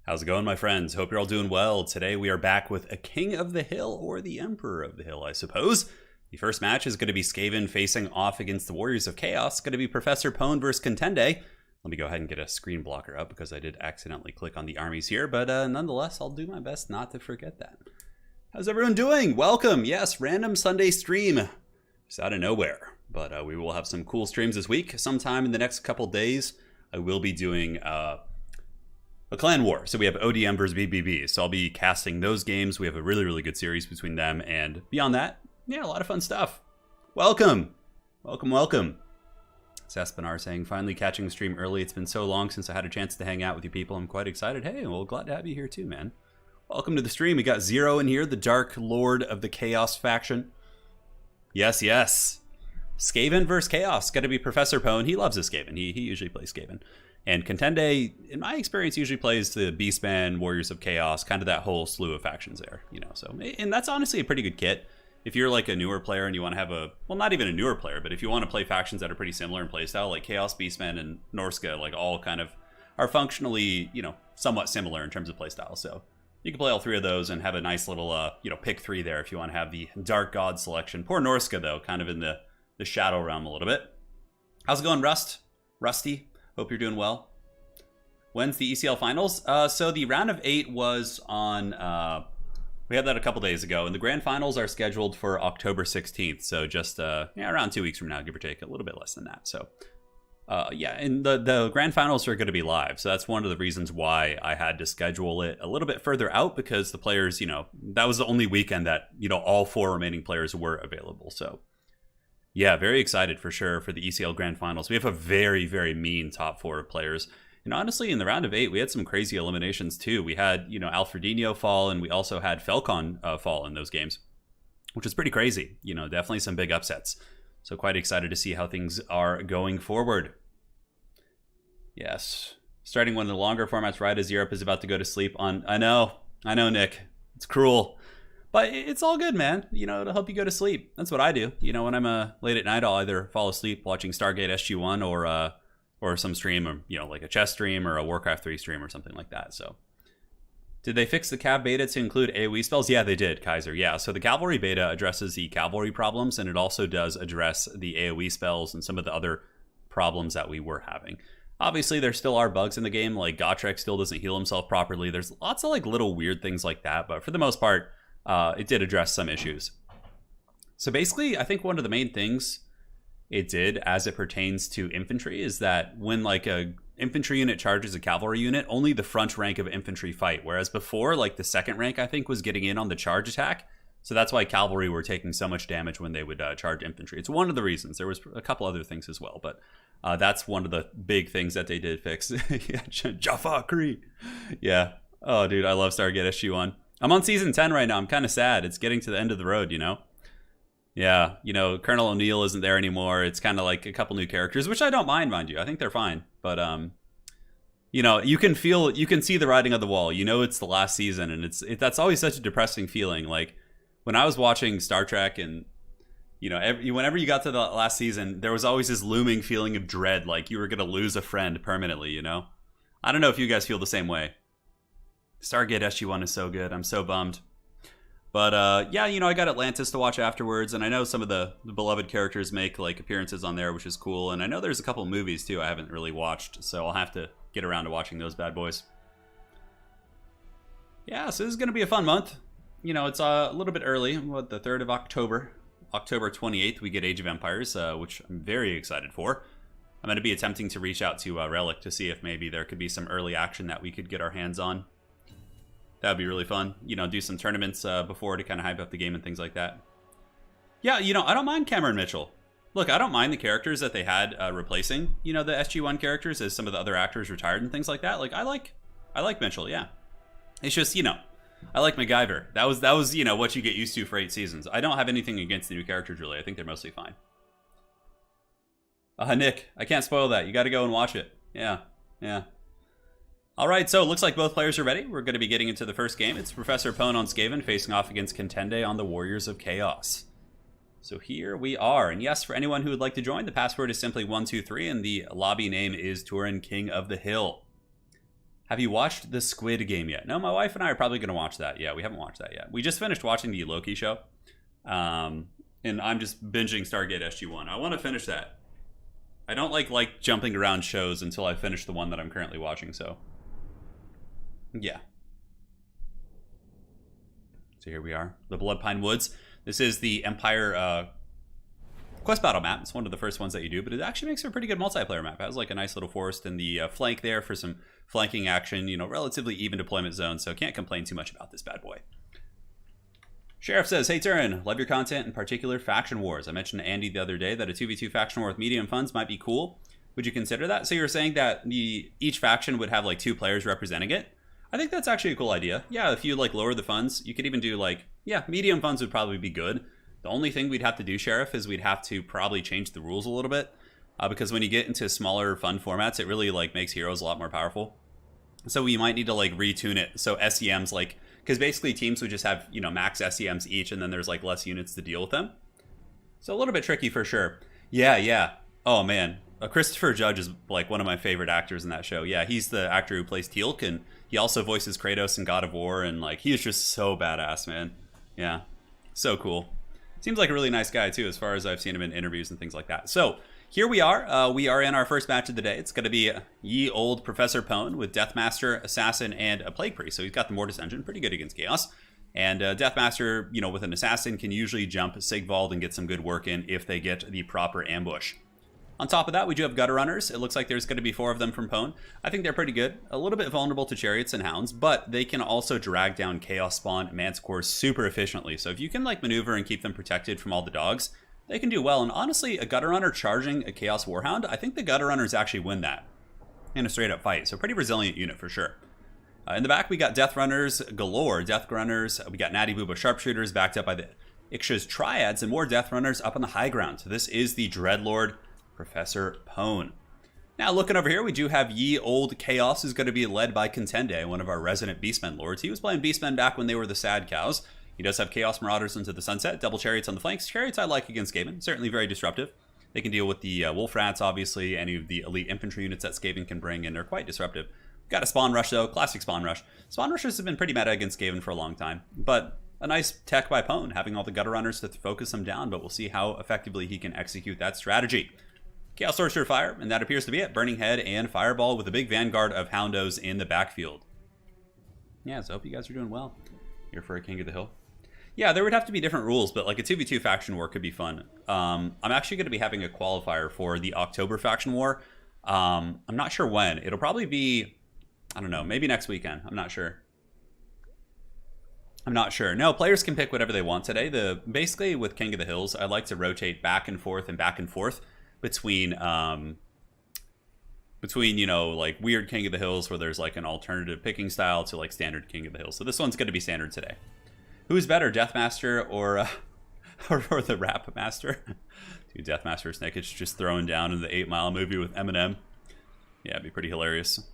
How's it going, my friends? Hope you're all doing well. Today we are back with a King of the Hill, or the Emperor of the Hill, I suppose. The first match is going to be Skaven facing off against the Warriors of Chaos. It's going to be Professor Pone versus Contende. Let me go ahead and get a screen blocker up because I did accidentally click on the armies here, but nonetheless, I'll do my best not to forget that. How's everyone doing? Welcome. Yes, random Sunday stream. Just out of nowhere. But we will have some cool streams this week. Sometime in the next couple days, I will be doing a clan war. So we have ODM versus BBB. So I'll be casting those games. We have a really, really good series between them. And beyond that, yeah, a lot of fun stuff. Welcome. Welcome, welcome. Saspinar saying, finally catching the stream early. It's been so long since I had a chance to hang out with you people. I'm quite excited. Hey, well, glad to have you here too, man. Welcome to the stream. We got Zero in here, the Dark Lord of the Chaos faction. Yes, yes. Skaven versus Chaos. Got to be Professor Pone. He loves a Skaven. He usually plays Skaven. And Contende, in my experience, usually plays the Beastmen, Warriors of Chaos, kind of that whole slew of factions there, you know. So, and that's honestly a pretty good kit. If you're like a newer player and you want to have a, well, not even a newer player, but if you want to play factions that are pretty similar in playstyle, like Chaos, Beastmen, and Norska, like all kind of are functionally, you know, somewhat similar in terms of playstyle. So you can play all three of those and have a nice little, you know, pick three there if you want to have the Dark God selection. Poor Norska, though, kind of in the Shadow realm a little bit. How's it going, Rusty? Hope you're doing well. When's the Ecl Finals? So the round of 8 was on, we had that a couple days ago, and the Grand Finals are scheduled for October 16th. So just, yeah, around 2 weeks from now, give or take, a little bit less than that. So, yeah, and the Grand Finals are going to be live. So that's one of the reasons why I had to schedule it a little bit further out, because the players, you know, that was the only weekend that, you know, all 4 remaining players were available. So, yeah, very excited for sure for the Ecl Grand Finals. We have a very, very mean top 4 players. And honestly, in the round of 8, we had some crazy eliminations too. We had, you know, Alfredinho fall, and we also had Falcon fall in those games, which is pretty crazy. You know, definitely some big upsets. So quite excited to see how things are going forward. Yes. Starting one of the longer formats right as Europe is about to go to sleep on... I know, Nick. It's cruel. But it's all good, man. You know, it'll help you go to sleep. That's what I do. You know, when I'm late at night, I'll either fall asleep watching Stargate SG-1 or some stream, or, you know, like a chess stream or a Warcraft 3 stream or something like that. So, did they fix the Cav beta to include AoE spells? Yeah, they did, Kaiser. Yeah, so the Cavalry beta addresses the Cavalry problems, and it also does address the AoE spells and some of the other problems that we were having. Obviously, there still are bugs in the game, like Gotrek still doesn't heal himself properly. There's lots of like little weird things like that, but for the most part, it did address some issues. So basically, I think one of the main things it did as it pertains to infantry is that when like a infantry unit charges a cavalry unit, only the front rank of infantry fight. Whereas before, like the second rank, I think, was getting in on the charge attack. So that's why cavalry were taking so much damage when they would charge infantry. It's one of the reasons. There was a couple other things as well, but that's one of the big things that they did fix. Jaffa Kree. Yeah. Oh, dude, I love Stargate SG-1. I'm on season 10 right now. I'm kind of sad. It's getting to the end of the road, you know? Yeah, you know, Colonel O'Neill isn't there anymore. It's kind of like a couple new characters, which I don't mind you. I think they're fine. But, you know, you can see the writing on the wall. You know it's the last season, and that's always such a depressing feeling. Like, when I was watching Star Trek and, you know, whenever you got to the last season, there was always this looming feeling of dread, like you were going to lose a friend permanently, you know? I don't know if you guys feel the same way. Stargate SG-1 is so good. I'm so bummed. But, yeah, you know, I got Atlantis to watch afterwards, and I know some of the beloved characters make, like, appearances on there, which is cool. And I know there's a couple movies, too, I haven't really watched, so I'll have to get around to watching those bad boys. Yeah, so this is going to be a fun month. You know, it's a little bit early, what, the 3rd of October. October 28th, we get Age of Empires, which I'm very excited for. I'm going to be attempting to reach out to Relic to see if maybe there could be some early action that we could get our hands on. That would be really fun. You know, do some tournaments before to kind of hype up the game and things like that. Yeah, you know, I don't mind Cameron Mitchell. Look, I don't mind the characters that they had replacing, you know, the SG-1 characters as some of the other actors retired and things like that. Like, I like Mitchell, yeah. It's just, you know, I like MacGyver. That was, you know, what you get used to for 8 seasons. I don't have anything against the new characters, really. I think they're mostly fine. Nick, I can't spoil that. You got to go and watch it. Yeah. All right, so it looks like both players are ready. We're going to be getting into the first game. It's Professor Pone on Skaven facing off against Contende on the Warriors of Chaos. So here we are. And yes, for anyone who would like to join, the password is simply 123, and the lobby name is Turin, King of the Hill. Have you watched the Squid Game yet? No, my wife and I are probably going to watch that. Yeah, we haven't watched that yet. We just finished watching the Loki show. And I'm just binging Stargate SG-1. I want to finish that. I don't like jumping around shows until I finish the one that I'm currently watching, so... yeah. So here we are. The Bloodpine Woods. This is the Empire quest battle map. It's one of the first ones that you do, but it actually makes for a pretty good multiplayer map. It has like a nice little forest in the flank there for some flanking action, you know, relatively even deployment zone, so can't complain too much about this bad boy. Sheriff says, hey Turin, love your content, in particular faction wars. I mentioned to Andy the other day that a 2v2 faction war with medium funds might be cool. Would you consider that? So you're saying that each faction would have like 2 players representing it? I think that's actually a cool idea. Yeah, if you like lower the funds, you could even do like, yeah, medium funds would probably be good. The only thing we'd have to do, Sheriff, is we'd have to probably change the rules a little bit. Because when you get into smaller fund formats, it really like makes heroes a lot more powerful. So we might need to like retune it. So SEMs like, because basically teams would just have, you know, max SEMs each, and then there's like less units to deal with them. So a little bit tricky for sure. Yeah. Oh man, Christopher Judge is like one of my favorite actors in that show. Yeah, he's the actor who plays Teal'c, and he also voices Kratos in God of War, and like he is just so badass, man. Yeah, so cool. Seems like a really nice guy too, as far as I've seen him in interviews and things like that. So here we are. We are in our first match of the day. It's going to be ye old Professor Pone with Deathmaster, Assassin, and a Plague Priest. So he's got the Mortis engine, pretty good against Chaos. And Deathmaster, you know, with an Assassin can usually jump Sigvald and get some good work in if they get the proper ambush. On top of that, we do have Gutter Runners. It looks like there's going to be 4 of them from Pone. I think they're pretty good. A little bit vulnerable to Chariots and Hounds, but they can also drag down Chaos Spawn Manticores super efficiently. So if you can like maneuver and keep them protected from all the dogs, they can do well. And honestly, a Gutter Runner charging a Chaos Warhound, I think the Gutter Runners actually win that in a straight up fight. So pretty resilient unit for sure. In the back, we got Death Runners galore. Death Runners, we got Natty Booba Sharpshooters backed up by the Ixcha's Triads, and more Death Runners up on the high ground. So this is the Dreadlord Professor Pone. Now looking over here, we do have ye old Chaos, who's going to be led by Contende, one of our resident Beastmen lords. He was playing Beastmen back when they were the Sad Cows. He does have Chaos Marauders into the Sunset, double Chariots on the flanks. Chariots I like against Skaven, certainly very disruptive. They can deal with the Wolf Rats, obviously, any of the elite infantry units that Skaven can bring, and they're quite disruptive. Got a Spawn Rush though, classic Spawn Rush. Spawn Rushers have been pretty meta against Skaven for a long time, but a nice tech by Pone, having all the Gutter Runners to focus them down, but we'll see how effectively he can execute that strategy. Chaos Sorcerer Fire, and that appears to be it. Burning Head and Fireball with a big vanguard of Houndos in the backfield. Yeah, so I hope you guys are doing well here for a King of the Hill. Yeah, there would have to be different rules, but like a 2v2 faction war could be fun. I'm actually going to be having a qualifier for the October faction war. I'm not sure when. It'll probably be, I don't know, maybe next weekend. I'm not sure. No, players can pick whatever they want today. Basically with King of the Hills, I like to rotate back and forth between you know, like weird King of the Hills where there's like an alternative picking style to like standard King of the Hills. So this one's going to be standard today. Who's better, Deathmaster or the Rap Master? Dude, Deathmaster Snickage just throwing down in the 8 Mile movie with Eminem. Yeah, it'd be pretty hilarious.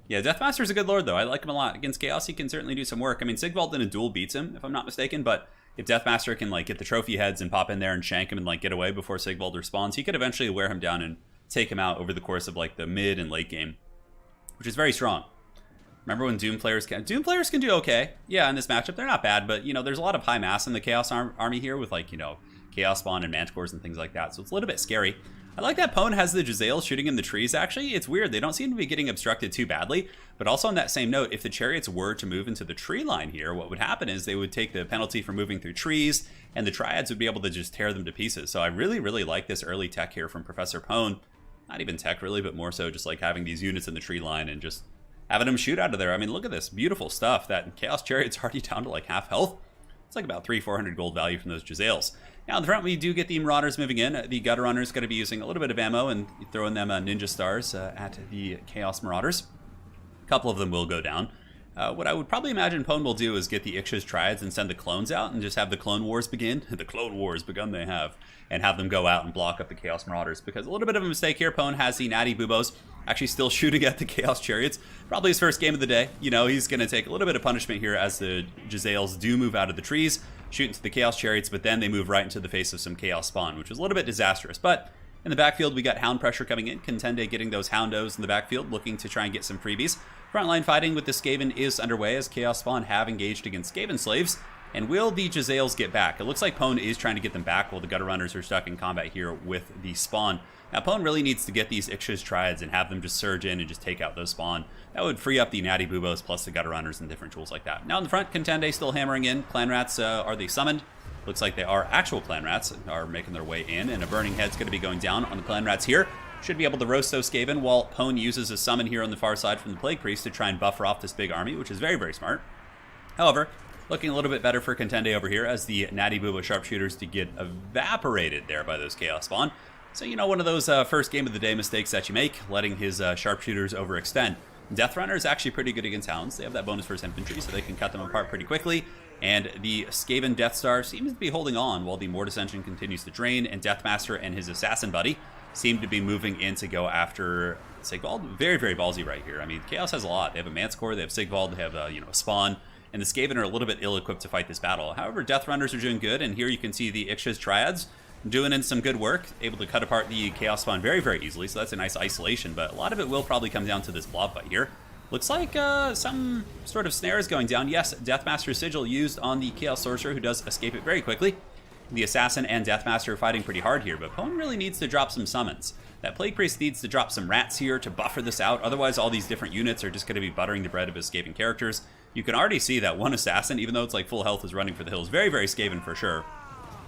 Yeah, Deathmaster's a good lord though. I like him a lot. Against Chaos, he can certainly do some work. I mean, Sigvald in a duel beats him, if I'm not mistaken, but if Deathmaster can like get the trophy heads and pop in there and shank him and like get away before Sigvald respawns, he could eventually wear him down and take him out over the course of like the mid and late game, which is very strong. Remember when Doom players can do okay. Yeah, in this matchup, they're not bad, but you know, there's a lot of high mass in the Chaos army here with like, you know, Chaos Spawn and Manticores and things like that. So it's a little bit scary. I like that Pone has the Jezzail shooting in the trees, actually. It's weird. They don't seem to be getting obstructed too badly. But also on that same note, if the Chariots were to move into the tree line here, what would happen is they would take the penalty for moving through trees, and the Triads would be able to just tear them to pieces. So I really, really like this early tech here from Professor Pone. Not even tech, really, but more so just like having these units in the tree line and just having them shoot out of there. I mean, look at this beautiful stuff. That Chaos Chariot's already down to like half health. It's like about 300-400 gold value from those Jezzails. Now in the front, we do get the Marauders moving in. The Gutter Runner's going to be using a little bit of ammo and throwing them Ninja Stars at the Chaos Marauders. A couple of them will go down. What I would probably imagine Pone will do is get the Ixcha's Triads and send the clones out and just have the Clone Wars begin. The Clone Wars begun they have. And have them go out and block up the Chaos Marauders. Because a little bit of a mistake here, Pone has the Natty Boobos actually still shooting at the Chaos Chariots. Probably his first game of the day. You know, he's going to take a little bit of punishment here as the Jezzails do move out of the trees, shoot into the Chaos Chariots, but then they move right into the face of some Chaos Spawn, which is a little bit disastrous. But In the backfield, we got Hound pressure coming in. Contende getting those Houndos in the backfield, looking to try and get some freebies. Frontline fighting with the Skaven is underway as Chaos Spawn have engaged against Skaven slaves. And will the Jezzails get back? It looks like Pwn is trying to get them back while the Gutter Runners are stuck in combat here with the Spawn. Now, Pwn really needs to get these Ixchaz Triads and have them just surge in and just take out those Spawn. That would free up the Natty Boobos plus the Gutter Runners and different tools like that. Now in the front, Contende still hammering in. Clan Rats, are they summoned? Looks like they are actual Clan Rats, are making their way in. And a Burning Head's going to be going down on the Clan Rats here. Should be able to roast those Skaven while Pwn uses a summon here on the far side from the Plague Priest to try and buffer off this big army, which is very, very smart. However, looking a little bit better for Contende over here as the Natty Booba Sharpshooters to get evaporated there by those Chaos Spawn. So, you know, one of those first game of the day mistakes that you make, letting his Sharpshooters overextend. Death Runner is actually pretty good against Hounds. They have that bonus versus infantry, so they can cut them apart pretty quickly. And the Skaven Death Star seems to be holding on while the Mortis Engine continues to drain, and Deathmaster and his Assassin buddy seem to be moving in to go after Sigvald. Very, very ballsy right here. I mean, Chaos has a lot. They have a Manticore, they have Sigvald, they have a Spawn, and the Skaven are a little bit ill-equipped to fight this battle. However, Death Runners are doing good, and here you can see the Ixchaz Triads doing in some good work, able to cut apart the Chaos Spawn very, very easily, so that's a nice isolation, but a lot of it will probably come down to this blob fight here. Looks like some sort of snare is going down. Yes, Deathmaster Sigil used on the Chaos Sorcerer, who does escape it very quickly. The Assassin and Deathmaster are fighting pretty hard here, but Pwn really needs to drop some summons. That Plague Priest needs to drop some Rats here to buffer this out, otherwise all these different units are just going to be buttering the bread of escaping characters. You can already see that one Assassin, even though it's like full health, is running for the hills. Very, very Skaven for sure.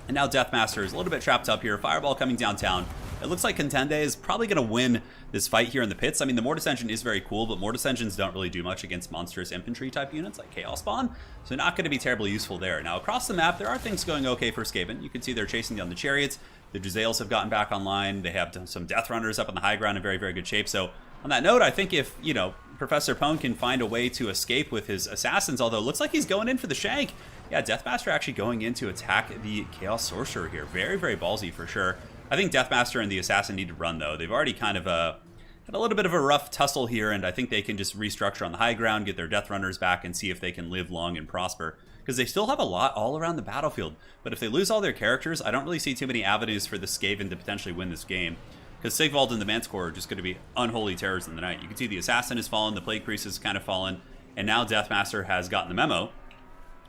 And now Deathmaster is a little bit trapped up here. Fireball coming downtown. It looks like Contende is probably going to win this fight here in the pits. I mean, the Mortis Engine is very cool, but Mortis Engines don't really do much against monstrous infantry type units like Chaos Spawn, so not going to be terribly useful there. Now, across the map, there are things going okay for Skaven. You can see they're chasing down the Chariots. The Jezzails have gotten back online. They have done some Death Runners up on the high ground in very, very good shape. So, on that note, I think if, Professor Pwn can find a way to escape with his Assassins, although it looks like he's going in for the shank. Yeah, Deathmaster actually going in to attack the Chaos Sorcerer here. Very, very ballsy for sure. I think Deathmaster and the Assassin need to run, though. They've already kind of had a little bit of a rough tussle here, and I think they can just restructure on the high ground, get their Death Runners back, and see if they can live long and prosper. Because they still have a lot all around the battlefield. But if they lose all their characters, I don't really see too many avenues for the Skaven to potentially win this game. Because Sigvald and the Manticore are just going to be unholy terrors in the night. You can see the Assassin has fallen, the Plague Priest has kind of fallen, and now Deathmaster has gotten the memo,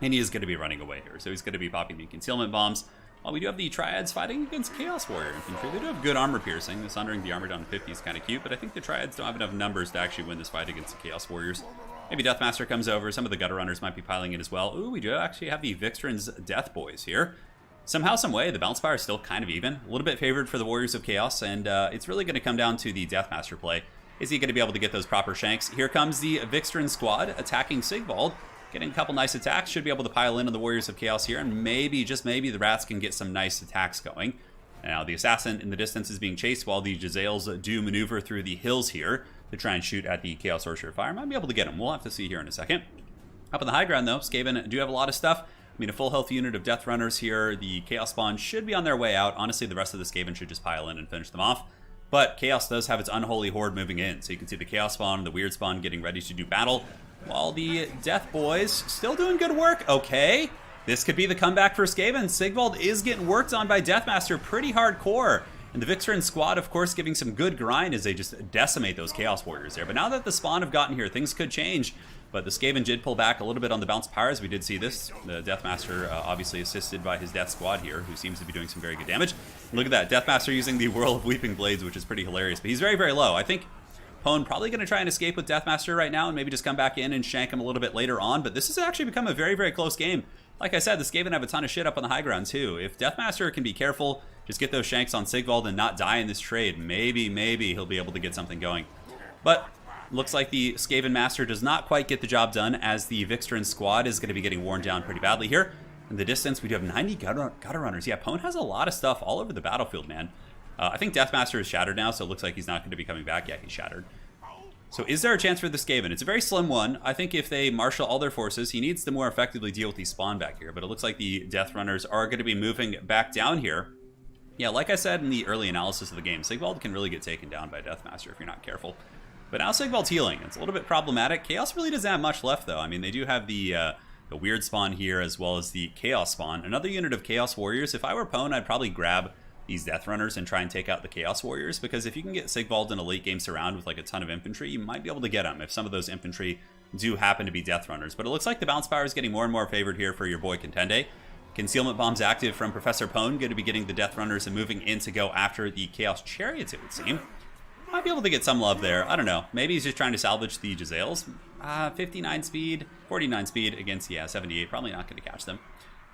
and he is going to be running away here. So he's going to be popping the concealment bombs. While we do have the Triads fighting against Chaos Warrior infantry. They do have good armor piercing. The Sundering the armor down to 50 is kind of cute, but I think the Triads don't have enough numbers to actually win this fight against the Chaos Warriors. Maybe Deathmaster comes over. Some of the Gutter Runners might be piling in as well. Ooh, we do actually have the Vixtran's Death Boys here. Somehow, some way, the Bounce Fire is still kind of even. A little bit favored for the Warriors of Chaos, and it's really going to come down to the Deathmaster play. Is he going to be able to get those proper shanks? Here comes the Vixtran squad attacking Sigvald. Getting a couple nice attacks. Should be able to pile in on the Warriors of Chaos here, and maybe, just maybe, the Rats can get some nice attacks going. Now, the Assassin in the distance is being chased while the Jezzails do maneuver through the hills here to try and shoot at the Chaos Sorcerer Fire. Might be able to get him. We'll have to see here in a second. Up on the high ground, though, Skaven do have a lot of stuff. I mean, a full health unit of Death Runners here. The Chaos Spawn should be on their way out. Honestly, the rest of the Skaven should just pile in and finish them off. But Chaos does have its unholy horde moving in. So you can see the Chaos Spawn and the Weird Spawn getting ready to do battle. While the Death Boys still doing good work. Okay, this could be the comeback for Skaven. Sigvald is getting worked on by Deathmaster pretty hardcore. And the Vixtran squad, of course, giving some good grind as they just decimate those Chaos Warriors there. But now that the Spawn have gotten here, things could change. But the Skaven did pull back a little bit on the Bounce Pyres. We did see this. The Deathmaster obviously assisted by his Death Squad here, who seems to be doing some very good damage. Look at that, Deathmaster using the Whirl of Weeping Blades, which is pretty hilarious. But he's very, very low. I think Pwn probably going to try and escape with Deathmaster right now and maybe just come back in and shank him a little bit later on. But this has actually become a very, very close game. Like I said, the Skaven have a ton of shit up on the high ground too. If Deathmaster can be careful, just get those shanks on Sigvald and not die in this trade, maybe he'll be able to get something going. But looks like the Skaven Master does not quite get the job done, as the Vixtran squad is going to be getting worn down pretty badly here. In the distance, we do have 90 Gutter Runners. Yeah, Pwn has a lot of stuff all over the battlefield, man. I think Deathmaster is shattered now, so it looks like he's not going to be coming back. Yeah, he's shattered. So is there a chance for the Skaven? It's a very slim one. I think if they marshal all their forces, he needs to more effectively deal with these spawn back here. But it looks like the Death Runners are going to be moving back down here. Yeah, like I said in the early analysis of the game, Sigvald can really get taken down by Deathmaster if you're not careful. But now Sigvald's healing. It's a little bit problematic. Chaos really doesn't have much left, though. I mean, they do have the Weird Spawn here, as well as the Chaos Spawn. Another unit of Chaos Warriors. If I were Pwn, I'd probably grab these Death Runners and try and take out the Chaos Warriors, because if you can get Sigvald in a late game surround with like a ton of infantry, you might be able to get them if some of those infantry do happen to be Death Runners. But it looks like the bounce power is getting more and more favored here for your boy Contende. Concealment Bombs active from Professor Pone, going to be getting the Death Runners and moving in to go after the Chaos Chariots, it would seem. Might be able to get some love there. I don't know. Maybe he's just trying to salvage the Jezzails. 59 speed, 49 speed against, 78. Probably not going to catch them.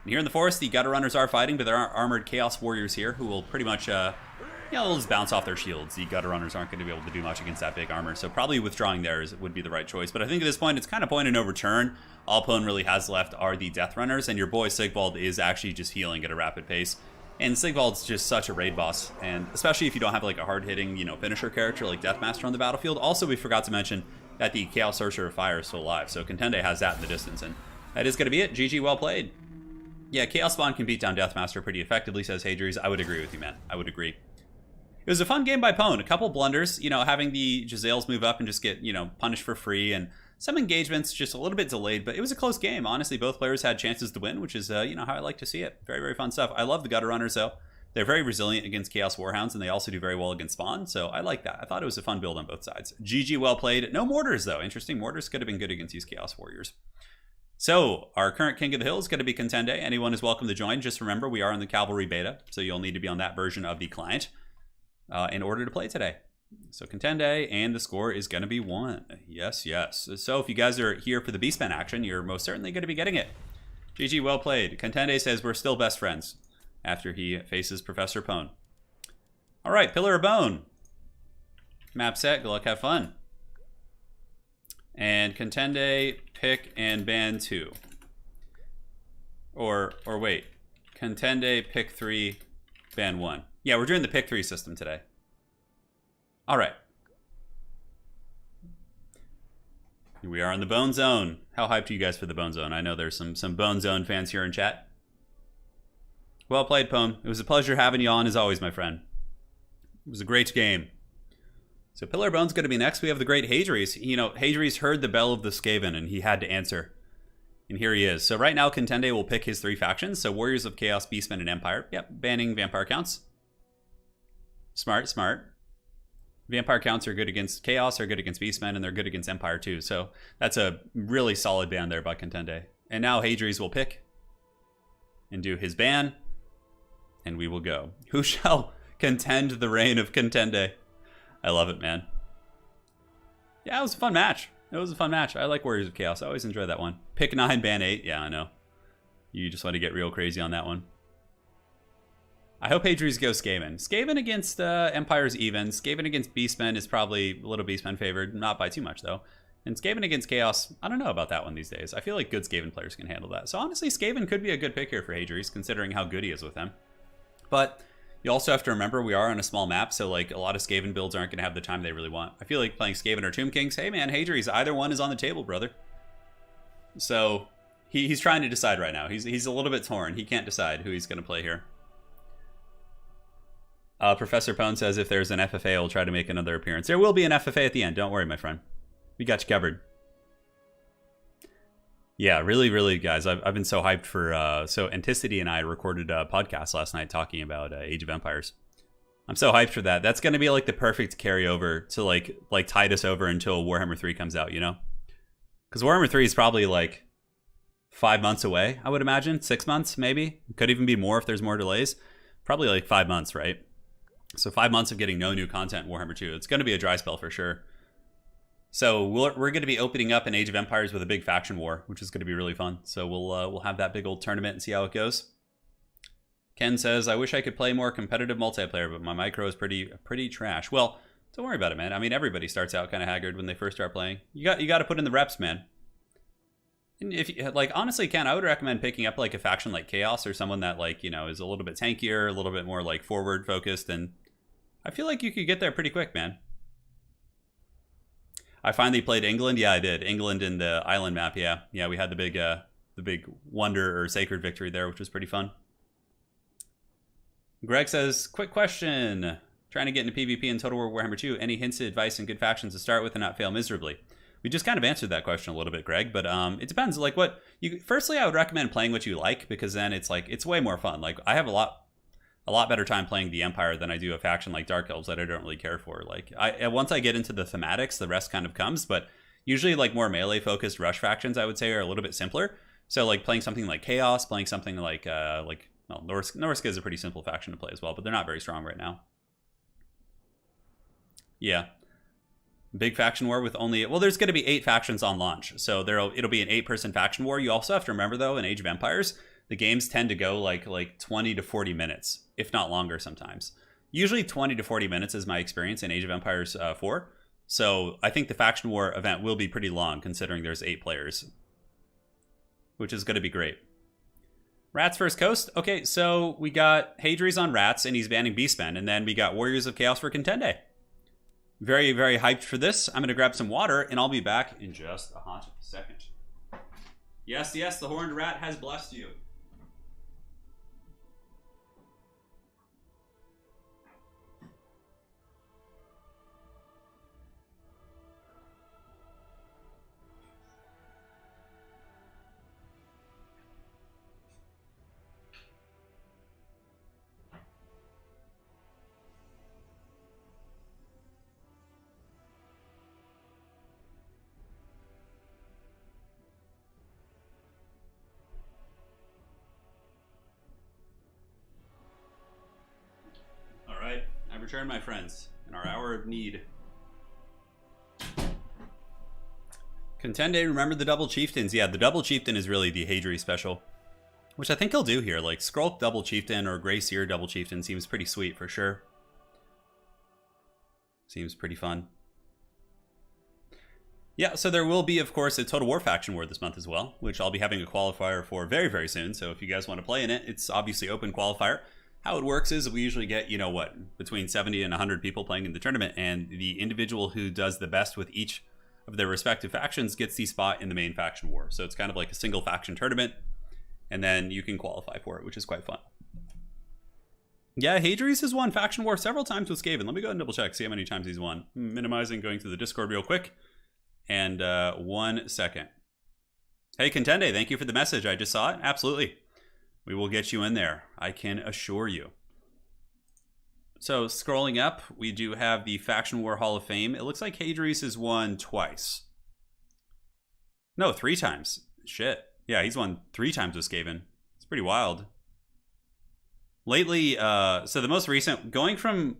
And here in the forest, the Gutter Runners are fighting, but there are armored Chaos Warriors here who will pretty much, they'll just bounce off their shields. The Gutter Runners aren't going to be able to do much against that big armor, so probably withdrawing there would be the right choice. But I think at this point, it's kind of point of no return. All Pone really has left are the Death Runners, and your boy Sigvald is actually just healing at a rapid pace. And Sigvald's just such a raid boss, and especially if you don't have like a hard-hitting, finisher character like Deathmaster on the battlefield. Also, we forgot to mention that the Chaos Sorcerer of Fire is still alive, so Contende has that in the distance, and that is going to be it. GG, well played. Yeah, Chaos Spawn can beat down Deathmaster pretty effectively, says Hadries. I would agree with you, man. I would agree. It was a fun game by Pone. A couple blunders, having the Jezzails move up and just get, punished for free, and some engagements just a little bit delayed, but it was a close game. Honestly, both players had chances to win, which is, how I like to see it. Very, very fun stuff. I love the Gutter Runners, though. They're very resilient against Chaos Warhounds, and they also do very well against Spawn, so I like that. I thought it was a fun build on both sides. GG, well played. No Mortars, though. Interesting. Mortars could have been good against these Chaos Warriors. So, our current King of the Hill is going to be Contende. Anyone is welcome to join. Just remember, we are in the Cavalry beta, so you'll need to be on that version of the client in order to play today. So, Contende, and the score is going to be 1. Yes, yes. So, if you guys are here for the Beastmen action, you're most certainly going to be getting it. GG, well played. Contende says we're still best friends after he faces Professor Pone. All right, Pillar of Bone. Map set, good luck, have fun. And Contende, pick and ban 2. Or wait, Contende, pick 3, ban 1. Yeah, we're doing the pick 3 system today. All right. Here we are in the Bone Zone. How hyped are you guys for the Bone Zone? I know there's some Bone Zone fans here in chat. Well played, Pone. It was a pleasure having you on as always, my friend. It was a great game. So Pillar of Bone's going to be next. We have the great Hadries. Hadries heard the bell of the Skaven, and he had to answer. And here he is. So right now, Contende will pick his 3 factions. So Warriors of Chaos, Beastmen, and Empire. Yep, banning Vampire counts. Smart, smart. Vampire counts are good against Chaos, are good against Beastmen, and they're good against Empire too. So that's a really solid ban there by Contende. And now Hadries will pick and do his ban. And we will go. Who shall contend the reign of Contende? I love it, man. Yeah, it was a fun match. It was a fun match. I like Warriors of Chaos. I always enjoy that one. Pick 9, ban 8. Yeah, I know. You just want to get real crazy on that one. I hope Hadries goes Skaven. Skaven against Empire's even. Skaven against Beastmen is probably a little Beastmen favored. Not by too much, though. And Skaven against Chaos, I don't know about that one these days. I feel like good Skaven players can handle that. So honestly, Skaven could be a good pick here for Hadries, considering how good he is with them. But you also have to remember we are on a small map, so like a lot of Skaven builds aren't going to have the time they really want. I feel like playing Skaven or Tomb Kings, hey man, Hadries, either one is on the table, brother. So he's trying to decide right now. He's a little bit torn. He can't decide who he's going to play here. Professor Pone says if there's an FFA, he'll try to make another appearance. There will be an FFA at the end. Don't worry, my friend. We got you covered. Yeah, really, really, guys. I've been so hyped for... so Anticity and I recorded a podcast last night talking about Age of Empires. I'm so hyped for that. That's going to be like the perfect carryover to like tide us over until Warhammer 3 comes out, you know? Because Warhammer 3 is probably like 5 months away, I would imagine. 6 months, maybe. Could even be more if there's more delays. Probably like 5 months, right? So 5 months of getting no new content in Warhammer 2. It's going to be a dry spell for sure. So we're going to be opening up an Age of Empires with a big faction war, which is going to be really fun. So we'll have that big old tournament and see how it goes. Ken says, I wish I could play more competitive multiplayer, but my micro is pretty trash. Well, don't worry about it, man. I mean, everybody starts out kind of haggard when they first start playing. You got to put in the reps, man. And if you, like, honestly, Ken, I would recommend picking up like a faction like Chaos or someone that like, you know, is a little bit tankier, a little bit more like forward focused, and I feel like you could get there pretty quick, man. I finally played England. Yeah, I did. England in the island map. Yeah, we had the big wonder or sacred victory there, which was pretty fun. Greg says, quick question. Trying to get into PvP in Total War Warhammer 2. Any hints, advice, and good factions to start with and not fail miserably? We just kind of answered that question a little bit, Greg, but it depends. Like what you. Firstly, I would recommend playing what you like, because then it's like it's way more fun. Like I have a lot. a lot better time playing the Empire than I do a faction like Dark Elves that I don't really care for. Like, once I get into the thematics, the rest kind of comes, but usually like more melee focused rush factions, I would say, are a little bit simpler. So like playing something like Chaos, playing something like well, Norska is a pretty simple faction to play as well, but they're not very strong right now. Yeah. Big faction war with only, well, there's going to be 8 factions on launch, so it'll be an 8-person faction war. You also have to remember, though, in Age of Empires, the games tend to go like 20 to 40 minutes, if not longer sometimes. Usually 20 to 40 minutes is my experience in Age of Empires 4. So I think the faction war event will be pretty long, considering there's 8 players, which is going to be great. Rats First Coast. Okay, so we got Hadri's on Rats, and he's banning Beastmen, and then we got Warriors of Chaos for Contende. Very, very hyped for this. I'm going to grab some water, and I'll be back in just a hot second. Yes, yes, the Horned Rat has blessed you. Return, my friends, in our hour of need. Contende, remember the Double Chieftains? Yeah, the Double Chieftain is really the Hadri special, which I think he'll do here. Like, Skrulk Double Chieftain or Grey Seer Double Chieftain seems pretty sweet for sure. Seems pretty fun. Yeah, so there will be, of course, a Total War Faction War this month as well, which I'll be having a qualifier for very, very soon. So if you guys want to play in it, it's obviously open qualifier. How it works is we usually get, between 70 and 100 people playing in the tournament, and the individual who does the best with each of their respective factions gets the spot in the main faction war. So it's kind of like a single faction tournament, and then you can qualify for it, which is quite fun. Yeah, Hadri's has won faction war several times with Skaven. Let me go and double check, see how many times he's won. Minimizing, going through the Discord real quick. And 1 second. Hey, Contende, thank you for the message. I just saw it. Absolutely. We will get you in there, I can assure you. So, scrolling up, we do have the Faction War Hall of Fame. It looks like Hadri's has won twice. No, 3 times. Shit. Yeah, he's won 3 times with Skaven. It's pretty wild. Lately, so the most recent, going from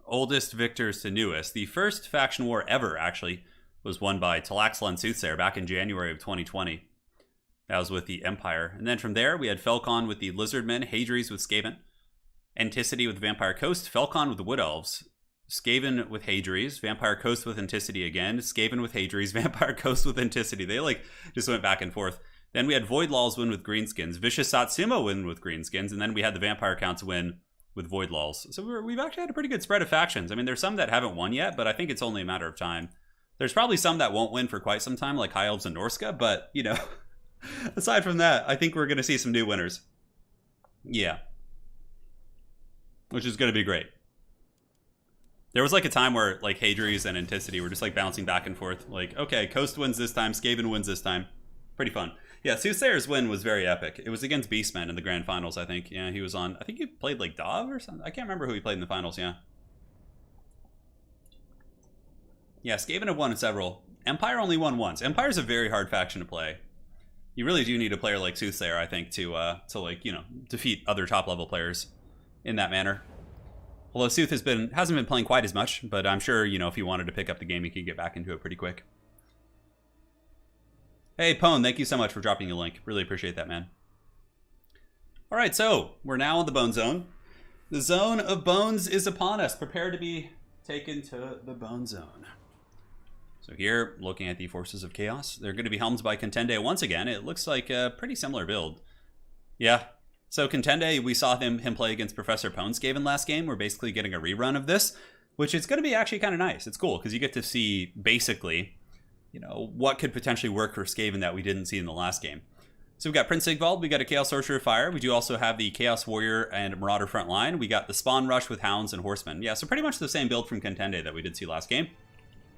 oldest victors to newest, the first Faction War ever, actually, was won by Talaxlan Soothsayer back in January of 2020. That was with the Empire. And then from there, we had Felcon with the Lizardmen, Hadri's with Skaven, Anticity with Vampire Coast, Felcon with the Wood Elves, Skaven with Hadri's, Vampire Coast with Anticity again, Skaven with Hadri's, Vampire Coast with Anticity. They just went back and forth. Then we had Void Lulls win with Greenskins, Vicious Satsuma win with Greenskins, and then we had the Vampire Counts win with Void Lulls. So we've actually had a pretty good spread of factions. I mean, there's some that haven't won yet, but I think it's only a matter of time. There's probably some that won't win for quite some time, like High Elves and Norska, but, aside from that, I think we're going to see some new winners. Yeah. Which is going to be great. There was a time where Hadri's and Anticity were just bouncing back and forth. Okay, Coast wins this time, Skaven wins this time. Pretty fun. Yeah, Soothsayer's win was very epic. It was against Beastmen in the Grand Finals, I think. Yeah, he was on, I think he played Dov or something. I can't remember who he played in the finals, yeah. Yeah, Skaven have won several. Empire only won once. Empire's a very hard faction to play. You really do need a player like Soothsayer, I think, to defeat other top-level players in that manner. Although Sooth hasn't been playing quite as much, but I'm sure, if he wanted to pick up the game, he could get back into it pretty quick. Hey, Pone, thank you so much for dropping a link. Really appreciate that, man. All right, so we're now in the Bone Zone. The Zone of Bones is upon us. Prepare to be taken to the Bone Zone. So here, looking at the Forces of Chaos, they're going to be helmed by Contende once again. It looks like a pretty similar build. Yeah, so Contende, we saw him play against Professor Poneskaven last game. We're basically getting a rerun of this, which is going to be actually kind of nice. It's cool, because you get to see, basically, what could potentially work for Skaven that we didn't see in the last game. So we've got Prince Sigvald, we got a Chaos Sorcerer of Fire. We do also have the Chaos Warrior and Marauder front line. We got the Spawn Rush with Hounds and Horsemen. Yeah, so pretty much the same build from Contende that we did see last game.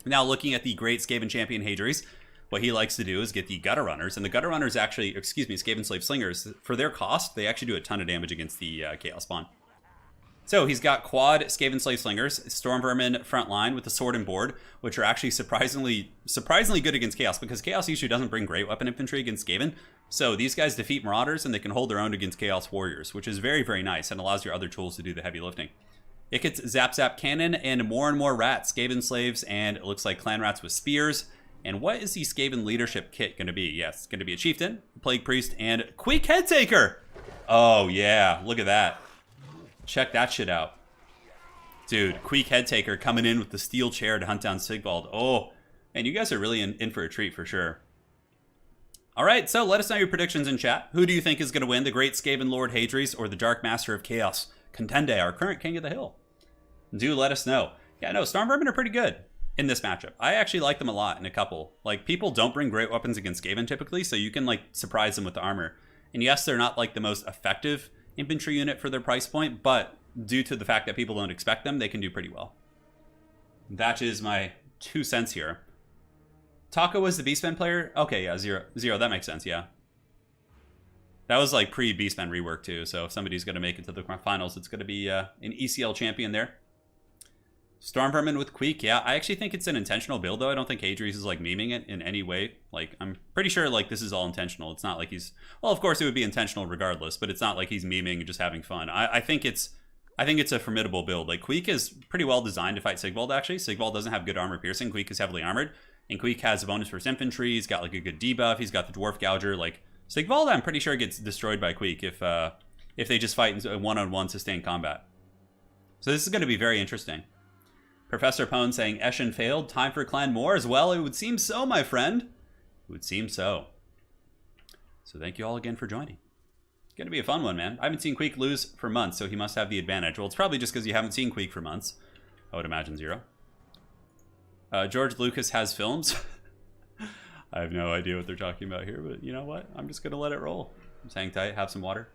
Now looking at the great Skaven champion Hadri's, what he likes to do is get the Gutter Runners. And the Gutter Runners actually, excuse me, Skaven Slave Slingers, for their cost, they actually do a ton of damage against the Chaos Spawn. So he's got quad Skaven Slave Slingers, Storm Vermin frontline with the Sword and Board, which are actually surprisingly good against Chaos, because Chaos usually doesn't bring great weapon infantry against Skaven. So these guys defeat Marauders, and they can hold their own against Chaos Warriors, which is very, very nice, and allows your other tools to do the heavy lifting. It gets Zap Zap Cannon and more rats, Skaven Slaves, and it looks like Clan Rats with Spears. And what is the Skaven Leadership Kit going to be? Yes, it's going to be a Chieftain, Plague Priest, and Queek Headtaker! Oh yeah, look at that. Check that shit out. Dude, Queek Headtaker coming in with the steel chair to hunt down Sigvald. Oh, and you guys are really in for a treat for sure. Alright, so let us know your predictions in chat. Who do you think is going to win, the Great Skaven Lord Hadri's or the Dark Master of Chaos, Contende, our current King of the Hill? Do let us know. Yeah, no, Storm Vermin are pretty good in this matchup. I actually like them a lot in a couple. Like, people don't bring great weapons against Skaven typically, so you can, like, surprise them with the armor. And yes, they're not, like, the most effective infantry unit for their price point, but due to the fact that people don't expect them, they can do pretty well. That is my 2 cents here. Taco was the Beastmen player? Okay, yeah, zero, that makes sense, yeah. That was like pre-Beastmen rework too, so if somebody's going to make it to the finals, it's going to be an ECL champion there. Storm Vermin with Queek, yeah, I actually think it's an intentional build though. I don't think Hadri's is like memeing it in any way. Like, I'm pretty sure like this is all intentional. It's not like he's, well, of course it would be intentional regardless, but it's not like he's memeing and just having fun. I think it's a formidable build. Like, Queek is pretty well designed to fight Sigvald actually. Sigvald doesn't have good armor piercing. Queek is heavily armored. And Queek has a bonus for his infantry. He's got like a good debuff. He's got the Dwarf Gouger. Like, Sigvald, I'm pretty sure gets destroyed by Queek if they just fight in one-on-one sustained combat. So this is going to be very interesting. Professor Pone saying Eshin failed. Time for Clan More as well. It would seem so, my friend. It would seem so. So thank you all again for joining. It's going to be a fun one, man. I haven't seen Queek lose for months, so he must have the advantage. Well, it's probably just because you haven't seen Queek for months. I would imagine zero. George Lucas has films. I have no idea what they're talking about here, but you know what? I'm just going to let it roll. I'm hang tight, have some water.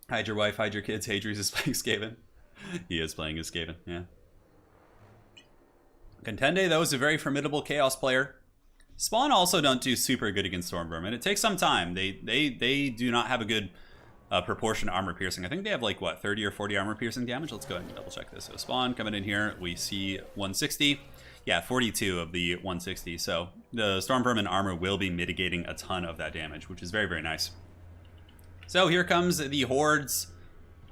Hide your wife, hide your kids. Hadri's is playing Skaven. He is playing as Skaven, yeah. Contende, though, is a very formidable Chaos player. Spawn also don't do super good against Storm Vermin. It takes some time. They do not have a good proportion of armor piercing. I think they have like, what, 30 or 40 armor piercing damage? Let's go ahead and double check this. So Spawn coming in here, we see 160. Yeah, 42 of the 160. So the Storm Vermin armor will be mitigating a ton of that damage, which is very, very nice. So here comes the hordes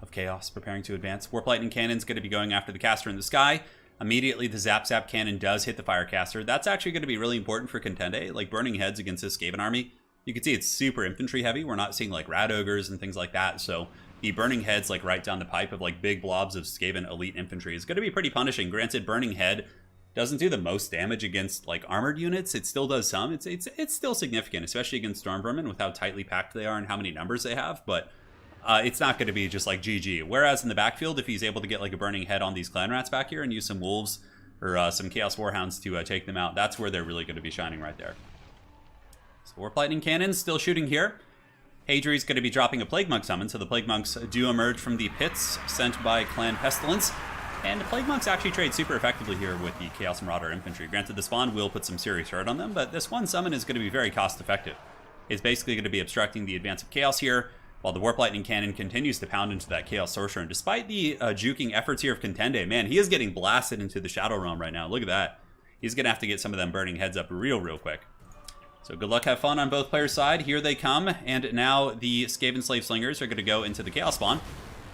of Chaos preparing to advance. Warp Lightning Cannon's going to be going after the caster in the sky. Immediately the Zap Zap Cannon does hit the Firecaster. That's actually going to be really important for Contende, like burning heads against this Skaven army. You can see it's super infantry heavy. We're not seeing like Rat Ogres and things like that. So the burning heads like right down the pipe of like big blobs of Skaven elite infantry is going to be pretty punishing. Granted, burning head doesn't do the most damage against like armored units. It still does some. It's still significant, especially against Storm Vermin with how tightly packed they are and how many numbers they have. But it's not going to be just like GG. Whereas in the backfield, if he's able to get like a burning head on these Clan Rats back here and use some Wolves or some Chaos Warhounds to take them out, that's where they're really going to be shining right there. So Warp Lightning Cannon still shooting here. Hadri's going to be dropping a Plague Monk summon, so the Plague Monks do emerge from the pits sent by Clan Pestilence. And the Plague Monks actually trade super effectively here with the Chaos Marauder infantry. Granted, the spawn will put some serious hurt on them, but this one summon is going to be very cost effective. It's basically going to be obstructing the advance of Chaos here, while the Warp Lightning Cannon continues to pound into that Chaos Sorcerer. And despite the juking efforts here of Contende, man, he is getting blasted into the Shadow Realm right now. Look at that. He's going to have to get some of them burning heads up real quick. So good luck, have fun on both players' side. Here they come, and now the Skaven Slave Slingers are going to go into the Chaos Spawn.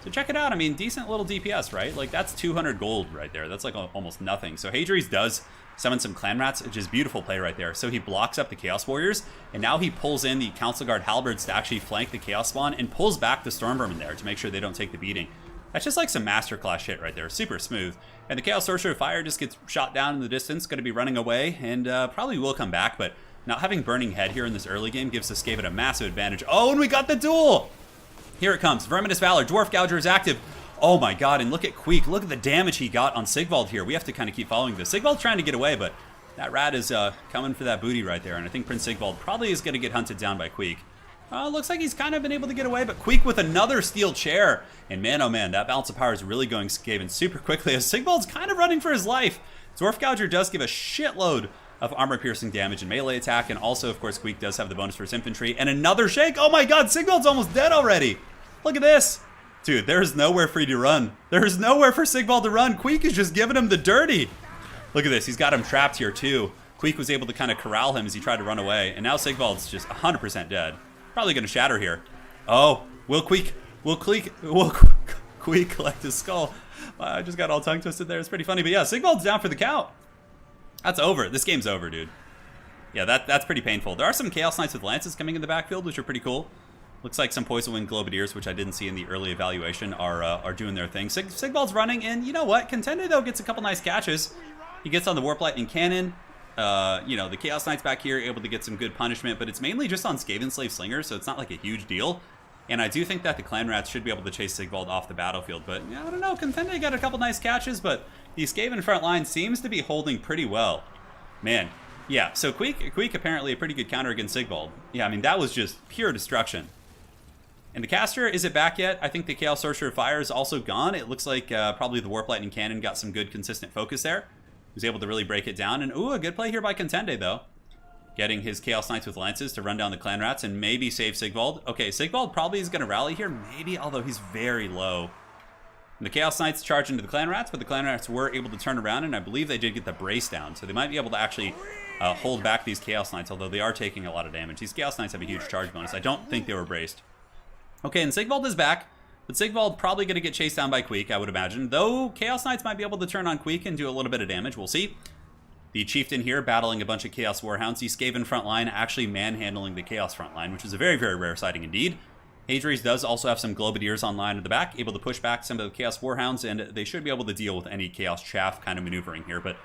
So check it out. I mean, decent little DPS, right? Like, that's 200 gold right there. That's like almost nothing. So Hadri's does summon some Clan Rats, which is beautiful play right there. So he blocks up the Chaos Warriors, and now he pulls in the Council Guard Halberds to actually flank the Chaos Spawn and pulls back the Storm Vermin there to make sure they don't take the beating. That's just like some masterclass shit right there. Super smooth. And the Chaos Sorcerer of Fire just gets shot down in the distance, going to be running away, and probably will come back, but not having Burning Head here in this early game gives the Skaven a massive advantage. Oh, and we got the duel! Here it comes. Verminous Valor. Dwarf Gouger is active. Oh my god, and look at Queek. Look at the damage he got on Sigvald here. We have to kind of keep following this. Sigvald's trying to get away, but that rat is coming for that booty right there, and I think Prince Sigvald probably is going to get hunted down by Queek. Looks like he's kind of been able to get away, but Queek with another steel chair. And man, oh man, that balance of power is really going Skaven super quickly as Sigvald's kind of running for his life. Dwarf Gouger does give a shitload of armor-piercing damage and melee attack. And also, of course, Queek does have the bonus for his infantry. And another shake. Oh my god, Sigvald's almost dead already. Look at this. Dude, there's nowhere for you to run. There's nowhere for Sigvald to run. Queek is just giving him the dirty. Look at this. He's got him trapped here, too. Queek was able to kind of corral him as he tried to run away. And now Sigvald's just 100% dead. Probably going to shatter here. Oh, will Queek collect his skull? I just got all tongue twisted there. It's pretty funny. But yeah, Sigvald's down for the count. That's over. This game's over, dude. Yeah, that's pretty painful. There are some Chaos Knights with Lances coming in the backfield, which are pretty cool. Looks like some Poison Wing Globadiers, which I didn't see in the early evaluation, are doing their thing. Sigvald's running, and you know what? Contende, though, gets a couple nice catches. He gets on the Warp Lightning Cannon. You know, the Chaos Knights back here able to get some good punishment, but it's mainly just on Skaven Slave Slingers, so it's not like a huge deal. And I do think that the Clan Rats should be able to chase Sigvald off the battlefield, but yeah, I don't know. Contende got a couple nice catches, but the Skaven front line seems to be holding pretty well. Man, yeah, so Queek apparently a pretty good counter against Sigvald. Yeah, I mean, that was just pure destruction. And the caster, is it back yet? I think the Chaos Sorcerer of Fire is also gone. It looks like probably the Warp Lightning Cannon got some good consistent focus there. He was able to really break it down. And ooh, a good play here by Contende, though. Getting his Chaos Knights with Lances to run down the Clan Rats and maybe save Sigvald. Okay, Sigvald probably is going to rally here, maybe, although he's very low. And the Chaos Knights charge into the Clan Rats, but the Clan Rats were able to turn around, and I believe they did get the brace down. So they might be able to actually hold back these Chaos Knights, although they are taking a lot of damage. These Chaos Knights have a huge charge bonus. I don't think they were braced. Okay, and Sigvald is back, but Sigvald probably going to get chased down by Queek, I would imagine. Though Chaos Knights might be able to turn on Queek and do a little bit of damage. We'll see. The Chieftain here battling a bunch of Chaos Warhounds. The Skaven front line actually manhandling the Chaos front line, which is a very, very rare sighting indeed. Hadres does also have some Globadiers online at the back, able to push back some of the Chaos Warhounds, and they should be able to deal with any Chaos Chaff kind of maneuvering here. But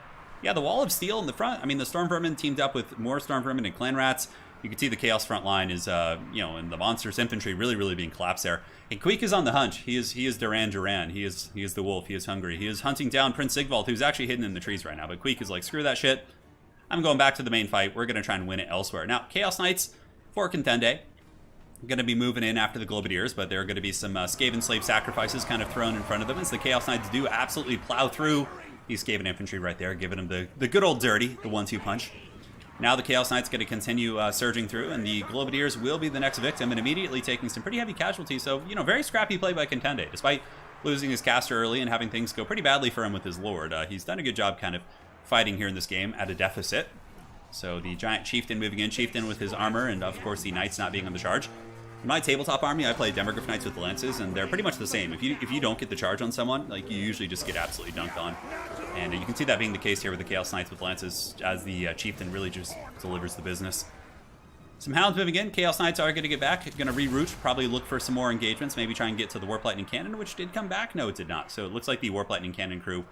yeah, the Wall of Steel in the front. I mean, the Storm Vermin teamed up with more Storm Vermin and Clan Rats. You can see the Chaos front line is, you know, and the Monstrous Infantry really, really being collapsed there. And Queek is on the hunt. He is Duran Duran. He is the wolf. He is hungry. He is hunting down Prince Sigvald, who's actually hidden in the trees right now. But Queek is like, screw that shit. I'm going back to the main fight. We're going to try and win it elsewhere. Now, Chaos Knights for Contende. Going to be moving in after the Globadiers, but there are going to be some Skaven Slave sacrifices kind of thrown in front of them as the Chaos Knights do absolutely plow through these Skaven Infantry right there, giving them the good old dirty, the 1-2 punch. Now the Chaos Knights going to continue surging through, and the Globadiers will be the next victim and immediately taking some pretty heavy casualties. So, you know, very scrappy play by Contende. Despite losing his caster early and having things go pretty badly for him with his Lord, he's done a good job kind of fighting here in this game at a deficit. So the Giant Chieftain moving in, Chieftain with his armor, and of course the Knights not being on the charge. In my tabletop army, I play Demogryph Knights with Lances, and they're pretty much the same. If you don't get the charge on someone, like, you usually just get absolutely dunked on. And you can see that being the case here with the Chaos Knights with Lances, as the Chieftain really just delivers the business. Some Hounds moving in. Chaos Knights are going to get back, going to reroute, probably look for some more engagements, maybe try and get to the Warp Lightning Cannon, which did come back. No, it did not. So it looks like the Warp Lightning Cannon crew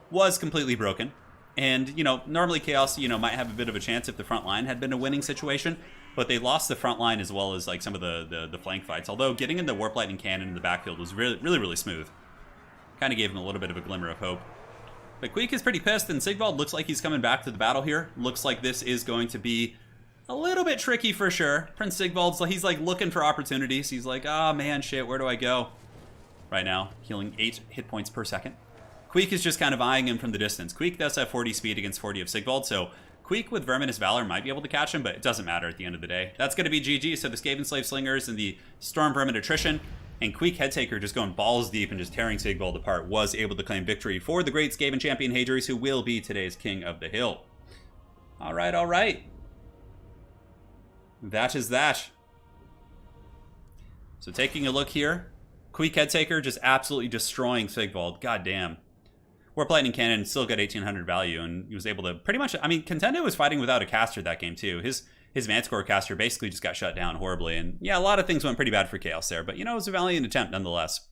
was completely broken. And, you know, normally Chaos, you know, might have a bit of a chance if the front line had been a winning situation, but they lost the front line as well as, like, some of the flank fights. Although getting in the Warp Lightning Cannon in the backfield was really, really, really smooth. Kind of gave him a little bit of a glimmer of hope. But Queek is pretty pissed, and Sigvald looks like he's coming back to the battle here. Looks like this is going to be a little bit tricky for sure. Prince Sigvald's, he's, like, looking for opportunities. He's like, oh, man, shit, where do I go? Right now, healing 8 hit points per second. Queek is just kind of eyeing him from the distance. Queek does have 40 speed against 40 of Sigvald, so Queek with Verminous Valor might be able to catch him, but it doesn't matter at the end of the day. That's going to be GG, so the Skaven Slave Slingers and the Storm Vermin Attrition, and Queek Headtaker just going balls deep and just tearing Sigvald apart, was able to claim victory for the great Skaven champion Hadres, who will be today's King of the Hill. All right, all right. That is that. So taking a look here, Queek Headtaker just absolutely destroying Sigvald. God damn. Warp Lightning Cannon still got 1800 value, and he was able to pretty much, I mean, Contende was fighting without a caster that game too. His Manticore caster basically just got shut down horribly, and yeah, a lot of things went pretty bad for Chaos there, but you know, it was a valiant attempt nonetheless.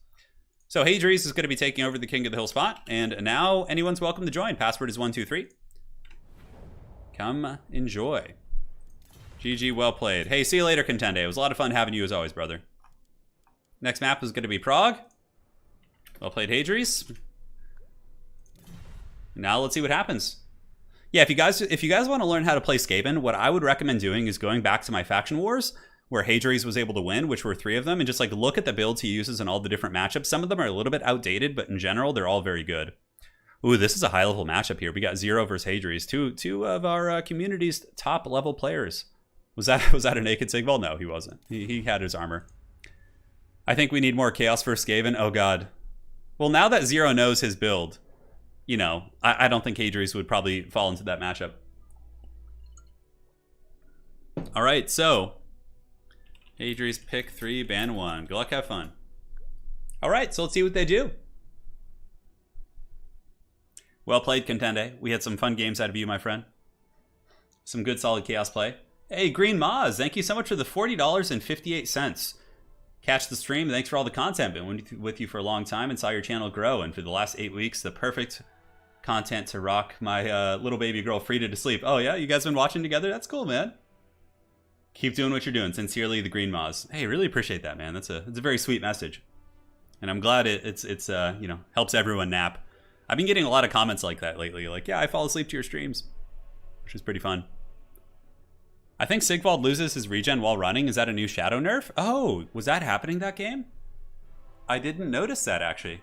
So Hadres is going to be taking over the King of the Hill spot, and now anyone's welcome to join. Password is 123. Come enjoy. GG, well played. Hey, see you later, Contende. It was a lot of fun having you as always, brother. Next map is going to be Prague. Well played, Hadres. Now let's see what happens. Yeah, if you guys want to learn how to play Skaven, what I would recommend doing is going back to my Faction Wars, where Hadres was able to win, which were 3 of them, and just like look at the builds he uses and all the different matchups. Some of them are a little bit outdated, but in general, they're all very good. Ooh, this is a high-level matchup here. We got Zero versus Hadries, two of our community's top-level players. Was that a naked Sigvald? No, he wasn't. He had his armor. I think we need more Chaos versus Skaven. Oh, God. Well, now that Zero knows his build, you know, I don't think Hadries would probably fall into that matchup. All right, so Hadries pick 3, ban 1. Good luck, have fun. All right, so let's see what they do. Well played, Contende. We had some fun games out of you, my friend. Some good, solid Chaos play. Hey, Green Maz, thank you so much for the $40.58. Catch the stream. Thanks for all the content. Been with you for a long time and saw your channel grow. And for the last 8 weeks, the perfect content to rock my little baby girl Frida to sleep. Oh, yeah? You guys been watching together? That's cool, man. Keep doing what you're doing. Sincerely, the Green Maz. Hey, really appreciate that, man. That's a very sweet message. And I'm glad it's you know, helps everyone nap. I've been getting a lot of comments like that lately. Like, yeah, I fall asleep to your streams, which is pretty fun. I think Sigvald loses his regen while running. Is that a new shadow nerf? Oh, was that happening that game? I didn't notice that, actually.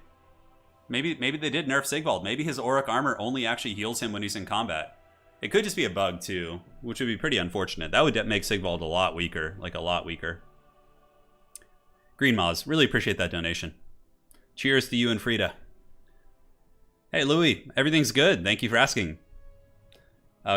Maybe they did nerf Sigvald. Maybe his auric armor only actually heals him when he's in combat. It could just be a bug, too, which would be pretty unfortunate. That would make Sigvald a lot weaker, like a lot weaker. Green Maz, really appreciate that donation. Cheers to you and Frida. Hey, Louis, everything's good. Thank you for asking.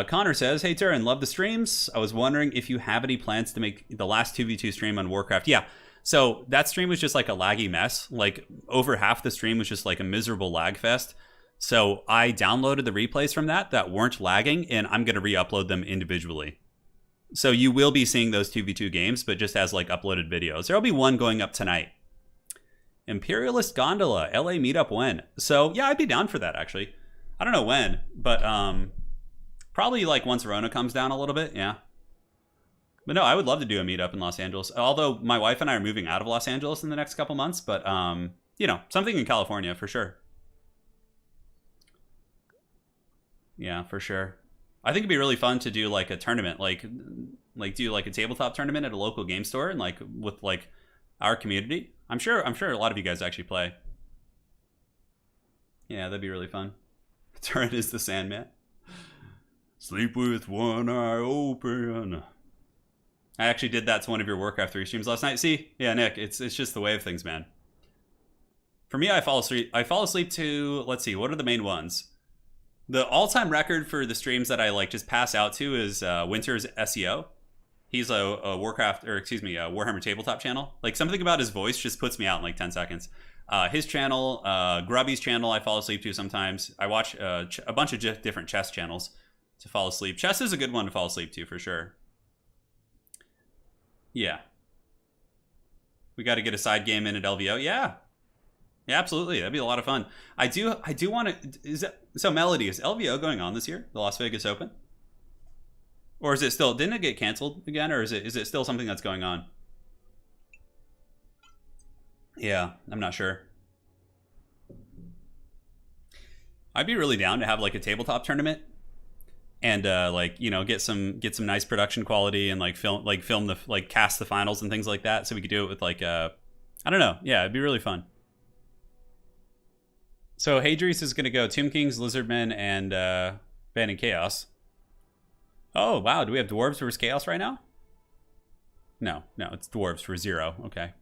Connor says, hey, Turin, love the streams. I was wondering if you have any plans to make the last 2v2 stream on Warcraft. Yeah, so that stream was just like a laggy mess. Like, over half the stream was just like a miserable lag fest. So I downloaded the replays from that weren't lagging, and I'm going to re-upload them individually. So you will be seeing those 2v2 games, but just as like uploaded videos. There'll be one going up tonight. Imperialist Gondola, LA meetup when? So yeah, I'd be down for that, actually. I don't know when, but probably like once Rona comes down a little bit, yeah. But no, I would love to do a meetup in Los Angeles. Although my wife and I are moving out of Los Angeles in the next couple months, but you know, something in California for sure. Yeah, for sure. I think it'd be really fun to do like a tournament, like do like a tabletop tournament at a local game store and like with like our community. I'm sure a lot of you guys actually play. Yeah, that'd be really fun. Turin is the Sandman. Sleep with one eye open. I actually did that to one of your Warcraft 3 streams last night. See? Yeah, Nick, it's just the way of things, man. For me, I fall asleep to, let's see, what are the main ones? The all-time record for the streams that I like just pass out to is Winter's SEO. He's a Warcraft, or excuse me, a Warhammer tabletop channel. Like, something about his voice just puts me out in like 10 seconds. His channel, Grubby's channel, I fall asleep to sometimes. I watch a bunch of different chess channels to fall asleep. Chess is a good one to fall asleep to, for sure. Yeah. We got to get a side game in at LVO. Yeah. Yeah, absolutely. That'd be a lot of fun. I do want to... So, Melody, is LVO going on this year? The Las Vegas Open? Or is it still... Didn't it get canceled again? Or is it still something that's going on? Yeah, I'm not sure. I'd be really down to have like a tabletop tournament and like, you know, get some nice production quality and like film the like cast the finals and things like that, so we could do it with like I don't know. Yeah, it'd be really fun. So Hadris is gonna go Tomb Kings, Lizardmen, and Banning Chaos. Oh wow, do we have Dwarves versus Chaos right now? No, it's Dwarves for 0. Okay.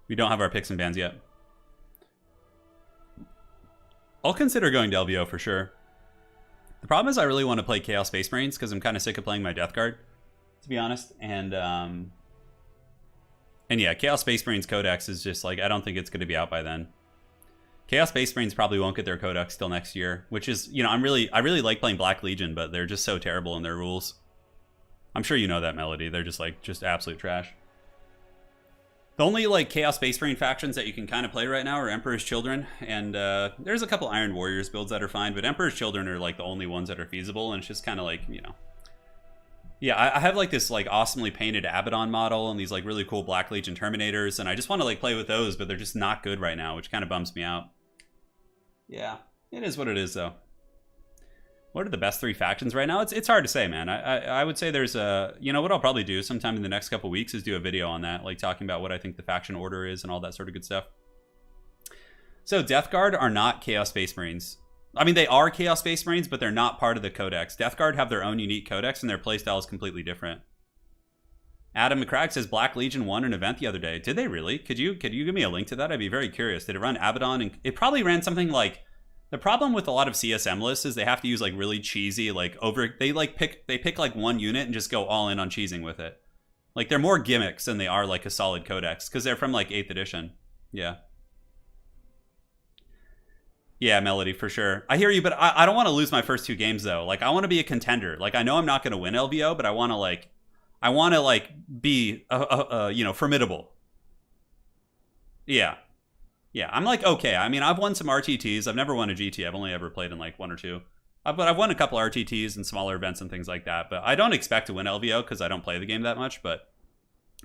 We don't have our picks and bans yet. I'll consider going to LVO for sure. The problem is I really want to play Chaos Space Marines because I'm kind of sick of playing my Death Guard, to be honest. And yeah, Chaos Space Marines Codex is just like, I don't think it's going to be out by then. Chaos Space Marines probably won't get their Codex till next year, which is, you know, I really like playing Black Legion, but they're just so terrible in their rules. I'm sure you know that, Melody. They're just like, just absolute trash. The only like Chaos Space Marine factions that you can kind of play right now are Emperor's Children, and there's a couple Iron Warriors builds that are fine, but Emperor's Children are like the only ones that are feasible, and it's just kind of like, you know. Yeah, I have like this like awesomely painted Abaddon model and these like really cool Black Legion Terminators, and I just want to like play with those, but they're just not good right now, which kind of bums me out. Yeah, it is what it is though. What are the best 3 factions right now? It's hard to say, man. I would say there's a... You know, what I'll probably do sometime in the next couple weeks is do a video on that, like talking about what I think the faction order is and all that sort of good stuff. So Death Guard are not Chaos Space Marines. I mean, they are Chaos Space Marines, but they're not part of the Codex. Death Guard have their own unique Codex, and their playstyle is completely different. Adam McCragg says Black Legion won an event the other day. Did they really? Could you give me a link to that? I'd be very curious. Did it run Abaddon? And it probably ran something like... The problem with a lot of CSM lists is they have to use like really cheesy, like they pick like one unit and just go all in on cheesing with it. Like they're more gimmicks than they are like a solid codex because they're from like 8th edition. Yeah. Yeah, Melody, for sure. I hear you, but I don't want to lose my first 2 games though. Like I want to be a contender. Like I know I'm not going to win LVO, but I want to be you know, formidable. Yeah. Yeah, I'm like, okay. I mean, I've won some RTTs. I've never won a GT. I've only ever played in like 1 or 2. But I've won a couple RTTs and smaller events and things like that. But I don't expect to win LVO because I don't play the game that much. But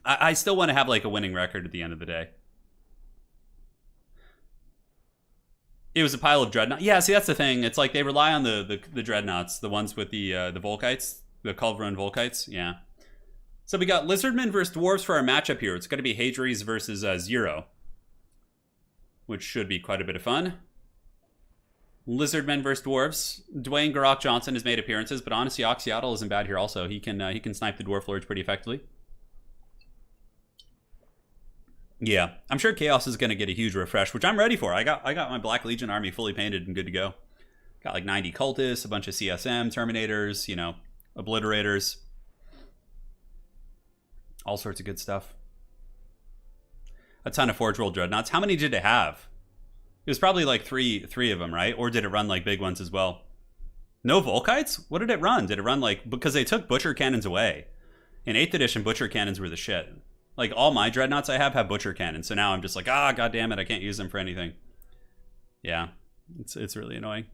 I still want to have like a winning record at the end of the day. It was a pile of dreadnoughts. Yeah, see, that's the thing. It's like they rely on the dreadnoughts, the ones with the Volkites, the Culverin Volkites. Yeah. So we got Lizardmen versus Dwarves for our matchup here. It's going to be Hadries versus Zero, which should be quite a bit of fun. Lizardmen versus Dwarves. Dwayne Garrock Johnson has made appearances, but honestly, Oxyotl isn't bad here also. He can snipe the Dwarf Lords pretty effectively. Yeah, I'm sure Chaos is going to get a huge refresh, which I'm ready for. I got my Black Legion army fully painted and good to go. Got like 90 cultists, a bunch of CSM, Terminators, you know, Obliterators. All sorts of good stuff. A ton of Forge World Dreadnoughts. How many did it have? It was probably like three of them, right? Or did it run like big ones as well? No Volkites? What did it run? Did it run like... Because they took Butcher Cannons away. In 8th edition, Butcher Cannons were the shit. Like all my Dreadnoughts I have Butcher Cannons. So now I'm just like, god damn it, I can't use them for anything. Yeah, it's really annoying.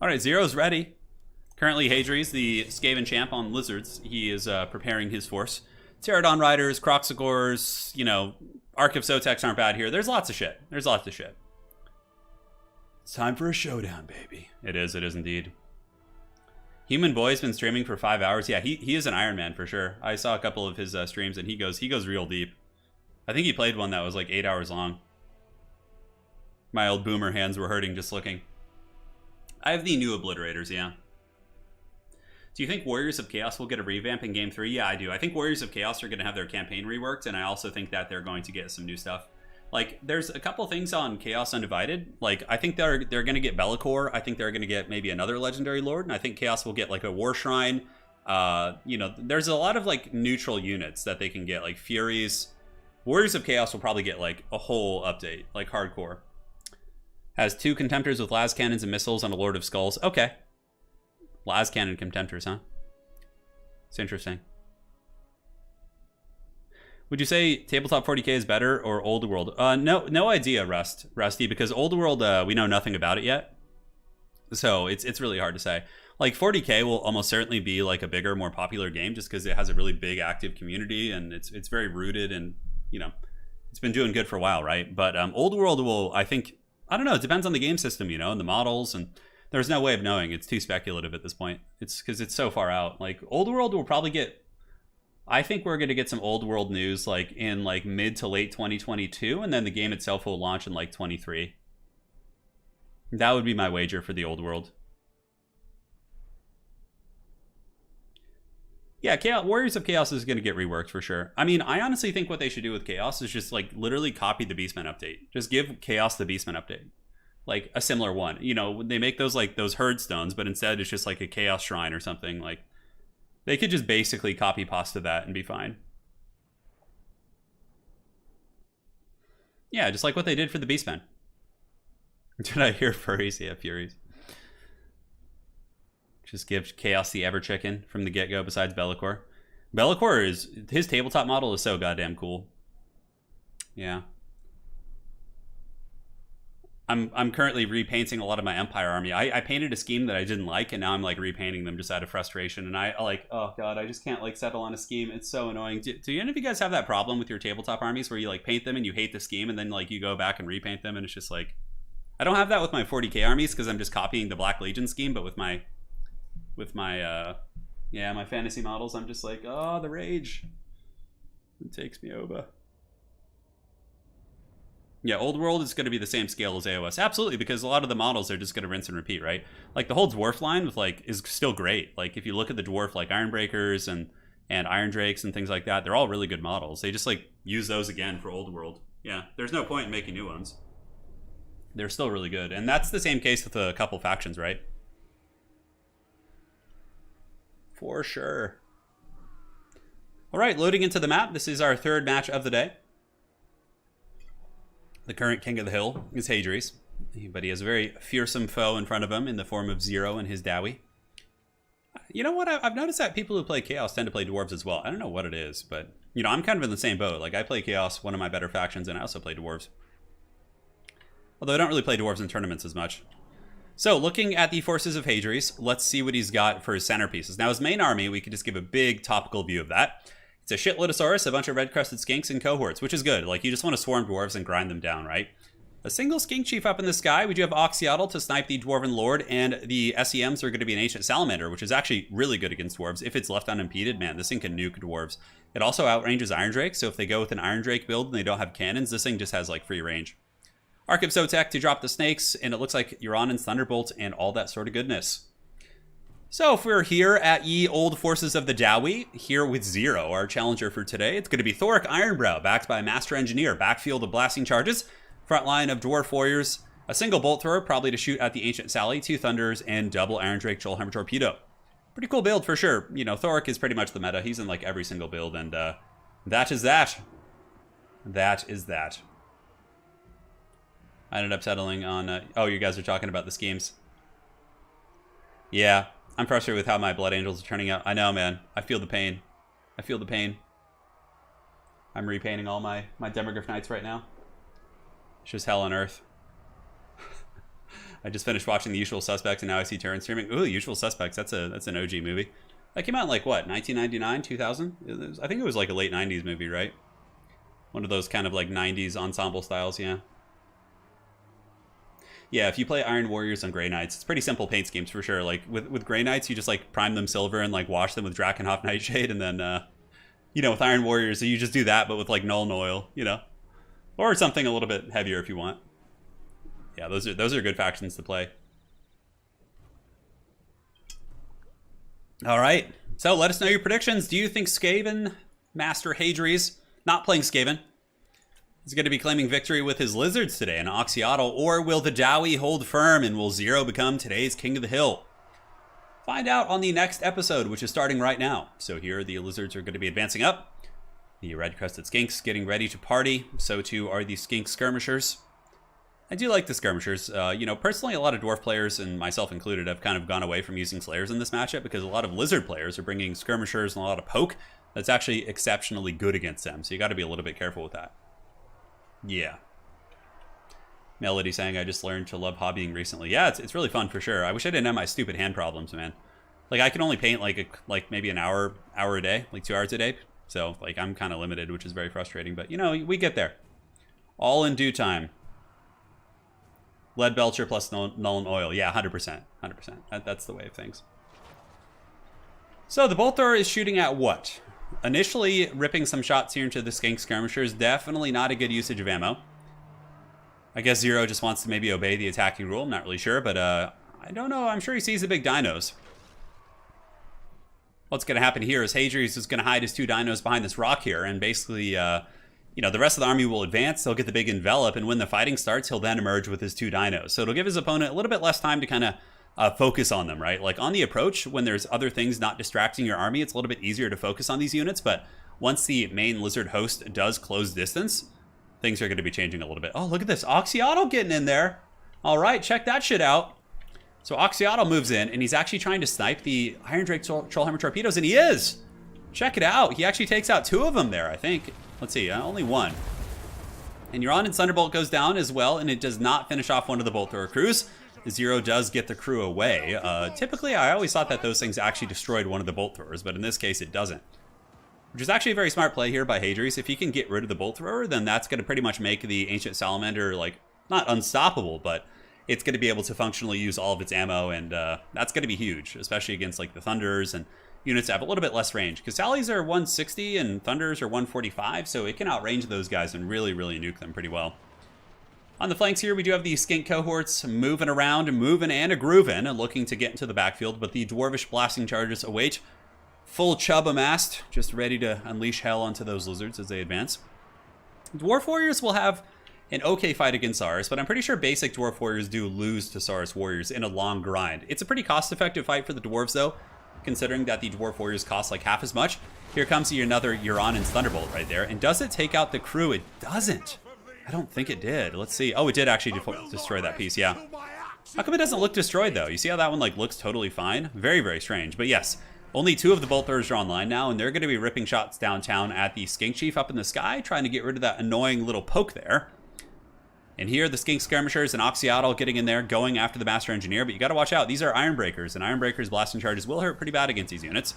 Alright, Zero's ready. Currently Hadries, the Skaven champ on Lizards. He is preparing his force. Pterodon Riders, Croxagors, you know... Arc of Sotex aren't bad here. There's lots of shit. There's lots of shit. It's time for a showdown, baby. It is indeed. Human Boy's been streaming for 5 hours. Yeah, he is an Iron Man for sure. I saw a couple of his streams and he goes real deep. I think he played one that was like 8 hours long. My old boomer hands were hurting just looking. I have the new Obliterators, yeah. Do you think Warriors of Chaos will get a revamp in Game 3? Yeah, I do. I think Warriors of Chaos are going to have their campaign reworked, and I also think that they're going to get some new stuff. Like, there's a couple things on Chaos Undivided. Like, I think they're going to get Be'lakor. I think they're going to get maybe another Legendary Lord, and I think Chaos will get, like, a War Shrine. You know, there's a lot of, like, neutral units that they can get, like Furies. Warriors of Chaos will probably get, like, a whole update, like hardcore. Has 2 Contemptors with las cannons and missiles and a Lord of Skulls. Okay. Las Cannon Contemptors, huh? It's interesting. Would you say Tabletop 40k is better or Old World? No idea, Rusty, because Old World, we know nothing about it yet. So it's really hard to say. Like 40k will almost certainly be like a bigger, more popular game just because it has a really big active community and it's very rooted and, you know, it's been doing good for a while, right? But Old World will, I think, I don't know, it depends on the game system, you know, and the models, and there's no way of knowing. It's too speculative at this point. It's because it's so far out. Like Old World will probably get, I think we're going to get some Old World news like in like mid to late 2022, and then the game itself will launch in like 23. That would be my wager for the Old World. Yeah, Chaos, Warriors of Chaos is going to get reworked for sure. I mean, I honestly think what they should do with Chaos is just like literally copy the Beastmen update. Just give Chaos the Beastmen update. Like a similar one. You know, they make those like those herd stones, but instead it's just like a Chaos Shrine or something. Like they could just basically copy pasta that and be fine. Yeah, just like what they did for the Beastmen. Did I hear furries? Yeah, Furies. Just give Chaos the Ever Chicken from the get-go besides Be'lakor. Be'lakor is, his tabletop model is so goddamn cool. Yeah. I'm currently repainting a lot of my Empire army. I painted a scheme that I didn't like, and now I'm like repainting them just out of frustration. And I like, oh god, I just can't like settle on a scheme. It's so annoying. Do any of you guys have that problem with your tabletop armies where you like paint them and you hate the scheme, and then like you go back and repaint them, and it's just like, I don't have that with my 40k armies because I'm just copying the Black Legion scheme, but with my yeah, my fantasy models, I'm just like, oh, the rage. It takes me over. Yeah, Old World is going to be the same scale as AOS. Absolutely, because a lot of the models are just going to rinse and repeat, right? Like, the whole Dwarf line with, like, is still great. Like, if you look at the Dwarf, like, Ironbreakers and Iron Drakes and things like that, they're all really good models. They just, like, use those again for Old World. Yeah, there's no point in making new ones. They're still really good. And that's the same case with a couple factions, right? For sure. All right, loading into the map. This is our third match of the day. The current King of the Hill is Hadri's, but he has a very fearsome foe in front of him in the form of Zero and his Dowie. You know what? I've noticed that people who play Chaos tend to play Dwarves as well. I don't know what it is, but, you know, I'm kind of in the same boat. Like, I play Chaos, one of my better factions, and I also play Dwarves. Although I don't really play Dwarves in tournaments as much. So, looking at the forces of Hadri's, let's see what he's got for his centerpieces. Now, his main army, we could just give a big topical view of that. It's a shitloadosaurus, a bunch of red-crested skinks, and cohorts, which is good. Like, you just want to swarm dwarves and grind them down, right? A single skink chief up in the sky. We do have Oxyotl to snipe the Dwarven Lord, and the SEMs are going to be an Ancient Salamander, which is actually really good against dwarves. If it's left unimpeded, man, this thing can nuke dwarves. It also outranges Iron Drake, so if they go with an Iron Drake build and they don't have cannons, this thing just has, like, free range. Arc of Zotek to drop the snakes, and it looks like Uranen's Thunderbolt and all that sort of goodness. So if we're here at ye old forces of the Dowie, here with Zero, our challenger for today, it's going to be Thoric Ironbrow, backed by Master Engineer, backfield of blasting charges, front line of Dwarf Warriors, a single bolt thrower, probably to shoot at the Ancient Sally, 2 Thunders, and double Iron Drake Trollhammer Torpedo. Pretty cool build for sure. You know, Thoric is pretty much the meta. He's in like every single build, and that is that. That is that. I ended up settling on, oh, you guys are talking about the schemes. Yeah. I'm frustrated with how my Blood Angels are turning out. I know, man. I feel the pain. I feel the pain. I'm repainting all my Demogryph Knights right now. It's just hell on earth. I just finished watching The Usual Suspects, and now I see Turin streaming. Ooh, Usual Suspects. That's an OG movie. That came out in, like, what, 1999, 2000? I think it was, like, a late 90s movie, right? One of those kind of, like, 90s ensemble styles, yeah. Yeah, if you play Iron Warriors on Grey Knights, it's pretty simple paint schemes for sure. Like, with Grey Knights, you just, like, prime them silver and, like, wash them with Drakenhof Nightshade, and then, you know, with Iron Warriors, you just do that, but with, like, Nuln Oil, you know? Or something a little bit heavier if you want. Yeah, those are good factions to play. All right, so let us know your predictions. Do you think Skaven, Master Hadri's, not playing Skaven, is going to be claiming victory with his Lizards today in Oxyotl, or will the Dowie hold firm and will Zero become today's King of the Hill? Find out on the next episode, which is starting right now. So here the Lizards are going to be advancing up. The red-crested skinks getting ready to party. So too are the skink skirmishers. I do like the skirmishers. You know, personally, a lot of dwarf players, and myself included, have kind of gone away from using slayers in this matchup because a lot of lizard players are bringing skirmishers and a lot of poke that's actually exceptionally good against them. So you got to be a little bit careful with that. Yeah. Melody saying, I just learned to love hobbying recently. Yeah, it's really fun for sure. I wish I didn't have my stupid hand problems, man. Like, I can only paint like maybe an hour a day, like 2 hours a day. So, like, I'm kind of limited, which is very frustrating. But, you know, we get there. All in due time. Lead Belcher plus Nuln Oil. Yeah, 100%. 100%. That's the way of things. So, the bolt thrower is shooting at what? Initially, ripping some shots here into the skink skirmishers. Definitely not a good usage of ammo. I guess Zero just wants to maybe obey the attacking rule. I'm not really sure, but I don't know. I'm sure he sees the big dinos. What's going to happen here is Hadri's is going to hide his 2 dinos behind this rock here, and basically, you know, the rest of the army will advance. They'll get the big envelop, and when the fighting starts, he'll then emerge with his 2 dinos. So it'll give his opponent a little bit less time to kind of focus on them, right? Like on the approach, when there's other things not distracting your army, it's a little bit easier to focus on these units, but once the main lizard host does close distance, things are going to be changing a little bit. Oh, look at this. Oxyotl getting in there. All right, check that shit out. So Oxyotl moves in, and he's actually trying to snipe the Iron Drake Trollhammer Torpedoes, and he is! Check it out. He actually takes out 2 of them there, I think. Let's see, only 1. And Uranen's Thunderbolt goes down as well, and it does not finish off one of the bolt thrower crews. Zero does get the crew away. Typically, I always thought that those things actually destroyed one of the bolt throwers, but in this case, it doesn't. Which is actually a very smart play here by Hadri's. If he can get rid of the bolt thrower, then that's going to pretty much make the Ancient Salamander, like, not unstoppable, but it's going to be able to functionally use all of its ammo, and that's going to be huge, especially against, like, the Thunders and units that have a little bit less range. Because Sallies are 160 and Thunders are 145, so it can outrange those guys and really, really nuke them pretty well. On the flanks here, we do have the skink cohorts moving around, moving and a-grooving, and looking to get into the backfield, but the dwarvish blasting charges await. Full chub amassed, just ready to unleash hell onto those lizards as they advance. Dwarf warriors will have an okay fight against Saurus, but I'm pretty sure basic dwarf warriors do lose to Saurus warriors in a long grind. It's a pretty cost-effective fight for the dwarves, though, considering that the dwarf warriors cost like half as much. Here comes another Euronan's Thunderbolt right there, and does it take out the crew? It doesn't. I don't think it did. Let's see. Oh, it did actually destroy that piece, yeah. How come it doesn't look destroyed, though? You see how that one like looks totally fine? Very, very strange. But yes, only 2 of the bolt throwers are online now, and they're going to be ripping shots downtown at the skink chief up in the sky, trying to get rid of that annoying little poke there. And here, the skink skirmishers and Oxyotl getting in there, going after the master engineer. But you got to watch out. These are Ironbreakers, and Ironbreakers blasting charges will hurt pretty bad against these units.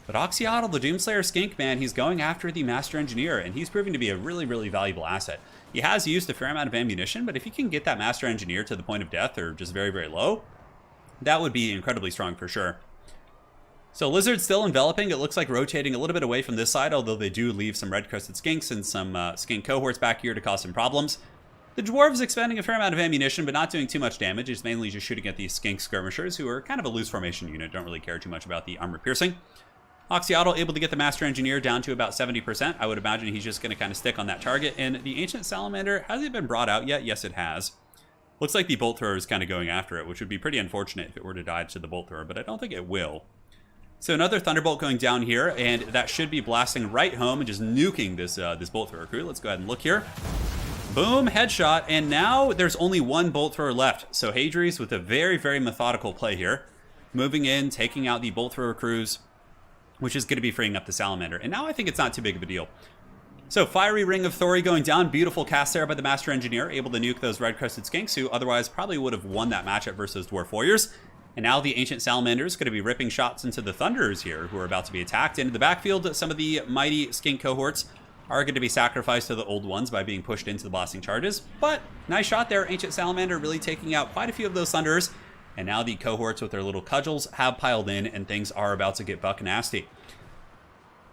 But Oxyotl, the Doomslayer skink, man, he's going after the master engineer, and he's proving to be a really, really valuable asset. He has used a fair amount of ammunition, but if you can get that master engineer to the point of death or just very, very low, that would be incredibly strong for sure. So Lizard's still enveloping. It looks like rotating a little bit away from this side, although they do leave some red-crested skinks and some skink cohorts back here to cause some problems. The Dwarves expending a fair amount of ammunition, but not doing too much damage. It's mainly just shooting at these skink skirmishers, who are kind of a loose formation unit, don't really care too much about the armor piercing. Oxyotl able to get the Master Engineer down to about 70%. I would imagine he's just going to kind of stick on that target. And the Ancient Salamander, has it been brought out yet? Yes, it has. Looks like the Bolt Thrower is kind of going after it, which would be pretty unfortunate if it were to die to the Bolt Thrower, but I don't think it will. So another Thunderbolt going down here, and that should be blasting right home and just nuking this this Bolt Thrower crew. Let's go ahead and look here. Boom, headshot, and now there's only 1 Bolt Thrower left. So Hadries with a very, very methodical play here. Moving in, taking out the Bolt Thrower crews, which is going to be freeing up the Salamander. And now I think it's not too big of a deal. So Fiery Ring of Thori going down. Beautiful cast there by the Master Engineer, able to nuke those red-crested skinks, who otherwise probably would have won that matchup versus Dwarf Warriors. And now the Ancient Salamander is going to be ripping shots into the Thunderers here, who are about to be attacked. Into the backfield, some of the mighty skink cohorts are going to be sacrificed to the old ones by being pushed into the blasting charges. But nice shot there. Ancient Salamander really taking out quite a few of those Thunderers. And now the cohorts with their little cudgels have piled in, and things are about to get buck nasty.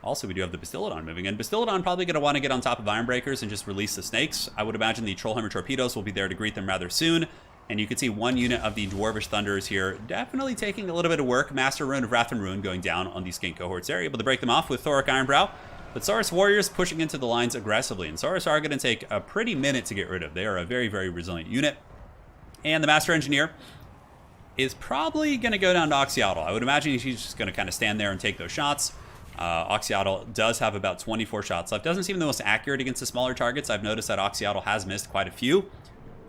Also, we do have the Bastiladon moving in. Bastiladon probably going to want to get on top of Ironbreakers and just release the snakes. I would imagine the Trollhammer torpedoes will be there to greet them rather soon. And you can see 1 unit of the Dwarvish Thunderers here definitely taking a little bit of work. Master Rune of Wrath and Ruin going down on these skink cohorts there, able to break them off with Thoric Ironbrow. But Saurus Warriors pushing into the lines aggressively. And Saurus are going to take a pretty minute to get rid of. They are a very, very resilient unit. And the Master Engineer is probably going to go down to Oxyotl. I would imagine he's just going to kind of stand there and take those shots. Oxyotl does have about 24 shots left. Doesn't seem the most accurate against the smaller targets. I've noticed that Oxyotl has missed quite a few.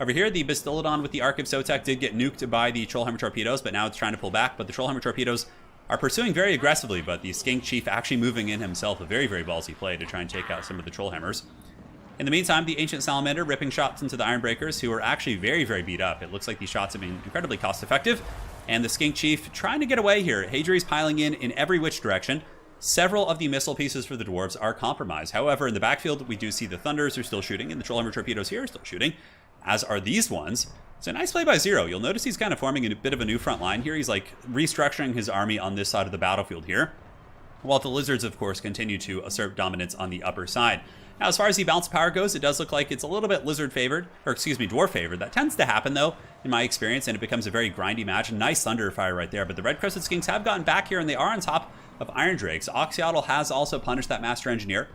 Over here, the Bastiladon with the Arc of Sotek did get nuked by the Trollhammer torpedoes, but now it's trying to pull back. But the Trollhammer torpedoes are pursuing very aggressively, but the Skink Chief actually moving in himself. A very, very ballsy play to try and take out some of the Trollhammers. In the meantime, the Ancient Salamander ripping shots into the Ironbreakers, who are actually very, very beat up. It looks like these shots have been incredibly cost-effective. And the Skink Chief trying to get away here. Hadri's piling in every which direction. Several of the missile pieces for the Dwarves are compromised. However, in the backfield, we do see the Thunders are still shooting, and the Trollhammer torpedoes here are still shooting, as are these ones. It's a nice play by Zero. You'll notice he's kind of forming a bit of a new front line here. He's like restructuring his army on this side of the battlefield here, while the Lizards, of course, continue to assert dominance on the upper side. Now, as far as the bounce power goes, it does look like it's a little bit Lizard favored, or excuse me, Dwarf favored. That tends to happen, though, in my experience, and it becomes a very grindy match. Nice Thunder fire right there, but the Red-Crested Skinks have gotten back here, and they are on top of Iron Drakes. Oxyotl has also punished that Master Engineer,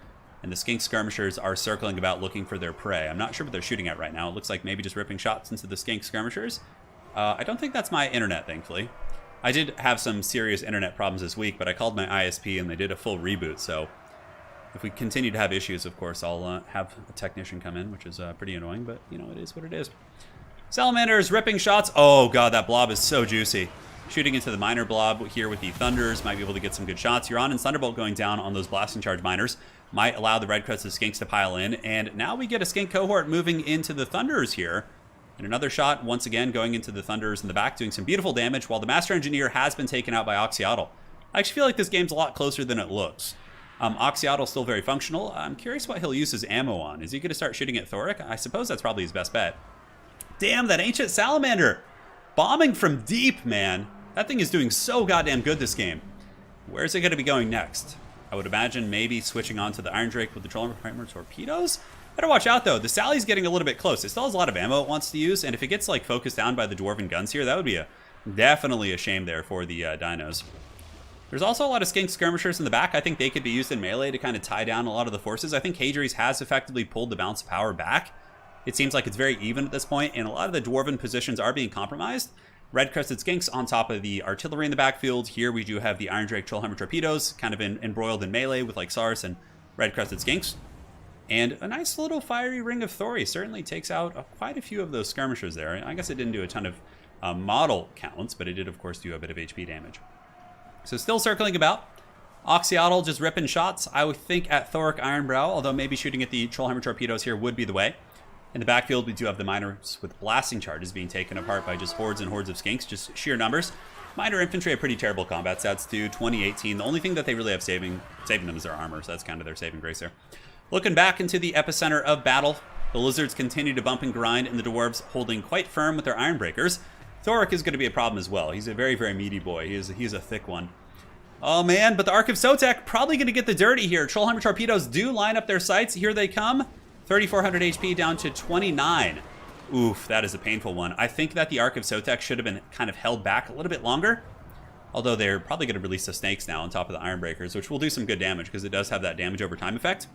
and the Skink Skirmishers are circling about looking for their prey. I'm not sure what they're shooting at right now. It looks like maybe just ripping shots into the Skink Skirmishers. I don't think that's my internet, thankfully. I did have some serious internet problems this week, but I called my ISP and they did a full reboot, so if we continue to have issues, of course, I'll have a technician come in, which is pretty annoying, but, you know, it is what it is. Salamander is ripping shots. Oh, God, that blob is so juicy. Shooting into the minor blob here with the Thunders. Might be able to get some good shots. Euronan's Thunderbolt going down on those blasting charge miners might allow the Red-Crested Skinks to pile in. And now we get a Skink cohort moving into the Thunderers here. And another shot, once again, going into the Thunderers in the back, doing some beautiful damage, while the Master Engineer has been taken out by Oxyotl. I actually feel like this game's a lot closer than it looks. Oxyotl still very functional. I'm curious what he'll use his ammo on. Is he going to start shooting at Thoric? I suppose that's probably his best bet. Damn, that Ancient Salamander! Bombing from deep, man. That thing is doing so goddamn good this game. Where's it going to be going next? I would imagine maybe switching on to the Iron Drake with the Trollhammer torpedoes? Better watch out, though. The Sally's getting a little bit close. It still has a lot of ammo it wants to use, and if it gets, like, focused down by the Dwarven guns here, that would be definitely a shame there for the dinos. There's also a lot of skink skirmishers in the back. I think they could be used in melee to kind of tie down a lot of the forces. I think Hadri's has effectively pulled the balance of power back. It seems like it's very even at this point, and a lot of the Dwarven positions are being compromised. Red-crested skinks on top of the artillery in the backfield. Here we do have the Iron Drake Trollhammer torpedoes, kind of embroiled in melee with like Sars and red-crested skinks. And a nice little fiery ring of Thori certainly takes out quite a few of those skirmishers there. I guess it didn't do a ton of model counts, but it did, of course, do a bit of HP damage. So still circling about. Oxyotl just ripping shots. I would think at Thoric Ironbrow, although maybe shooting at the Trollhammer torpedoes here would be the way. In the backfield, we do have the miners with blasting charges being taken apart by just hordes and hordes of skinks, just sheer numbers. Minor infantry have pretty terrible combat stats too, 2018. The only thing that they really have saving them is their armor, so that's kind of their saving grace there. Looking back into the epicenter of battle, the Lizards continue to bump and grind, and the Dwarves holding quite firm with their Iron Breakers. Thoric is going to be a problem as well. He's a very, very meaty boy. He's a thick one. Oh man, but the Ark of Sotek probably going to get the dirty here. Trollhammer torpedoes do line up their sights. Here they come. 3,400 HP down to 29. Oof, that is a painful one. I think that the Ark of Sotek should have been kind of held back a little bit longer. Although they're probably going to release the snakes now on top of the Iron Breakers, which will do some good damage because it does have that damage over time effect.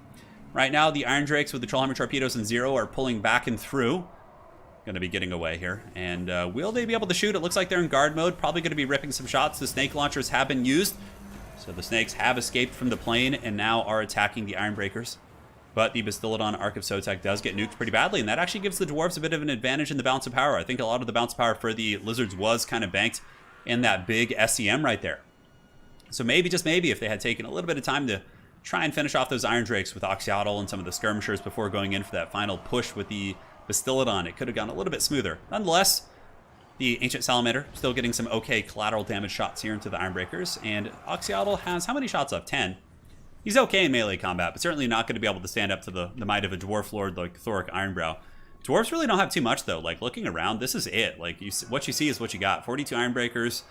Right now, the Iron Drakes with the Trollhammer torpedoes and Zero are pulling back and through. Going to be getting away here. And will they be able to shoot? It looks like they're in guard mode. Probably going to be ripping some shots. The snake launchers have been used. So the snakes have escaped from the plane and now are attacking the Iron Breakers. But the Bastillodon Ark of Sotek does get nuked pretty badly, and that actually gives the Dwarves a bit of an advantage in the balance of power. I think a lot of the balance of power for the Lizards was kind of banked in that big SEM right there. So maybe, just maybe, if they had taken a little bit of time to try and finish off those Iron Drakes with Oxyotl and some of the skirmishers before going in for that final push with the Bastillodon, it could have gone a little bit smoother. Nonetheless, the Ancient Salamander still getting some okay collateral damage shots here into the Iron Breakers, and Oxyotl has how many shots left? 10. He's okay in melee combat, but certainly not going to be able to stand up to the might of a Dwarf Lord like Thoric Ironbrow. Dwarves really don't have too much, though. Like, looking around, this is it. Like, what you see is what you got. 42 Iron Breakers,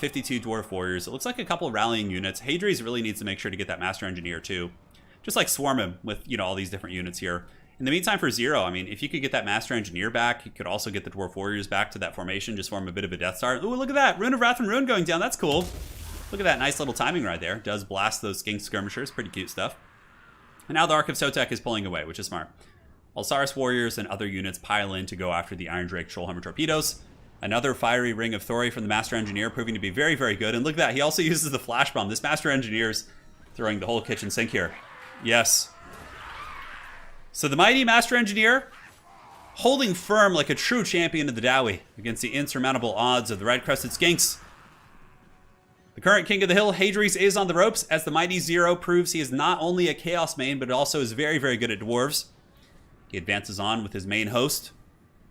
52 Dwarf Warriors. It looks like a couple of rallying units. Hadri's really needs to make sure to get that Master Engineer, too. Just, like, swarm him with, you know, all these different units here. In the meantime, for Zero, I mean, if you could get that Master Engineer back, you could also get the Dwarf Warriors back to that formation, just form a bit of a Death Star. Ooh, look at that! Rune of Wrath and Ruin going down. That's cool. Look at that nice little timing right there. Does blast those skink skirmishers. Pretty cute stuff. And now the Ark of Sotek is pulling away, which is smart. Alsaris Warriors and other units pile in to go after the Iron Drake Trollhammer torpedoes. Another fiery ring of Thori from the Master Engineer, proving to be very, very good. And look at that. He also uses the Flash Bomb. This Master Engineer's throwing the whole kitchen sink here. Yes. So the mighty Master Engineer holding firm like a true champion of the Dowie against the insurmountable odds of the red-crested skinks. The current King of the Hill, Hadri's, is on the ropes, as the mighty Zero proves he is not only a Chaos main, but also is very, very good at Dwarves. He advances on with his main host.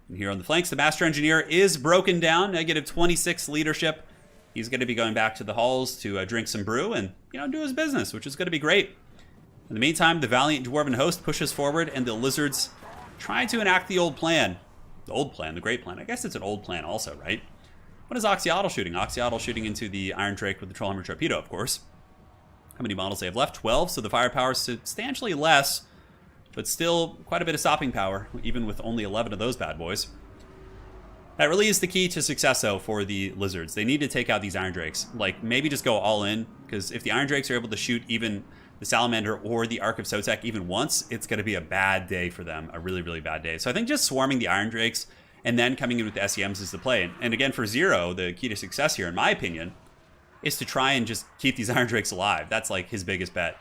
And here on the flanks, the Master Engineer is broken down, negative 26 leadership. He's going to be going back to the halls to drink some brew and, you know, do his business, which is going to be great. In the meantime, the valiant Dwarven host pushes forward, and the Lizards try to enact the old plan. The old plan, the great plan. I guess it's an old plan also, right? What is Oxyotl shooting? Oxyotl shooting into the Iron Drake with the Trollhammer torpedo, of course. How many models they have left? 12, so the firepower is substantially less, but still quite a bit of stopping power, even with only 11 of those bad boys. That really is the key to success, though, for the Lizards. They need to take out these Iron Drakes. Like, maybe just go all in, because if the Iron Drakes are able to shoot even the Salamander or the Ark of Sotek even once, it's going to be a bad day for them. A really, really bad day. So I think just swarming the Iron Drakes and then coming in with the SEMs is the play. And again, for Zero, the key to success here, in my opinion, is to try and just keep these Iron Drakes alive. That's like his biggest bet.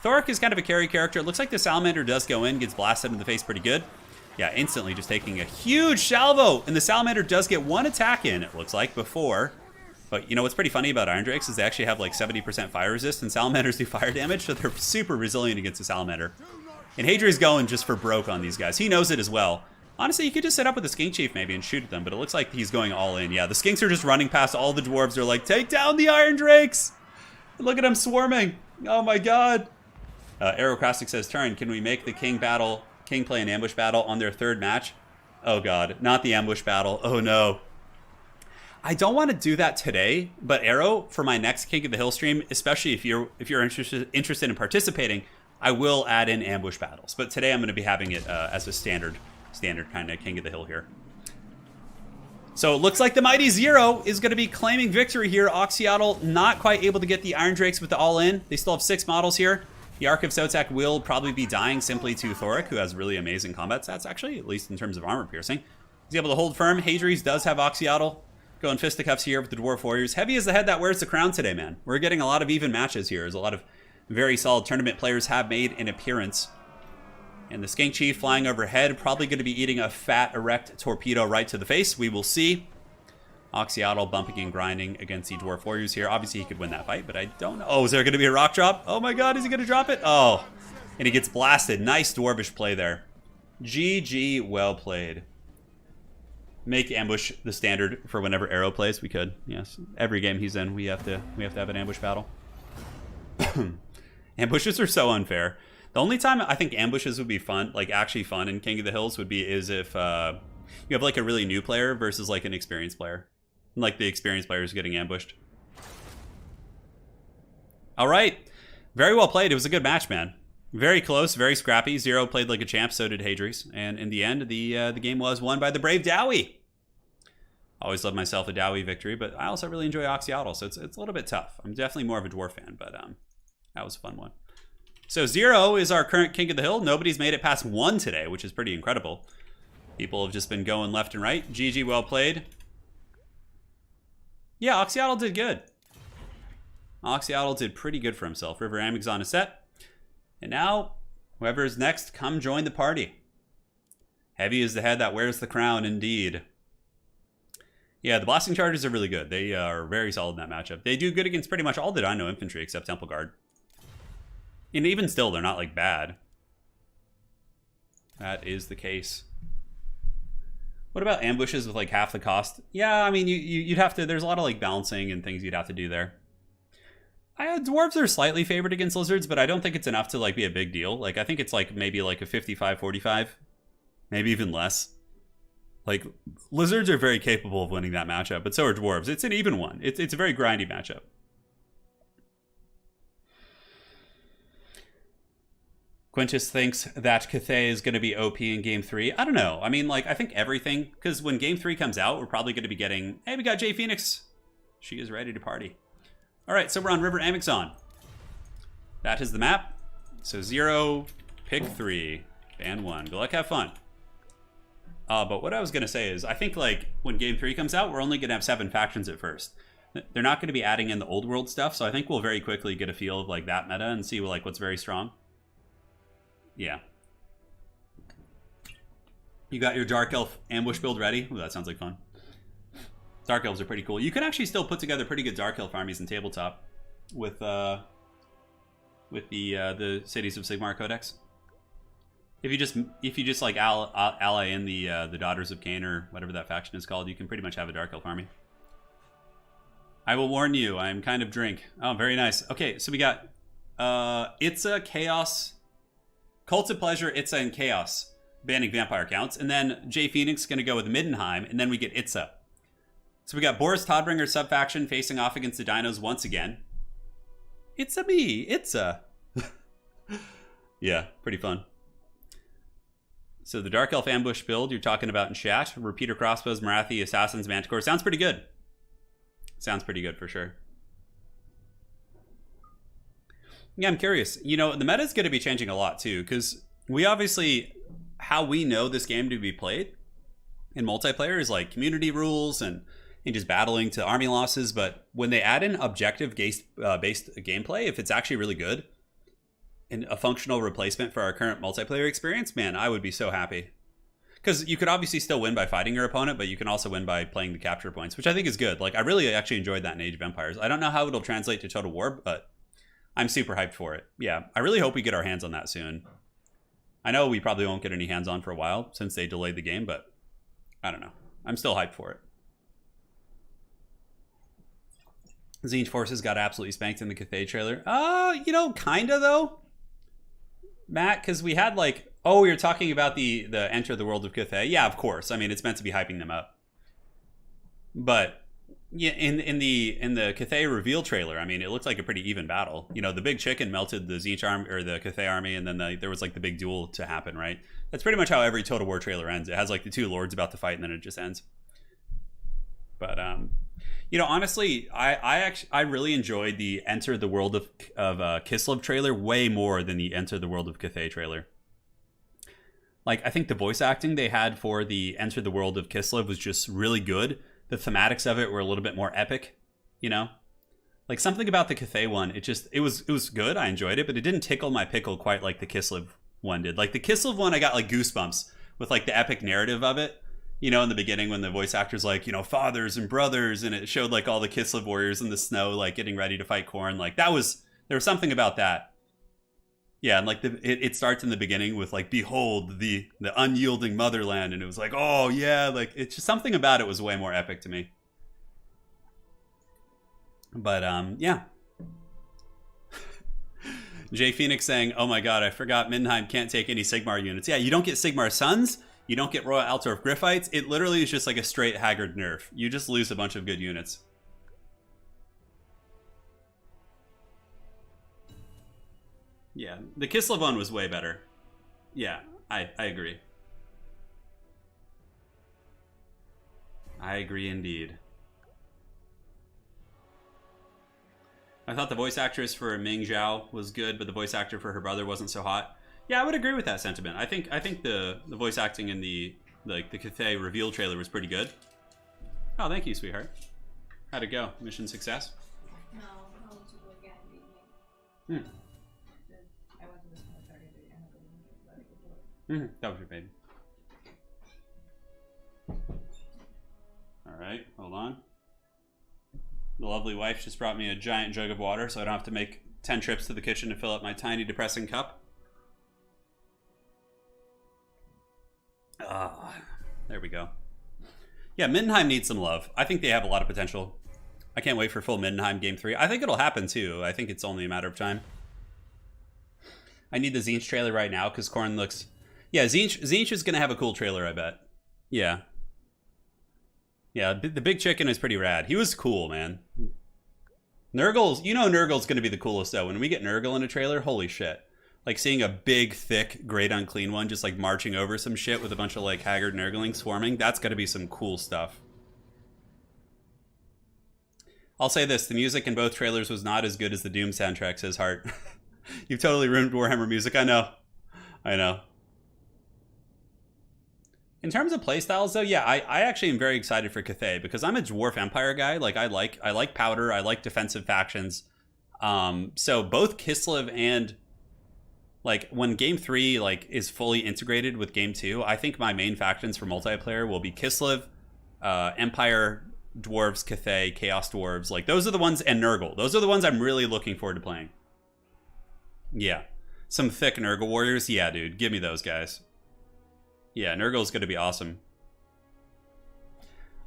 Thoric is kind of a carry character. It looks like the Salamander does go in, gets blasted in the face pretty good. Yeah, instantly just taking a huge salvo. And the Salamander does get one attack in, it looks like, before. But you know what's pretty funny about Iron Drakes is they actually have like 70% fire resist, and Salamanders do fire damage, so they're super resilient against the Salamander. And Hadri's going just for broke on these guys. He knows it as well. Honestly, you could just set up with the Skink Chief maybe and shoot at them, but it looks like he's going all in. Yeah, the Skinks are just running past all the Dwarves. They're like, take down the Iron Drakes! Look at them swarming. Oh my god. Aerocrastic says, Turin, can we make the King play an ambush battle on their third match? Oh god, not the ambush battle. Oh no. I don't want to do that today, but Arrow, for my next King of the Hill stream, especially if you're interested in participating, I will add in ambush battles, but today I'm going to be having it as a standard kind of King of the Hill here. So it looks like the Mighty Zero is going to be claiming victory here. Oxyotl not quite able to get the Iron Drakes with the all-in. They still have 6 models here. The Ark of Sotek will probably be dying simply to Thoric, who has really amazing combat stats, actually, at least in terms of armor piercing. He's able to hold firm. Hadri's does have Oxyotl going fisticuffs here with the Dwarf Warriors. Heavy is the head that wears the crown today, man. We're getting a lot of even matches here. There's a lot of very solid tournament players have made an appearance. And the Skink Chief flying overhead, probably going to be eating a fat, erect torpedo right to the face. We will see. Oxyotl bumping and grinding against the Dwarf Warriors here. Obviously, he could win that fight, but I don't know. Oh, is there going to be a rock drop? Oh my god, is he going to drop it? Oh, and he gets blasted. Nice Dwarvish play there. GG, well played. Make ambush the standard for whenever Arrow plays. We could, yes. Every game he's in, we have to have an ambush battle. Ambushes are so unfair. The only time I think ambushes would be fun, like actually fun in King of the Hills, would be is if you have like a really new player versus like an experienced player. And like the experienced player is getting ambushed. All right. Very well played. It was a good match, man. Very close, very scrappy. Zero played like a champ, so did Hadri's. And in the end, the game was won by the brave Dowie. Always love myself a Dowie victory, but I also really enjoy Oxyotl, so it's a little bit tough. I'm definitely more of a Dwarf fan, but that was a fun one. So Zero is our current King of the Hill. Nobody's made it past 1 today, which is pretty incredible. People have just been going left and right. GG, well played. Yeah, Oxyotl did good. Oxyotl did pretty good for himself. River Amazon is set. And now, whoever is next, come join the party. Heavy is the head that wears the crown, indeed. Yeah, the Blasting Chargers are really good. They are very solid in that matchup. They do good against pretty much all the Dino infantry except Temple Guard. And even still, they're not like bad. That is the case. What about ambushes with like half the cost? Yeah, I mean, you'd have to, there's a lot of like balancing and things you'd have to do there. Dwarves are slightly favored against lizards, but I don't think it's enough to like be a big deal. Like I think it's like maybe like a 55-45, maybe even less. Like lizards are very capable of winning that matchup, but so are dwarves. It's an even one. It's a very grindy matchup. Quintus thinks that Cathay is going to be OP in Game 3. I don't know. I mean, like, I think everything, because when Game 3 comes out, we're probably going to be getting, hey, we got J Phoenix. She is ready to party. All right, so we're on River Amazon. That is the map. So 0, pick 3, ban 1. Good luck, have fun. But what I was going to say is, I think, like, when Game 3 comes out, we're only going to have 7 factions at first. They're not going to be adding in the old world stuff, so I think we'll very quickly get a feel of, like, that meta and see, like, what's very strong. Yeah. You got your Dark Elf ambush build ready? Ooh, that sounds like fun. Dark Elves are pretty cool. You can actually still put together pretty good Dark Elf armies in tabletop with the Cities of Sigmar Codex. If you just like ally in the Daughters of Cain or whatever that faction is called, you can pretty much have a Dark Elf army. I will warn you, I am kind of drink. Oh, very nice. Okay, so we got Itza, Chaos, Cults of Pleasure, Itza, and Chaos banning vampire counts. And then J Phoenix is going to go with Middenheim, and then we get Itza. So we got Boris Todbringer sub-faction facing off against the Dinos once again. It's-a me, Itza. Yeah, pretty fun. So the Dark Elf ambush build you're talking about in chat, Repeater Crossbows, Marathi, Assassins, Manticore, sounds pretty good. Sounds pretty good for sure. Yeah, I'm curious. You know, the meta is going to be changing a lot too, because we obviously, how we know this game to be played in multiplayer is like community rules and just battling to army losses. But when they add in objective-based gameplay, if it's actually really good and a functional replacement for our current multiplayer experience, man, I would be so happy. Because you could obviously still win by fighting your opponent, but you can also win by playing the capture points, which I think is good. Like, I really actually enjoyed that in Age of Empires. I don't know how it'll translate to Total War, but I'm super hyped for it. Yeah, I really hope we get our hands on that soon. I know we probably won't get any hands on for a while since they delayed the game, but I don't know. I'm still hyped for it. Zinj Forces got absolutely spanked in the Cathay trailer. You know, kinda though. Matt, because we had like, oh, you're talking about the Enter the World of Cathay. Yeah, of course. I mean, it's meant to be hyping them up. But Yeah, in the Cathay reveal trailer, I mean, it looked like a pretty even battle. You know, the big chicken melted the Tzeentch army or the Cathay army, and then there was like the big duel to happen, right? That's pretty much how every Total War trailer ends. It has like the two lords about to fight, and then it just ends. But you know, honestly, I really enjoyed the Enter the World of Kislev trailer way more than the Enter the World of Cathay trailer. Like, I think the voice acting they had for the Enter the World of Kislev was just really good. The thematics of it were a little bit more epic, you know? Like, something about the Cathay one, it was good, I enjoyed it, but it didn't tickle my pickle quite like the Kislev one did. Like, the Kislev one, I got, like, goosebumps with, like, the epic narrative of it. You know, in the beginning when the voice actor's like, you know, fathers and brothers, and it showed, like, all the Kislev warriors in the snow, like, getting ready to fight Khorne. Like, there was something about that. Yeah, and like it starts in the beginning with like, behold the unyielding motherland, and it was like, oh yeah, like it's just something about it was way more epic to me. But yeah. Jay Phoenix saying, oh my god, I forgot Mindenheim can't take any Sigmar units. Yeah, you don't get Sigmar Sons, you don't get Royal Altdorf Griffites. It literally is just like a straight Haggard nerf. You just lose a bunch of good units. Yeah, the Kislev one was way better. Yeah, I agree. I agree indeed. I thought the voice actress for Ming Zhao was good, but the voice actor for her brother wasn't so hot. Yeah, I would agree with that sentiment. I think the voice acting in the Cathay reveal trailer was pretty good. Oh, thank you, sweetheart. How'd it go? Mission success? No, I want to go again. That was your baby. Alright, hold on. The lovely wife just brought me a giant jug of water so I don't have to make 10 trips to the kitchen to fill up my tiny depressing cup. There we go. Yeah, Mindenheim needs some love. I think they have a lot of potential. I can't wait for full Mindenheim Game 3. I think it'll happen too. I think it's only a matter of time. I need the Tzeentch trailer right now because Khorne looks... Yeah, Tzeentch is going to have a cool trailer, I bet. Yeah. Yeah, the big chicken is pretty rad. He was cool, man. Nurgle's... You know Nurgle's going to be the coolest, though. When we get Nurgle in a trailer, holy shit. Like, seeing a big, thick, great unclean one just, like, marching over some shit with a bunch of, like, Haggard Nurglings swarming, that's going to be some cool stuff. I'll say this. The music in both trailers was not as good as the Doom soundtrack, says Hart. You've totally ruined Warhammer music. I know. I know. In terms of playstyles, though, yeah, I actually am very excited for Cathay because I'm a Dwarf Empire guy. Like, I like powder. I like defensive factions. So both Kislev and, like, when Game 3, like, is fully integrated with Game 2, I think my main factions for multiplayer will be Kislev, Empire, Dwarves, Cathay, Chaos Dwarves. Like, those are the ones, and Nurgle. Those are the ones I'm really looking forward to playing. Yeah. Some thick Nurgle warriors. Yeah, dude. Give me those guys. Yeah, Nurgle's going to be awesome.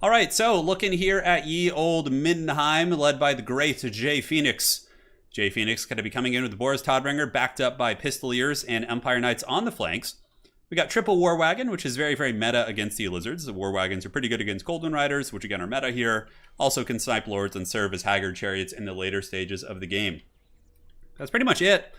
All right, so looking here at ye old Mindenheim, led by the great Jay Phoenix. Jay Phoenix going to be coming in with the Boris Todbringer, backed up by Pistoliers and Empire Knights on the flanks. We got Triple War Wagon, which is very, very meta against the Lizards. The War Wagons are pretty good against Coldwind Riders, which again are meta here. Also can snipe Lords and serve as Haggard Chariots in the later stages of the game. That's pretty much it.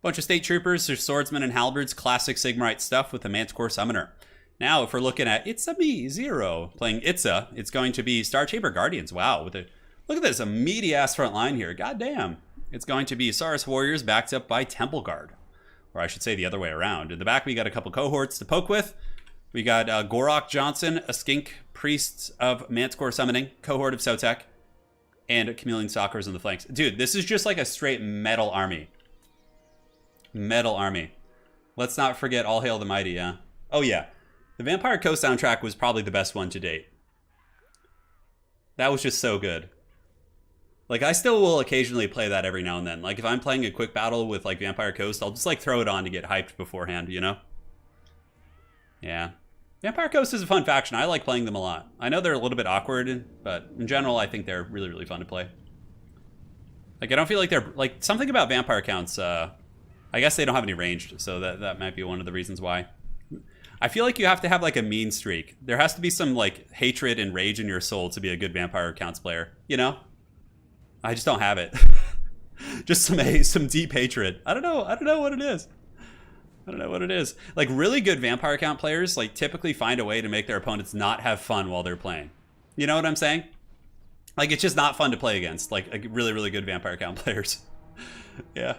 Bunch of State Troopers, there's Swordsmen and Halberds, classic Sigmarite stuff with the Manticore Summoner. Now, if we're looking at It's-a-Me Zero playing Itza, it's going to be Star Chamber Guardians. Wow, look at this, a meaty-ass front line here. God damn. It's going to be Saurus Warriors backed up by Temple Guard. Or I should say the other way around. In the back, we got a couple cohorts to poke with. We got Gorok Johnson, a Skink Priests of Manticore Summoning, cohort of Sotek, and Chameleon Stalkers on the flanks. Dude, this is just like a straight metal army. Metal army. Let's not forget All Hail the Mighty, yeah. Oh yeah. The Vampire Coast soundtrack was probably the best one to date. That was just so good. Like, I still will occasionally play that every now and then. Like, if I'm playing a quick battle with, like, Vampire Coast, I'll just, like, throw it on to get hyped beforehand, you know? Yeah. Vampire Coast is a fun faction. I like playing them a lot. I know they're a little bit awkward, but in general, I think they're really, really fun to play. Like, I don't feel like they're... Like, something about Vampire counts, I guess they don't have any ranged, so that might be one of the reasons why. I feel like you have to have like a mean streak. There has to be some like hatred and rage in your soul to be a good vampire accounts player. You know? I just don't have it. Just some deep hatred. I don't know what it is. I don't know what it is. Like really good vampire account players like typically find a way to make their opponents not have fun while they're playing. You know what I'm saying? Like it's just not fun to play against like really good vampire account players. Yeah.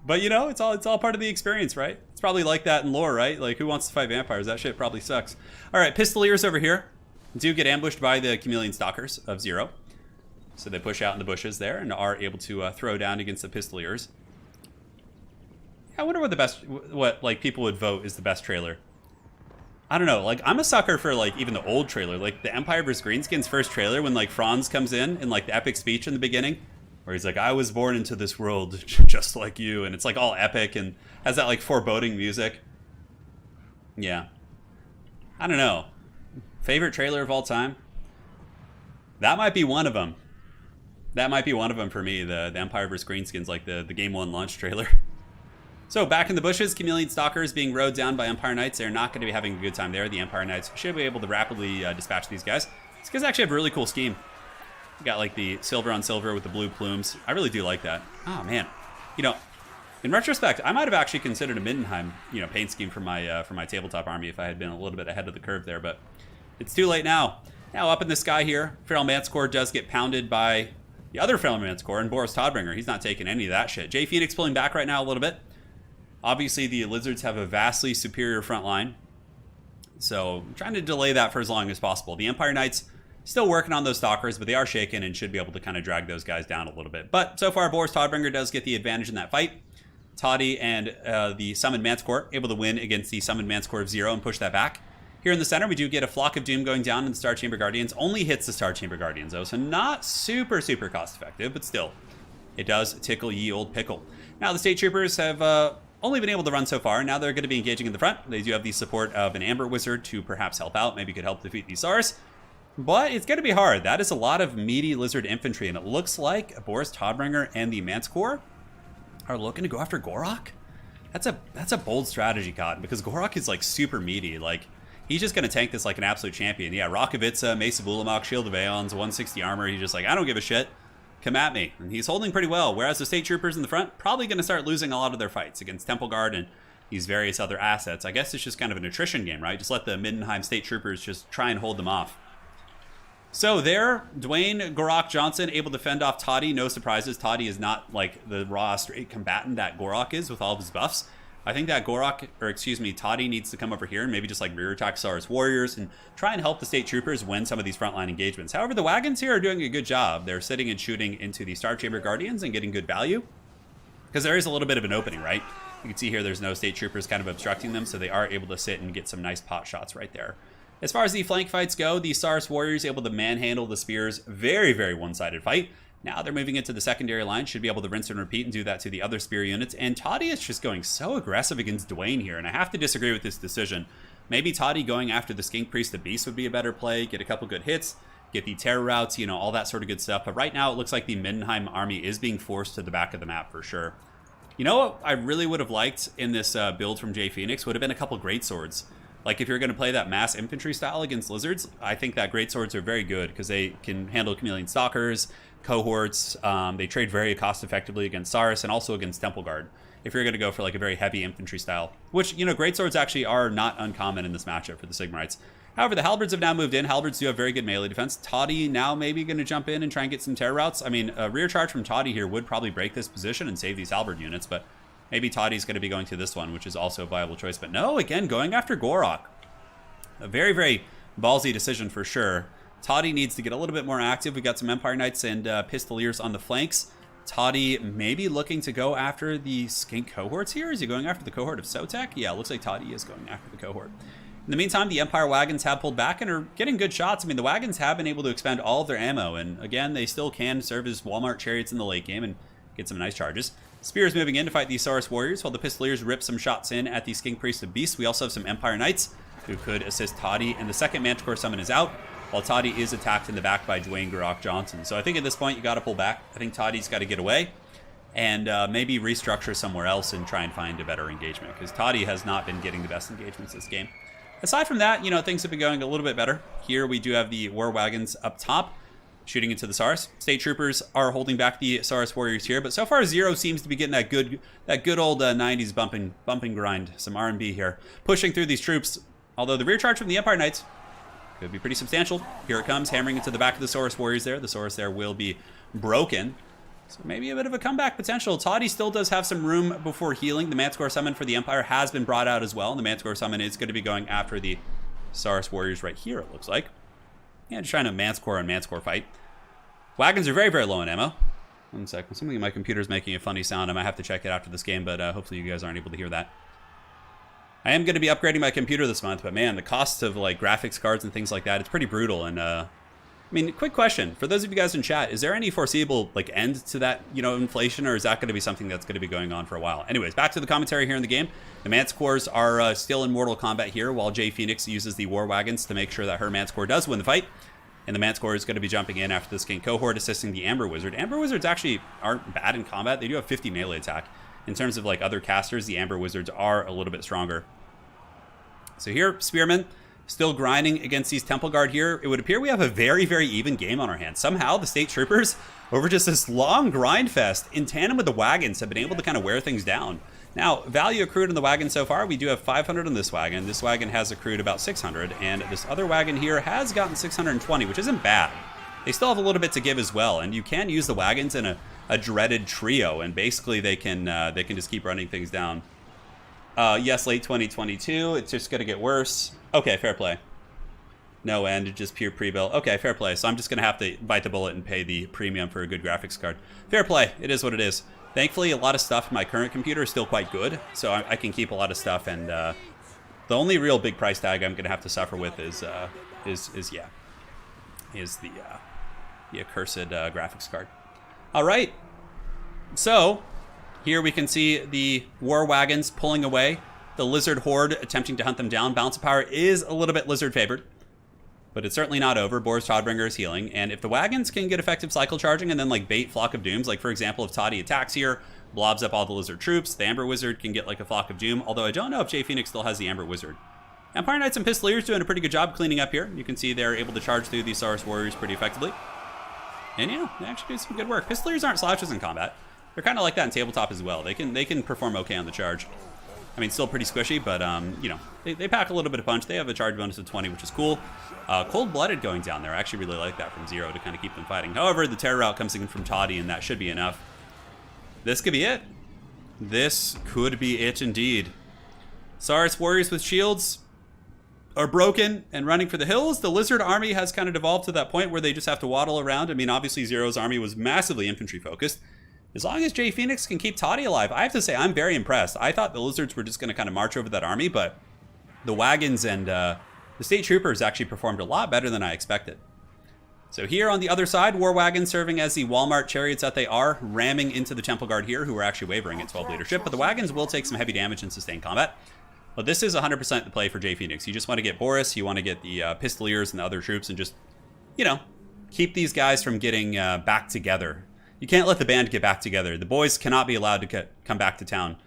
But you know, it's all part of the experience, right? It's probably like that in lore, right? Like who wants to fight vampires? That shit probably sucks. All right, Pistoliers over here do get ambushed by the Chameleon Stalkers of 0. So they push out in the bushes there and are able to throw down against the Pistoliers. I wonder what like people would vote is the best trailer. I don't know, like I'm a sucker for like even the old trailer, like the Empire vs. Greenskins first trailer when like Franz comes in like the epic speech in the beginning where he's like, I was born into this world just like you, and it's like all epic and has that like foreboding music. Yeah. I don't know. Favorite trailer of all time? That might be one of them. That might be one of them for me, the Empire vs. Greenskins, like the Game 1 launch trailer. So back in the bushes, Chameleon Stalkers being rode down by Empire Knights. They're not going to be having a good time there. The Empire Knights should be able to rapidly dispatch these guys. These guys actually have a really cool scheme. You got like the silver on silver with the blue plumes. I really do like that. Oh man, you know, in retrospect, I might have actually considered a Mindenheim, paint scheme for my tabletop army if I had been a little bit ahead of the curve there. But it's too late now. Now up in the sky here, Feral Manticore does get pounded by the other Feral Manticore and Boris Todbringer. He's not taking any of that shit. Jay Phoenix pulling back right now a little bit. Obviously, the Lizards have a vastly superior front line. So, I'm trying to delay that for as long as possible. The Empire Knights still working on those Stalkers, but they are shaken and should be able to kind of drag those guys down a little bit. But so far, Boris Todbringer does get the advantage in that fight. Toddy and the Summoned Manticore able to win against the Summoned Manticore of 0 and push that back. Here in the center, we do get a Flock of Doom going down in the Star Chamber Guardians. Only hits the Star Chamber Guardians, though, so not super cost effective, but still, it does tickle ye old pickle. Now, the State Troopers have only been able to run so far. Now they're going to be engaging in the front. They do have the support of an Amber Wizard to perhaps help out. Maybe could help defeat these SARs. But it's going to be hard. That is a lot of meaty Lizard infantry, and it looks like Boris Todbringer and the Manticore are looking to go after Gorok. That's a bold strategy, Cotton, because Gorok is like super meaty. Like he's just going to tank this like an absolute champion. Yeah, Rakovitsa, Mace of Ulamog, Shield of Aeons, 160 armor. He's just like, I don't give a shit. Come at me. And he's holding pretty well, whereas the State Troopers in the front probably going to start losing a lot of their fights against Temple Guard and these various other assets. I guess it's just kind of an attrition game, right? Just let the Mindenheim State Troopers just try and hold them off. So there, Dwayne Gorok Johnson able to fend off Toddy. No surprises. Toddy is not like the raw straight combatant that Gorok is with all of his buffs. I think that Toddy needs to come over here and maybe just like rear attack Saurus Warriors and try and help the State Troopers win some of these frontline engagements. However, the wagons here are doing a good job. They're sitting and shooting into the Star Chamber Guardians and getting good value because there is a little bit of an opening, right? You can see here there's no State Troopers kind of obstructing them, so they are able to sit and get some nice pot shots right there. As far as the flank fights go, the Saurus Warriors able to manhandle the spears. Very one-sided fight. Now they're moving into the secondary line. Should be able to rinse and repeat and do that to the other spear units. And Toddy is just going so aggressive against Dwayne here. And I have to disagree with this decision. Maybe Toddy going after the Skink Priest of Beast would be a better play. Get a couple good hits. Get the terror routes, all that sort of good stuff. But right now it looks like the Mindenheim army is being forced to the back of the map for sure. You know what I really would have liked in this build from Jay Phoenix would have been a couple greatswords. Like if you're going to play that mass infantry style against Lizards, I think that greatswords are very good because they can handle Chameleon Stalkers, cohorts. They trade very cost effectively against Saurus and also against Temple Guard. If you're going to go for like a very heavy infantry style, which, greatswords actually are not uncommon in this matchup for the Sigmarites. However, the Halberds have now moved in. Halberds do have very good melee defense. Toddy now maybe going to jump in and try and get some terror routes. I mean, a rear charge from Toddy here would probably break this position and save these Halberd units, but maybe Toddy's going to be going to this one, which is also a viable choice. But no, again, going after Gorok. A very ballsy decision for sure. Toddy needs to get a little bit more active. We got some Empire Knights and Pistoliers on the flanks. Toddy maybe looking to go after the Skink cohorts here. Is he going after the cohort of Sotek? Yeah, it looks like Toddy is going after the cohort. In the meantime, the Empire wagons have pulled back and are getting good shots. I mean, the wagons have been able to expend all of their ammo. And again, they still can serve as Walmart chariots in the late game and get some nice charges. Spears moving in to fight the Saurus Warriors while the Pistoliers rip some shots in at the Skink Priest of Beast. We also have some Empire Knights who could assist Toddy, and the second Manticore summon is out, while Toddy is attacked in the back by Dwayne Gorok Johnson. So I think at this point, you got to pull back. I think Toddy's got to get away. and maybe restructure somewhere else and try and find a better engagement, because Toddy has not been getting the best engagements this game. Aside from that, things have been going a little bit better. Here we do have the War Wagons up top, shooting into the Saurus. State Troopers are holding back the Saurus Warriors here, but so far Zero seems to be getting that good old 90s bumping grind, some R&B here, pushing through these troops. Although the rear charge from the Empire Knights could be pretty substantial. Here it comes, hammering into the back of the Saurus Warriors there. The Saurus there will be broken. So maybe a bit of a comeback potential. Toddy still does have some room before healing. The Manticore Summon for the Empire has been brought out as well. And the Manticore Summon is going to be going after the Saurus Warriors right here, it looks like. Yeah, just trying to Manticore on Manticore fight. Wagons are very, very low on ammo. One second. Something in my computer is making a funny sound. I might have to check it after this game, but hopefully you guys aren't able to hear that. I am going to be upgrading my computer this month, but man, the cost of like graphics cards and things like that, it's pretty brutal. And I mean, quick question for those of you guys in chat: is there any foreseeable like end to that, inflation, or is that going to be something that's going to be going on for a while? Anyways, back to the commentary here in the game. The Manticores are still in mortal combat here, while Jay Phoenix uses the War Wagons to make sure that her Manticore does win the fight. And the Manticore is going to be jumping in after this King Cohort, assisting the Amber Wizard. Amber Wizards actually aren't bad in combat. They do have 50 melee attack. In terms of like other casters, the Amber Wizards are a little bit stronger. So here, Spearmen still grinding against these Temple Guard here. It would appear we have a very, very even game on our hands. Somehow the State Troopers, over just this long grind fest, in tandem with the Wagons, have been able to kind of wear things down. Now, value accrued on the wagon so far, we do have 500 on this wagon. This wagon has accrued about 600, and this other wagon here has gotten 620, which isn't bad. They still have a little bit to give as well, and you can use the wagons in a dreaded trio, and basically they can just keep running things down. Yes, late 2022. It's just gonna get worse. Okay, fair play. No end, just pure pre-built. Okay, fair play. So I'm just gonna have to bite the bullet and pay the premium for a good graphics card. Fair play. It is what it is. Thankfully, a lot of stuff in my current computer is still quite good, so I can keep a lot of stuff. And the only real big price tag I'm gonna have to suffer with is the accursed graphics card. All right. So here we can see the War Wagons pulling away. The Lizard Horde attempting to hunt them down. Balance of power is a little bit Lizard favored, but it's certainly not over. Boris Todbringer is healing, and if the Wagons can get effective cycle charging and then like bait Flock of Dooms, like for example, if Toddy attacks here, blobs up all the Lizard troops, the Amber Wizard can get like a Flock of Doom, although I don't know if Jay Phoenix still has the Amber Wizard. Empire Knights and Pistoliers doing a pretty good job cleaning up here. You can see they're able to charge through these Saurus Warriors pretty effectively. And yeah, they actually do some good work. Pistoliers aren't slouches in combat. They're kind of like that in tabletop as well. They can perform okay on the charge. I mean, still pretty squishy, but, they pack a little bit of punch. They have a charge bonus of 20, which is cool. Cold-blooded going down there. I actually really like that from Zero to kind of keep them fighting. However, the terror route comes in from Toddy, and that should be enough. This could be it. This could be it indeed. Saurus Warriors with shields are broken and running for the hills. The Lizard army has kind of devolved to that point where they just have to waddle around. I mean, obviously, Zero's army was massively infantry-focused. As long as Jay Phoenix can keep Toddy alive, I have to say I'm very impressed. I thought the Lizards were just going to kind of march over that army, but the Wagons and the State Troopers actually performed a lot better than I expected. So here on the other side, War Wagons serving as the Walmart chariots that they are, ramming into the Temple Guard here, who are actually wavering at 12 leadership, but the Wagons will take some heavy damage in sustained combat. But this is 100% the play for Jay Phoenix. You just want to get Boris, you want to get the Pistoliers and the other troops, and just, keep these guys from getting back together. You can't let the band get back together. The boys cannot be allowed to come back to town.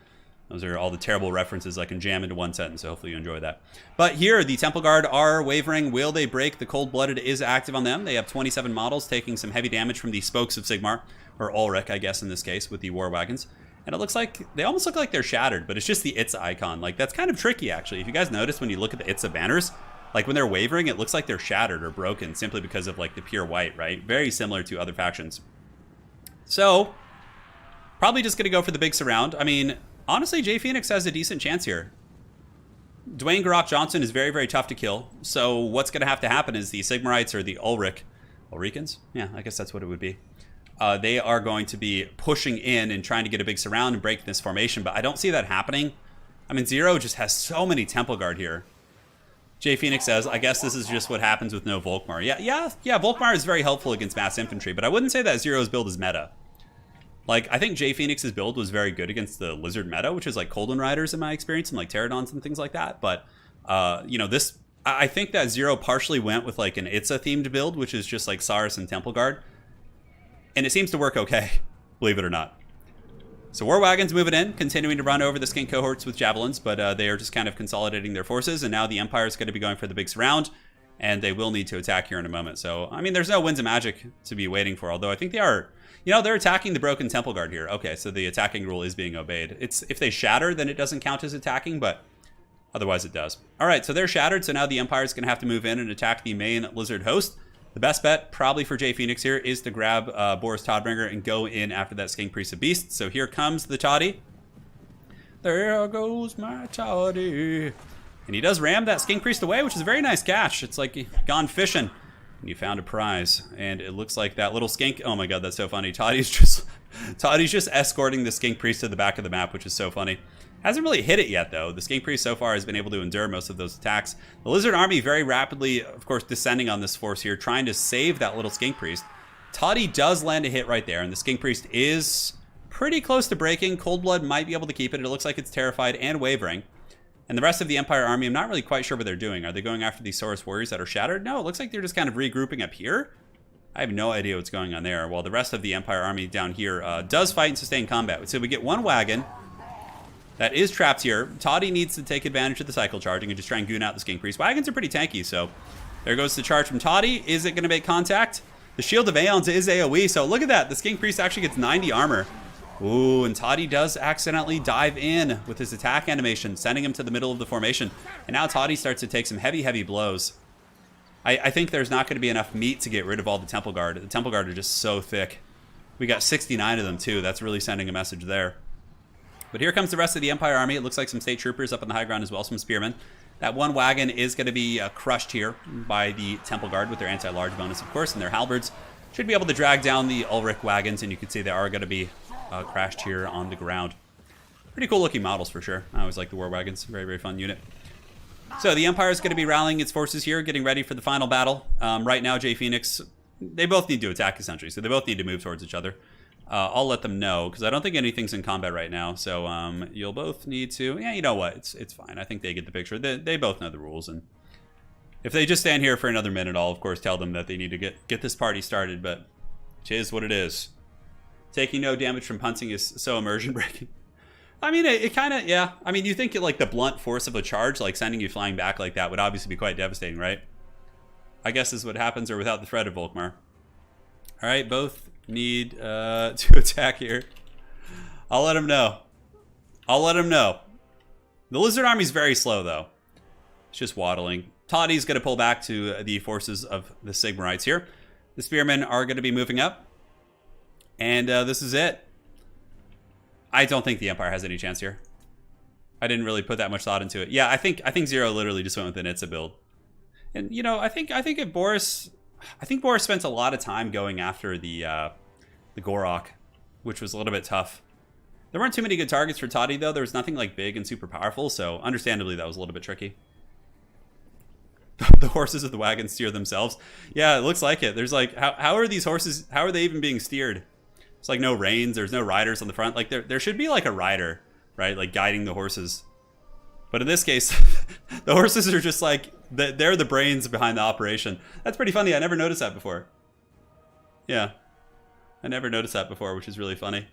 Those are all the terrible references I can jam into one sentence, so hopefully you enjoy that. But here, the Temple Guard are wavering. Will they break? The Cold-Blooded is active on them. They have 27 models, taking some heavy damage from the Spokes of Sigmar, or Ulrich, I guess, in this case, with the War Wagons. And it looks like, they almost look like they're shattered, but it's just the Itza icon. Like, that's kind of tricky, actually. If you guys notice when you look at the Itza banners, like when they're wavering, it looks like they're shattered or broken simply because of, like, the pure white, right? Very similar to other factions. So, probably just going to go for the big surround. I mean, honestly, Jay Phoenix has a decent chance here. Dwayne Garrock Johnson is very, very tough to kill. So what's going to have to happen is the Sigmarites or the Ulricans? Yeah, I guess that's what it would be. They are going to be pushing in and trying to get a big surround and break this formation. But I don't see that happening. I mean, Zero just has so many Temple Guard here. Jay Phoenix says, I guess this is just what happens with no Volkmar. Yeah, Volkmar is very helpful against mass infantry, but I wouldn't say that Zero's build is meta. Like, I think Jay Phoenix's build was very good against the Lizard meta, which is like Colden Riders in my experience, and like Pterodons and things like that. But, I think that Zero partially went with like an Itza-themed build, which is just like Saurus and Temple Guard. And it seems to work okay, believe it or not. So War Wagons moving in, continuing to run over the skink cohorts with javelins, but they are just kind of consolidating their forces, and now the Empire is going to be going for the big surround, and they will need to attack here in a moment. So, I mean, there's no Winds of Magic to be waiting for, although I think they are, you know, they're attacking the Broken Temple Guard here. Okay, so the attacking rule is being obeyed. It's if they shatter, then it doesn't count as attacking, but otherwise it does. All right, so they're shattered, so now the Empire is going to have to move in and attack the main Lizard host. The best bet, probably for Jay Phoenix here, is to grab Boris Todbringer and go in after that Skink Priest of Beasts. So here comes the Toddy. There goes my Toddy. And he does ram that Skink Priest away, which is a very nice catch. It's like he gone fishing and you found a prize. And it looks like that little skink. Oh my god, that's so funny. Toddy's just escorting the Skink Priest to the back of the map, which is so funny. Hasn't really hit it yet, though. The Skink Priest so far has been able to endure most of those attacks. The Lizard Army very rapidly, of course, descending on this force here, trying to save that little Skink Priest. Toddy does land a hit right there, and the Skink Priest is pretty close to breaking. Coldblood might be able to keep it. It looks like it's terrified and wavering. And the rest of the Empire Army, I'm not really quite sure what they're doing. Are they going after these Saurus warriors that are shattered? No, it looks like they're just kind of regrouping up here. I have no idea what's going on there, while the rest of the Empire Army down here does fight and sustain combat. So we get one wagon that is trapped here. Toddy needs to take advantage of the cycle charging and just try and goon out the Skink Priest. Wagons are pretty tanky, so there goes the charge from Toddy. Is it going to make contact? The Shield of Aeons is AoE, so look at that. The Skink Priest actually gets 90 armor. Ooh, and Toddy does accidentally dive in with his attack animation, sending him to the middle of the formation. And now Toddy starts to take some heavy, heavy blows. I think there's not going to be enough meat to get rid of all the Temple Guard. The Temple Guard are just so thick. We got 69 of them, too. That's really sending a message there. But here comes the rest of the Empire Army. It looks like some state troopers up on the high ground as well, some spearmen. That one wagon is going to be crushed here by the Temple Guard with their anti-large bonus, of course, and their halberds. Should be able to drag down the Ulrich wagons, and you can see they are going to be crashed here on the ground. Pretty cool looking models for sure. I always like the war wagons. Very, very fun unit. So the Empire is going to be rallying its forces here, getting ready for the final battle. Right now, Jay Phoenix, they both need to attack essentially, so they both need to move towards each other. I'll let them know, because I don't think anything's in combat right now. So you'll both need to... Yeah, you know what? It's fine. I think they get the picture. They both know the rules. And if they just stand here for another minute, I'll, of course, tell them that they need to get this party started. But it is what it is. Taking no damage from punting is so immersion breaking. I mean, it kind of... Yeah. I mean, you think like the blunt force of a charge, like sending you flying back like that, would obviously be quite devastating, right? I guess is what happens, or without the threat of Volkmar. All right, both need to attack here. I'll let him know. I'll let him know. The Lizard Army's very slow, though. It's just waddling. Toddy's going to pull back to the forces of the Sigmarites here. The Spearmen are going to be moving up. And this is it. I don't think the Empire has any chance here. I didn't really put that much thought into it. Yeah, I think Zero literally just went with an Itza build. And, you know, I think if Boris... I think Boris spent a lot of time going after the Gorok, which was a little bit tough. There weren't too many good targets for Toddy, though. There was nothing like big and super powerful, so understandably that was a little bit tricky. The horses of the wagon steer themselves. Yeah, it looks like it. There's like, how are these horses, how are they even being steered? It's like no reins, there's no riders on the front. Like there should be like a rider, right? Like guiding the horses. But in this case, the horses are just like, they're the brains behind the operation. That's pretty funny. I never noticed that before. Yeah. I never noticed that before, which is really funny.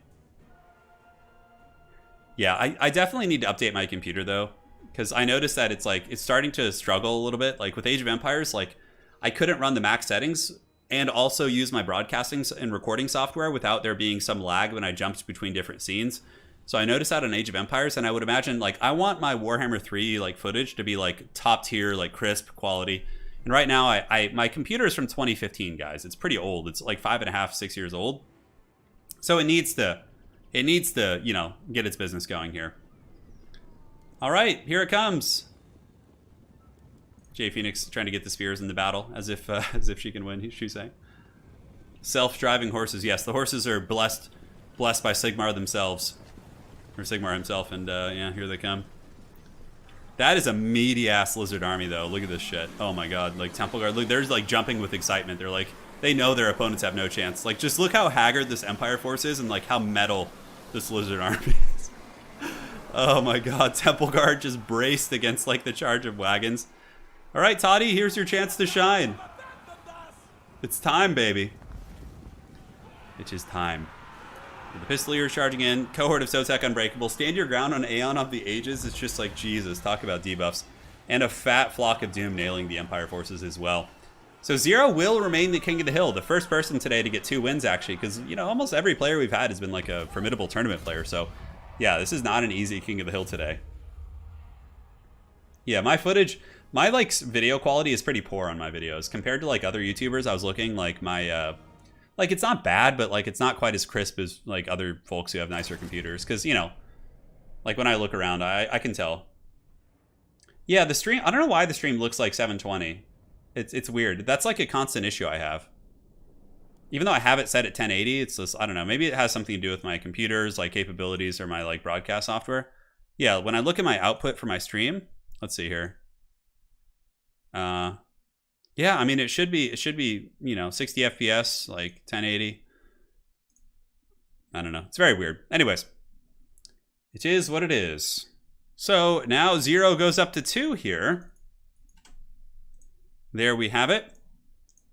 Yeah, I definitely need to update my computer, though. Because I noticed that it's starting to struggle a little bit. Like with Age of Empires, like I couldn't run the max settings and also use my broadcasting and recording software without there being some lag when I jumped between different scenes. So I noticed that on Age of Empires, and I would imagine, like, I want my Warhammer 3, like, footage to be, like, top tier, like, crisp quality. And right now, my computer is from 2015, guys. It's pretty old. It's, like, 5.5, 6 years old. So it needs to, you know, get its business going here. All right, here it comes. Jay Phoenix trying to get the spears in the battle, as if she can win, she's saying. Self-driving horses. Yes, the horses are blessed by Sigmar themselves. Or Sigmar himself, and yeah, here they come. That is a meaty-ass Lizard Army, though. Look at this shit. Oh my god. Like, Temple Guard, look, they're, like, jumping with excitement. They're like, they know their opponents have no chance. Like, just look how haggard this Empire force is, and, like, how metal this Lizard Army is. Oh my god. Temple Guard just braced against, like, the charge of wagons. All right, Toddy, here's your chance to shine. It's time, baby. It is time. The Pistoliers charging in. Cohort of Sotek Unbreakable. Stand your ground on Aeon of the Ages. It's just like, Jesus, talk about debuffs. And a fat Flock of Doom nailing the Empire forces as well. So Zero will remain the King of the Hill. The first person today to get 2 wins, actually. Because, you know, almost every player we've had has been like a formidable tournament player. So, yeah, this is not an easy King of the Hill today. Yeah, my footage... My, like, video quality is pretty poor on my videos. Compared to, like, other YouTubers, I was looking, like, my... like, it's not bad, but, like, it's not quite as crisp as, like, other folks who have nicer computers. Because, you know, like, when I look around, I can tell. Yeah, the stream... I don't know why the stream looks like 720. It's weird. That's, like, a constant issue I have. Even though I have it set at 1080, it's just... I don't know. Maybe it has something to do with my computer's, like, capabilities or my, like, broadcast software. Yeah, when I look at my output for my stream... Let's see here. Yeah, I mean, it should be, you know, 60 FPS, like 1080. I don't know. It's very weird. Anyways, it is what it is. So now 0 goes up to 2 here. There we have it.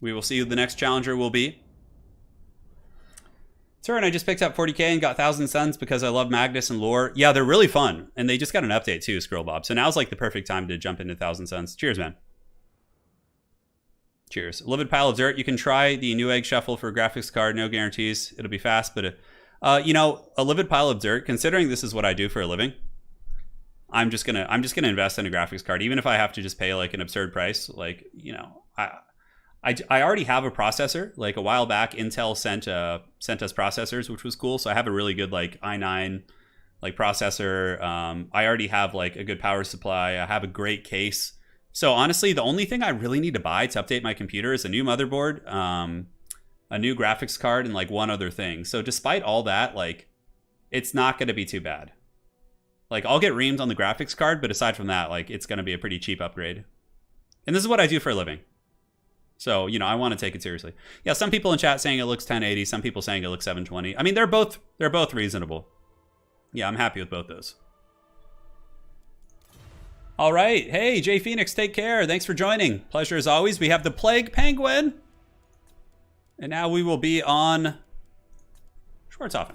We will see who the next challenger will be. Turin, I just picked up 40k and got 1,000 Suns because I love Magnus and lore. Yeah, they're really fun. And they just got an update too, Squirrel Bob. So now's like the perfect time to jump into 1,000 Suns. Cheers, man. Cheers. Livid Pile of Dirt. You can try the new egg shuffle for graphics card. No guarantees. It'll be fast, but you know, a Livid Pile of Dirt. Considering this is what I do for a living, I'm just gonna invest in a graphics card, even if I have to just pay like an absurd price. Like, you know, I already have a processor. Like a while back, Intel sent us processors, which was cool. So I have a really good like i9 like processor. I already have like a good power supply. I have a great case. So honestly, the only thing I really need to buy to update my computer is a new motherboard, a new graphics card, and like one other thing. So despite all that, like, it's not going to be too bad. Like, I'll get reamed on the graphics card, but aside from that, like, it's going to be a pretty cheap upgrade. And this is what I do for a living. So, you know, I want to take it seriously. Yeah, some people in chat saying it looks 1080, some people saying it looks 720. I mean, they're both reasonable. Yeah, I'm happy with both those. All right. Hey, Jay Phoenix, take care. Thanks for joining. Pleasure as always. We have the Plague Penguin. And now we will be on Schwarzhofen.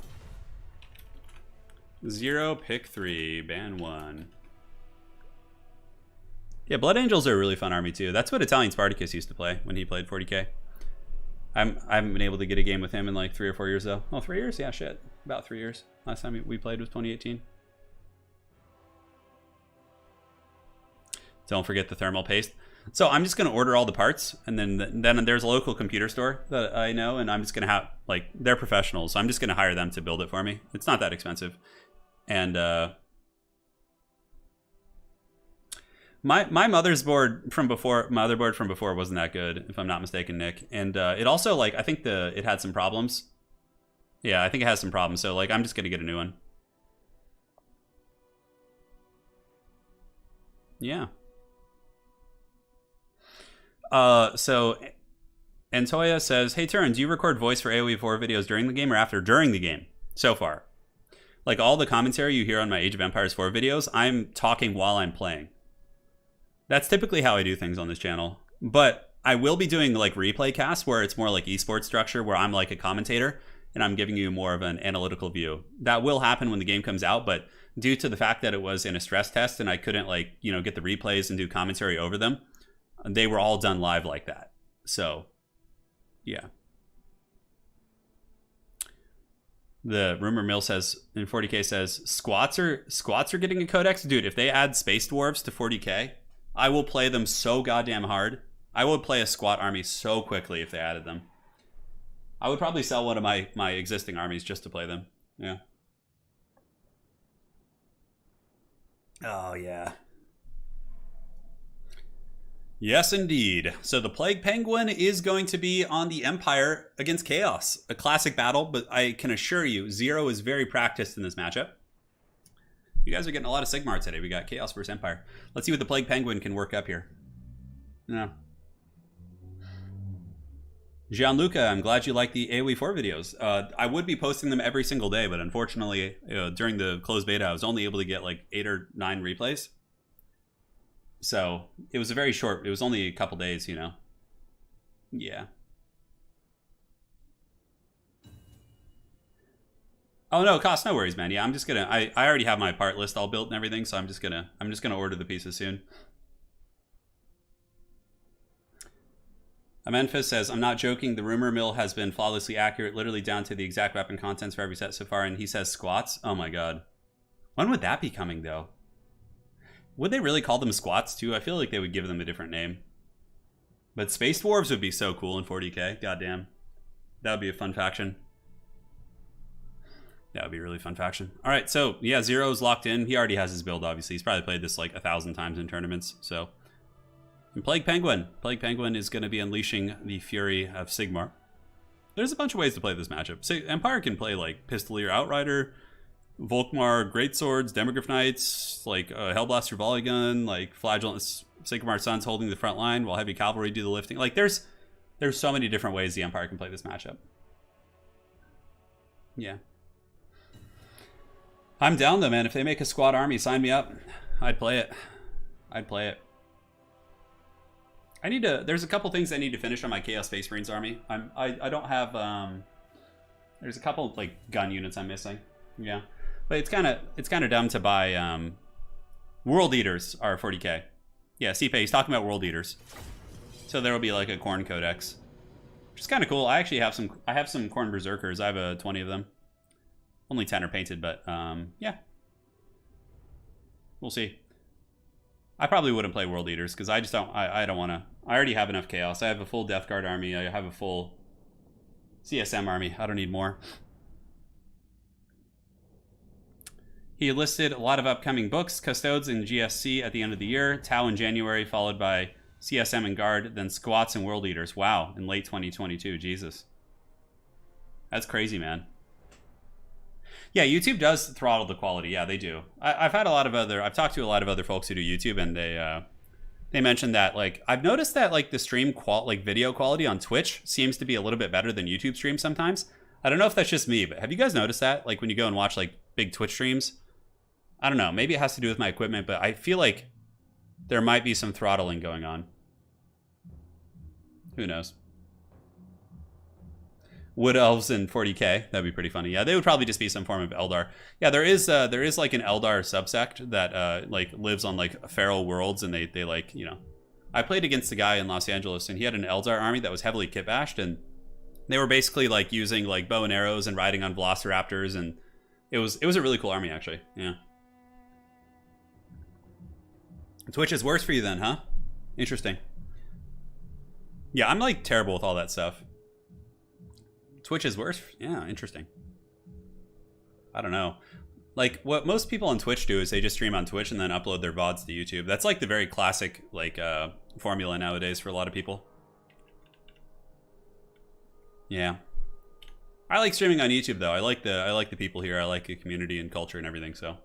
0, pick 3, ban 1. Yeah, Blood Angels are a really fun army too. That's what Italian Spartacus used to play when he played 40k. I haven't been able to get a game with him in like 3 or 4 years though. Oh, 3 years? Yeah, shit. About 3 years. Last time we played was 2018. Don't forget the thermal paste. So I'm just going to order all the parts, and then there's a local computer store that I know, and I'm just going to have, like, they're professionals, so I'm just going to hire them to build it for me. It's not that expensive. And my motherboard from before wasn't that good, if I'm not mistaken, Nick. And it also, like, I think it had some problems. Yeah, I think it has some problems, so, like, I'm just going to get a new one. Yeah. So Antoya says, hey Turin, do you record voice for AoE 4 videos during the game or after? During the game, so far. Like all the commentary you hear on my Age of Empires 4 videos, I'm talking while I'm playing. That's typically how I do things on this channel. But I will be doing like replay casts where it's more like esports structure, where I'm like a commentator and I'm giving you more of an analytical view. That will happen when the game comes out, but due to the fact that it was in a stress test and I couldn't like, you know, get the replays and do commentary over them, they were all done live like that. So, yeah. The rumor mill says in 40k says squats are getting a codex. Dude, if they add space dwarves to 40k, I will play them so goddamn hard. I would play a squat army so quickly if they added them. I would probably sell one of my existing armies just to play them. Yeah. Oh yeah. Yes, indeed. So the Plague Penguin is going to be on the Empire against Chaos. A classic battle, but I can assure you, Zero is very practiced in this matchup. You guys are getting a lot of Sigmar today. We got Chaos versus Empire. Let's see what the Plague Penguin can work up here. Yeah. Gianluca, I'm glad you like the AoE 4 videos. I would be posting them every single day, but unfortunately, during the closed beta, I was only able to get like 8 or 9 replays. So it was it was only a couple days, you know. Yeah. Oh no, cost, no worries, man. Yeah, I'm just gonna. I already have my part list all built and everything, so I'm just gonna order the pieces soon. Memphis says, I'm not joking. The rumor mill has been flawlessly accurate, literally down to the exact weapon contents for every set so far. And he says squats. Oh my god. When would that be coming, though? Would they really call them squats, too? I feel like they would give them a different name. But Space Dwarves would be so cool in 40k. Goddamn. That would be a fun faction. That would be a really fun faction. All right, so, yeah, Zero's locked in. He already has his build, obviously. He's probably played this like 1,000 times in tournaments, so... And Plague Penguin. Plague Penguin is going to be unleashing the fury of Sigmar. There's a bunch of ways to play this matchup. So Empire can play like Pistolier Outrider, Volkmar Greatswords, Demogryph Knights, like Hellblaster Volley Gun, like Flagellant Sigmar Sons holding the front line while Heavy Cavalry do the lifting. Like there's so many different ways the Empire can play this matchup. Yeah. I'm down though, man. If they make a squad army, sign me up. I'd play it. I'd play it. I need to. There's a couple things I need to finish on my Chaos Space Marines army. I don't have. There's a couple like gun units I'm missing. Yeah, but it's kind of dumb to buy. World Eaters are 40k. Yeah, CP. He's talking about World Eaters. So there will be like a Khorne Codex, which is kind of cool. I actually have some. I have some Khorne Berserkers. I have 20 of them. Only 10 are painted, but yeah. We'll see. I probably wouldn't play World Eaters because I just don't. I don't want to. I already have enough Chaos. I have a full Death Guard army. I have a full CSM army. I don't need more. He listed a lot of upcoming books, Custodes and GSC at the end of the year, Tau in January, followed by CSM and Guard, then Squats and World Eaters. Wow, in late 2022. Jesus. That's crazy, man. Yeah, YouTube does throttle the quality. Yeah, they do. I've talked to a lot of other folks who do YouTube, and they mentioned that, like, I've noticed that, like, the stream video quality on Twitch seems to be a little bit better than YouTube streams sometimes. I don't know if that's just me, but have you guys noticed that? Like, when you go and watch, like, big Twitch streams? I don't know. Maybe it has to do with my equipment, but I feel like there might be some throttling going on. Who knows? Wood Elves in 40k. That'd be pretty funny. Yeah, they would probably just be some form of Eldar. Yeah, there is like an Eldar subsect that like lives on like feral worlds, and they like, you know. I played against a guy in Los Angeles, and he had an Eldar army that was heavily kit bashed, and they were basically like using like bow and arrows and riding on velociraptors, and it was a really cool army actually. Yeah. Twitch is worse for you then, huh? Interesting. Yeah, I'm like terrible with all that stuff. Twitch is worse? Yeah, interesting. I don't know. Like, what most people on Twitch do is they just stream on Twitch and then upload their VODs to YouTube. That's like the very classic, like, formula nowadays for a lot of people. Yeah. I like streaming on YouTube, though. I like the people here. I like the community and culture and everything, so.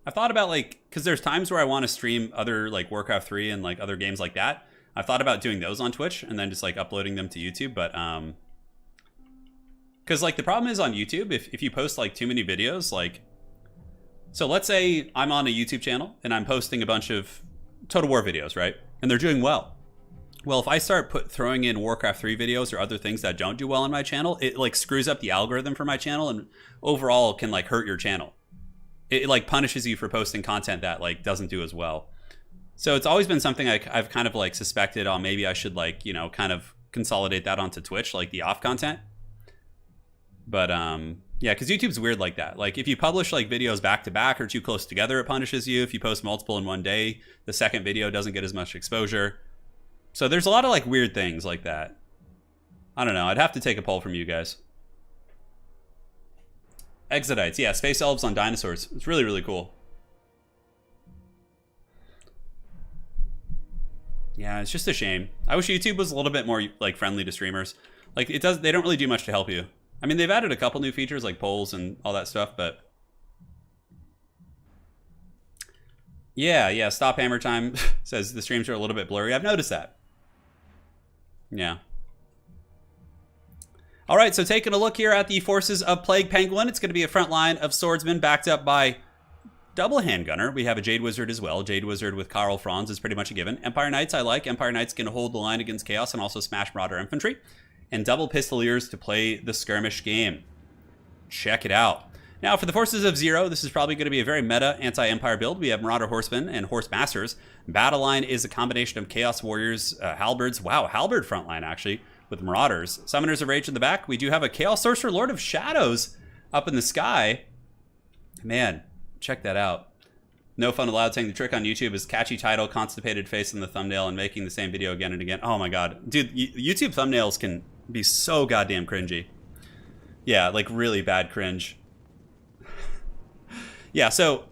I've thought about, like, because there's times where I want to stream other, like, Warcraft 3 and, like, other games like that. I've thought about doing those on Twitch and then just like uploading them to YouTube, but because like the problem is on YouTube, if you post like too many videos, like, so let's say I'm on a YouTube channel and I'm posting a bunch of Total War videos, right? And they're doing well. Well, if I start throwing in Warcraft 3 videos or other things that don't do well on my channel, it like screws up the algorithm for my channel and overall can like hurt your channel. It like punishes you for posting content that like doesn't do as well. So it's always been something I've kind of like suspected, oh, maybe I should like, you know, kind of consolidate that onto Twitch, like the off content. But yeah, because YouTube's weird like that. Like if you publish like videos back to back or too close together, it punishes you. If you post multiple in one day, the second video doesn't get as much exposure. So there's a lot of like weird things like that. I don't know. I'd have to take a poll from you guys. Exodites. Yeah, space elves on dinosaurs. It's really, really cool. Yeah, it's just a shame. I wish YouTube was a little bit more like friendly to streamers. Like they don't really do much to help you. I mean, they've added a couple new features like polls and all that stuff, but yeah, Stop Hammer Time says the streams are a little bit blurry. I've noticed that. Yeah. All right, so taking a look here at the forces of Plague Penguin, it's going to be a front line of swordsmen backed up by double handgunner. We have a Jade Wizard as well. Jade Wizard with Karl Franz is pretty much a given. Empire Knights I like. Empire Knights can hold the line against Chaos and also smash Marauder Infantry. And double Pistoliers to play the skirmish game. check it out. Now, for the forces of Zero, this is probably going to be a very meta anti-Empire build. We have Marauder Horsemen and Horse Masters. Battle line is a combination of Chaos Warriors, Halberds. Wow, Halberd frontline, actually, with Marauders. Summoners of Rage in the back. We do have a Chaos Sorcerer, Lord of Shadows up in the sky. Man, check that out. No fun allowed saying the trick on YouTube is catchy title, constipated face in the thumbnail, and making the same video again and again. Oh my god. Dude, YouTube thumbnails can be so goddamn cringy. Yeah, like really bad cringe. Yeah, so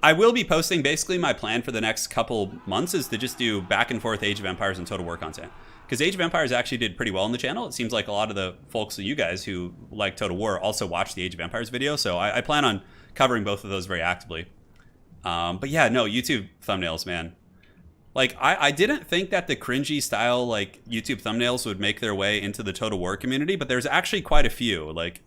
I will be posting, basically my plan for the next couple months is to just do back and forth Age of Empires and Total War content. Because Age of Empires actually did pretty well on the channel. It seems like a lot of the folks, you guys who like Total War, also watch the Age of Empires video. So I plan on covering both of those very actively. But yeah, no, YouTube thumbnails, man. Like, I didn't think that the cringy style, like, YouTube thumbnails would make their way into the Total War community, but there's actually quite a few. Like,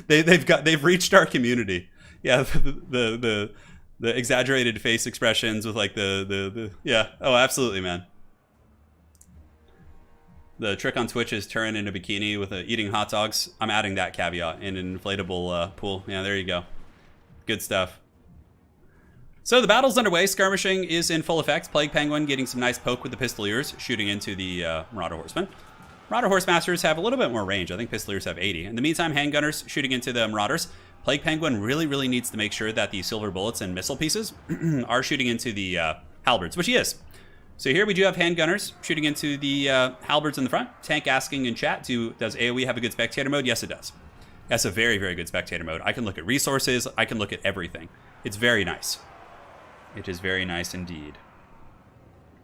they've reached our community. Yeah, the exaggerated face expressions with like yeah. Oh, absolutely, man. The trick on Twitch is Turin in a bikini with eating hot dogs. I'm adding that caveat in an inflatable pool. Yeah, there you go. Good stuff. So the battle's underway. Skirmishing is in full effect. Plague Penguin getting some nice poke with the Pistoliers, shooting into the Marauder Horsemen. Marauder Horse Masters have a little bit more range. I think Pistoliers have 80. In the meantime, Handgunners shooting into the Marauders. Plague Penguin really needs to make sure that the silver bullets and missile pieces are shooting into the halberds, which he is. So here we do have Handgunners shooting into the halberds in the front. Tank asking in chat, does AoE have a good spectator mode? Yes, it does. That's a very good spectator mode. I can look at resources. I can look at everything. It's very nice. It is very nice indeed.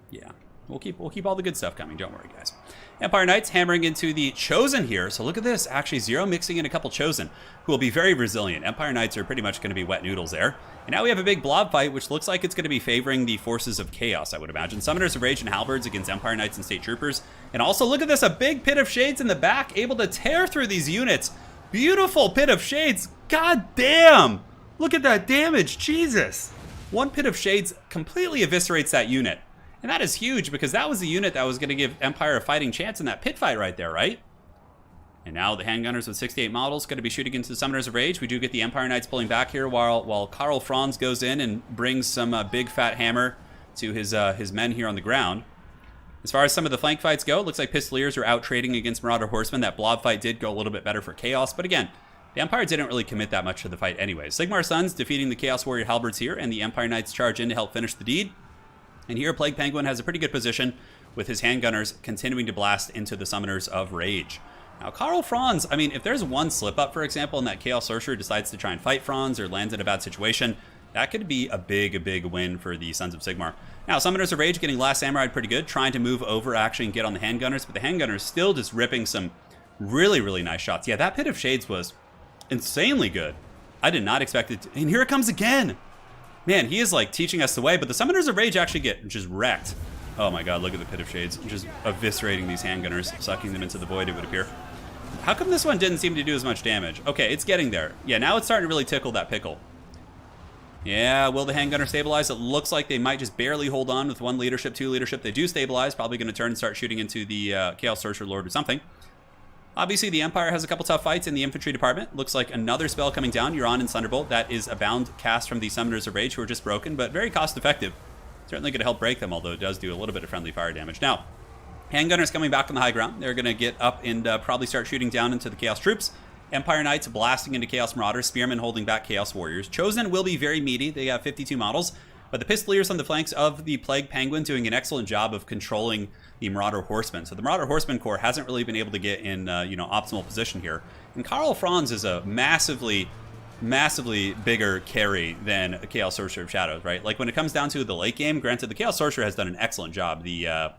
Yeah. We'll keep all the good stuff coming. Don't worry, guys. Empire Knights hammering into the Chosen here. So look at this. Actually, Zero mixing in a couple Chosen, who will be very resilient. Empire Knights are pretty much going to be wet noodles there. And now we have a big blob fight, which looks like it's going to be favoring the forces of Chaos, I would imagine. Summoners of Rage and Halberds against Empire Knights and State Troopers. And also, look at this. A big Pit of Shades in the back, able to tear through these units. Beautiful Pit of Shades. God damn. Look at that damage. Jesus. One Pit of Shades completely eviscerates that unit. And that is huge because that was the unit that was going to give Empire a fighting chance in that pit fight right there, right? And now the Handgunners with 68 models going to be shooting into the Summoners of Rage. We do get the Empire Knights pulling back here while Karl Franz goes in and brings some big fat hammer to his men here on the ground. As far as some of the flank fights go, it looks like Pistoliers are out trading against Marauder Horsemen. That blob fight did go a little bit better for Chaos, but again, the Empire didn't really commit that much to the fight anyway. Sigmar Sons defeating the Chaos Warrior Halberds here, and the Empire Knights charge in to help finish the deed. And here, Plague Penguin has a pretty good position with his Handgunners continuing to blast into the Summoners of Rage. Now, Karl Franz, I mean, if there's one slip-up, for example, and that Chaos Sorcerer decides to try and fight Franz or lands in a bad situation, that could be a big win for the Sons of Sigmar. Now, Summoners of Rage getting Last Samurai pretty good, trying to move over actually and get on the Handgunners, but the Handgunners still just ripping some really nice shots. Yeah, that Pit of Shades was insanely good. I did not expect it to, and here it comes again. Man, he is like teaching us the way, but the Summoners of Rage actually get just wrecked. Oh my god, look at the Pit of Shades. Just eviscerating these Handgunners, sucking them into the void, it would appear. How come this one didn't seem to do as much damage? Okay, it's getting there. Yeah, now it's starting to really tickle that pickle. Yeah, will the Handgunner stabilize? It looks like they might just barely hold on with 1 leadership, 2 leadership. They do stabilize, probably going to turn and start shooting into the Chaos Sorcerer Lord or something. Obviously, the Empire has a couple tough fights in the infantry department. Looks like another spell coming down, Euron and Thunderbolt. That is a bound cast from the Summoners of Rage, who are just broken, but very cost-effective. Certainly going to help break them, although it does do a little bit of friendly fire damage. Now, Handgunners coming back on the high ground. They're going to get up and probably start shooting down into the Chaos troops. Empire Knights blasting into Chaos Marauders. Spearmen holding back Chaos Warriors. Chosen will be very meaty. They have 52 models. But the Pistoliers on the flanks of the Plague Penguin doing an excellent job of controlling the Marauder Horsemen. So the Marauder Horsemen Corps hasn't really been able to get in, optimal position here. And Karl Franz is a massively bigger carry than a Chaos Sorcerer of Shadows, right? Like when it comes down to the late game, granted the Chaos Sorcerer has done an excellent job. The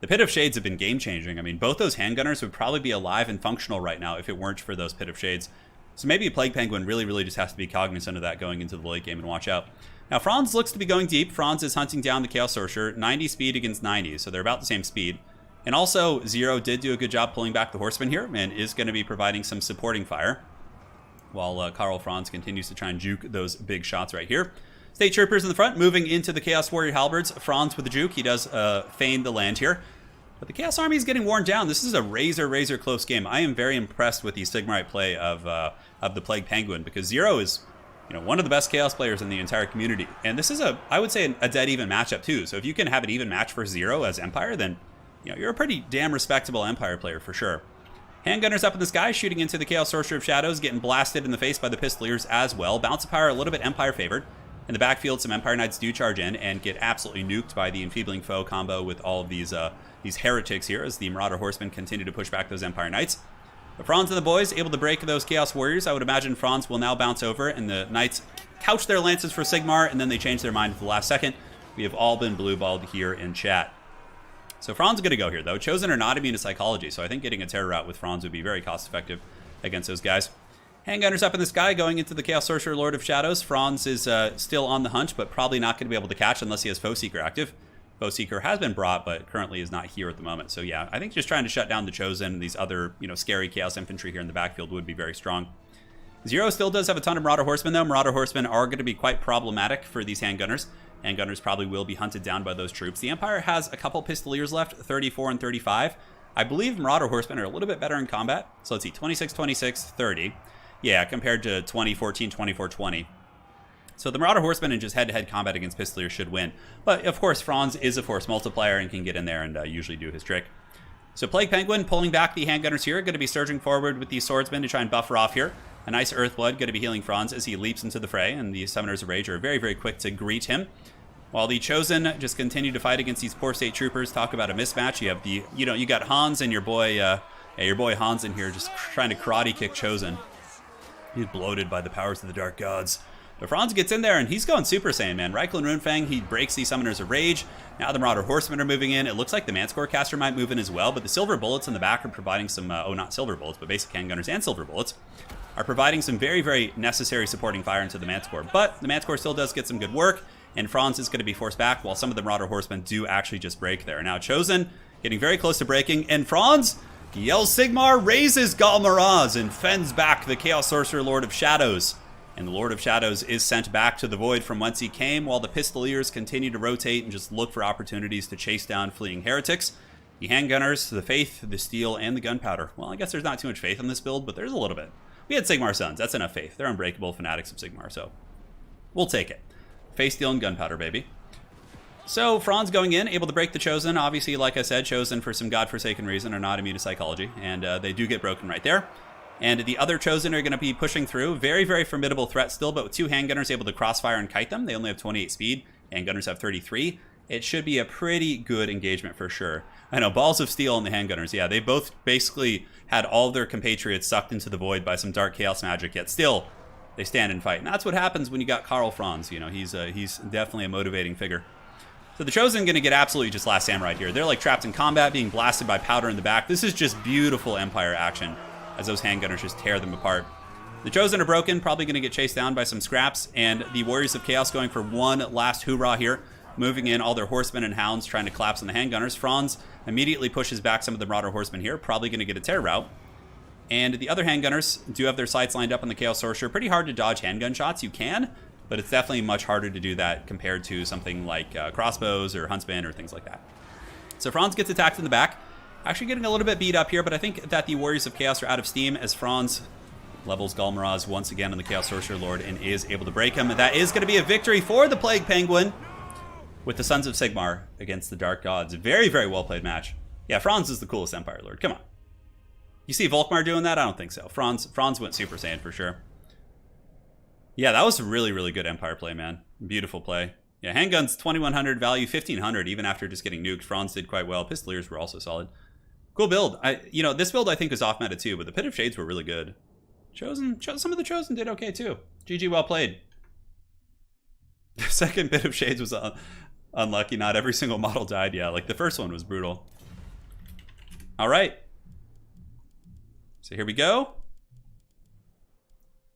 Pit of Shades have been game-changing. I mean, both those Handgunners would probably be alive and functional right now if it weren't for those Pit of Shades. So maybe a Plague Penguin really just has to be cognizant of that going into the late game and watch out. Now, Franz looks to be going deep. Franz is hunting down the Chaos Sorcerer. 90 speed against 90, so they're about the same speed. And also, Zero did do a good job pulling back the Horsemen here and is going to be providing some supporting fire while Karl Franz continues to try and juke those big shots right here. State Troopers in the front, moving into the Chaos Warrior Halberds. Franz with the juke. He does feign the land here. But the Chaos Army is getting worn down. This is a razor close game. I am very impressed with the Sigmarite play of the Plague Penguin, because Zero is, one of the best Chaos players in the entire community. And this is I would say, a dead even matchup too. So if you can have an even match for Zero as Empire, then you're a pretty damn respectable Empire player for sure. Handgunners up in the sky, shooting into the Chaos Sorcerer of Shadows, getting blasted in the face by the Pistoliers as well. Bounce of Power a little bit Empire favored. In the backfield, some Empire Knights do charge in and get absolutely nuked by the Enfeebling Foe combo with all of these heretics here as the Marauder Horsemen continue to push back those Empire Knights. But Franz and the boys able to break those Chaos Warriors. I would imagine Franz will now bounce over and the Knights couch their lances for Sigmar, and then they change their mind at the last second. We have all been blue-balled here in chat. So Franz is going to go here, though. Chosen are not immune to Psychology, so I think getting a Terror Route with Franz would be very cost-effective against those guys. Handgunners up in the sky, going into the Chaos Sorcerer Lord of Shadows. Franz is still on the hunt, but probably not going to be able to catch unless he has Foe Seeker active. Foe Seeker has been brought, but currently is not here at the moment. So yeah, I think just trying to shut down the Chosen, these other, scary Chaos Infantry here in the backfield would be very strong. Zero still does have a ton of Marauder Horsemen, though. Marauder Horsemen are going to be quite problematic for these Handgunners. Handgunners probably will be hunted down by those troops. The Empire has a couple Pistoliers left, 34 and 35. I believe Marauder Horsemen are a little bit better in combat. So let's see, 26, 26, 30. Yeah, compared to 2014, 24, 20. So the Marauder Horsemen in just head-to-head combat against Pistoliers should win. But of course, Franz is a force multiplier and can get in there and usually do his trick. So Plague Penguin pulling back the Handgunners here, going to be surging forward with these Swordsmen to try and buffer off here. A nice Earthblood going to be healing Franz as he leaps into the fray, and the Summoners of Rage are very quick to greet him. While the Chosen just continue to fight against these poor state troopers. Talk about a mismatch. You have the, you got Hans and your boy Hans in here just trying to karate kick Chosen. He's bloated by the powers of the Dark Gods. But Franz gets in there, and he's going Super Saiyan, man. Reichel and Runefang, he breaks these Summoners of Rage. Now the Marauder Horsemen are moving in. It looks like the Manticore Caster might move in as well, but the Silver Bullets in the back are providing some, not Silver Bullets, but basic Handgunners and Silver Bullets, are providing some very necessary supporting fire into the Manticore. But the Manticore still does get some good work, and Franz is going to be forced back, while some of the Marauder Horsemen do actually just break there. Now Chosen getting very close to breaking, and Franz yells Sigmar, raises Galmaraz, and fends back the Chaos Sorcerer Lord of Shadows. And the Lord of Shadows is sent back to the void from whence he came, while the Pistoliers continue to rotate and just look for opportunities to chase down fleeing heretics. The Handgunners, the Faith, the Steel, and the Gunpowder. Well, I guess there's not too much faith in this build, but there's a little bit. We had Sigmar Sons. That's enough faith. They're unbreakable fanatics of Sigmar, so we'll take it. Faith, Steel, and Gunpowder, baby. So Franz going in, able to break the Chosen. Obviously, like I said, Chosen for some godforsaken reason are not immune to Psychology, and they do get broken right there. And the other Chosen are going to be pushing through. Very formidable threat still, but with two Handgunners able to crossfire and kite them. They only have 28 speed. Handgunners have 33. It should be a pretty good engagement for sure. I know, Balls of Steel and the Handgunners. Yeah, they both basically had all of their compatriots sucked into the void by some dark chaos magic, yet still they stand and fight. And that's what happens when you got Karl Franz. He's definitely a motivating figure. So the Chosen going to get absolutely just Last Samurai here. They're like trapped in combat, being blasted by powder in the back. This is just beautiful Empire action as those Handgunners just tear them apart. The Chosen are broken, probably going to get chased down by some scraps, and the Warriors of Chaos going for one last hoorah here, moving in all their Horsemen and Hounds, trying to collapse on the Handgunners. Franz immediately pushes back some of the Marauder Horsemen here, probably going to get a Terror Route. And the other Handgunners do have their sights lined up on the Chaos Sorcerer. Pretty hard to dodge handgun shots. You can, but it's definitely much harder to do that compared to something like crossbows or Huntsmen or things like that. So Franz gets attacked in the back. Actually getting a little bit beat up here, but I think that the Warriors of Chaos are out of steam as Franz levels Galmaraz once again on the Chaos Sorcerer Lord and is able to break him. And that is going to be a victory for the Plague Penguin with the Sons of Sigmar against the Dark Gods. Very well played match. Yeah, Franz is the coolest Empire Lord. Come on. You see Volkmar doing that? I don't think so. Franz went Super Saiyan for sure. Yeah, that was really good Empire play, man. Beautiful play. Yeah, handguns 2100, value 1500 even after just getting nuked. Franz did quite well. Pistoliers were also solid. Cool build. This build I think was off meta too, but the Pit of Shades were really good. Some of the Chosen did okay too. GG, well played. The second Pit of Shades was unlucky. Not every single model died. Yeah, like the first one was brutal. All right. So here we go.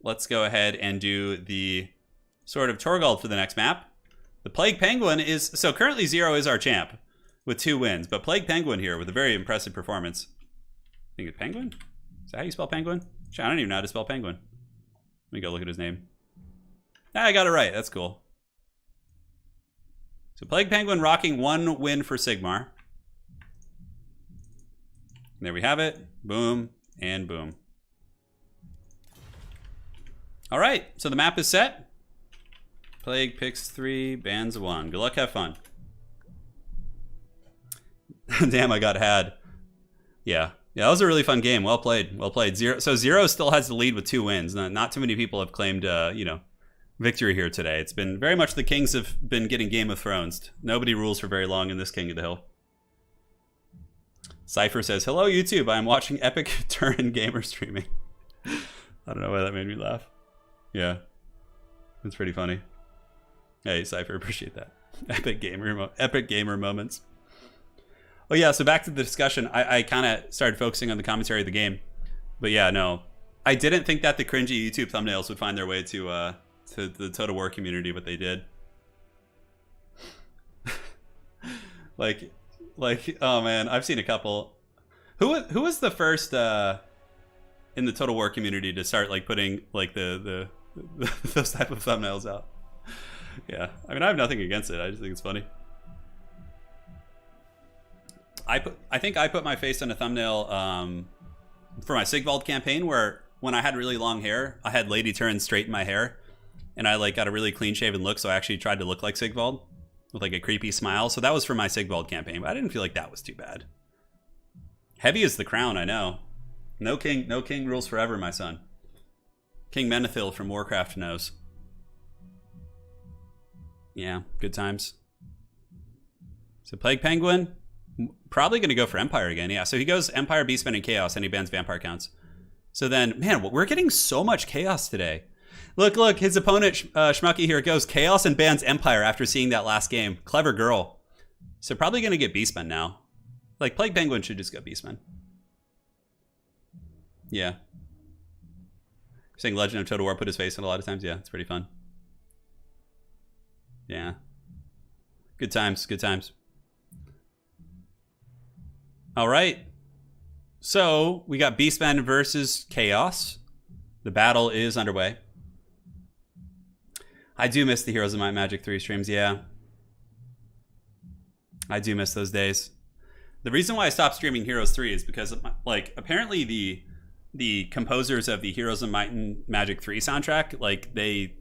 Let's go ahead and do the Sword of Torgald for the next map. The Plague Penguin is... So currently Zero is our champ with 2 wins, but Plague Penguin here with a very impressive performance. I think it's Penguin? Is that how you spell Penguin? I don't even know how to spell Penguin. Let me go look at his name. I got it right. That's cool. So Plague Penguin rocking 1 win for Sigmar. There we have it. Boom and boom. All right, so the map is set. Plague picks 3, bans 1. Good luck, have fun. Damn, I got had. Yeah, that was a really fun game. Well played, well played. So Zero still has the lead with 2 wins. Not too many people have claimed, victory here today. It's been very much the Kings have been getting Game of Thrones. Nobody rules for very long in this King of the Hill. Cypher says, hello YouTube, I'm watching Epic Turin Gamer streaming. I don't know why that made me laugh. Yeah, it's pretty funny. Hey Cypher, appreciate that. Epic gamer moments. Oh yeah, so back to the discussion. I kind of started focusing on the commentary of the game. But yeah, no. I didn't think that the cringy YouTube thumbnails would find their way to the Total War community, but they did. like, oh man, I've seen a couple. Who was the first in the Total War community to start like putting like the those type of thumbnails out? Yeah, I mean I have nothing against it. I just think it's funny. I think I put my face on a thumbnail for my Sigvald campaign where when I had really long hair, I had Lady Turin straighten my hair, and I like got a really clean shaven look, so I actually tried to look like Sigvald with like a creepy smile. So that was for my Sigvald campaign, but I didn't feel like that was too bad. Heavy is the crown, I know. No king rules forever, my son. King Menethil from Warcraft knows. Yeah, good times. So Plague Penguin, probably going to go for Empire again. Yeah, so he goes Empire, Beastmen, and Chaos, and he bans Vampire Counts. So then, man, we're getting so much Chaos today. Look, his opponent, Schmucky here, goes Chaos and bans Empire after seeing that last game. Clever girl. So probably going to get Beastmen now. Like, Plague Penguin should just go Beastmen. Yeah. Saying Legend of Total War put his face in a lot of times. Yeah, it's pretty fun. Yeah. Good times, good times. All right. So we got Beastmen versus Chaos. The battle is underway. I do miss the Heroes of Might Magic 3 streams, yeah. I do miss those days. The reason why I stopped streaming Heroes 3 is because, like, apparently the composers of the Heroes of Might and Magic 3 soundtrack, like, I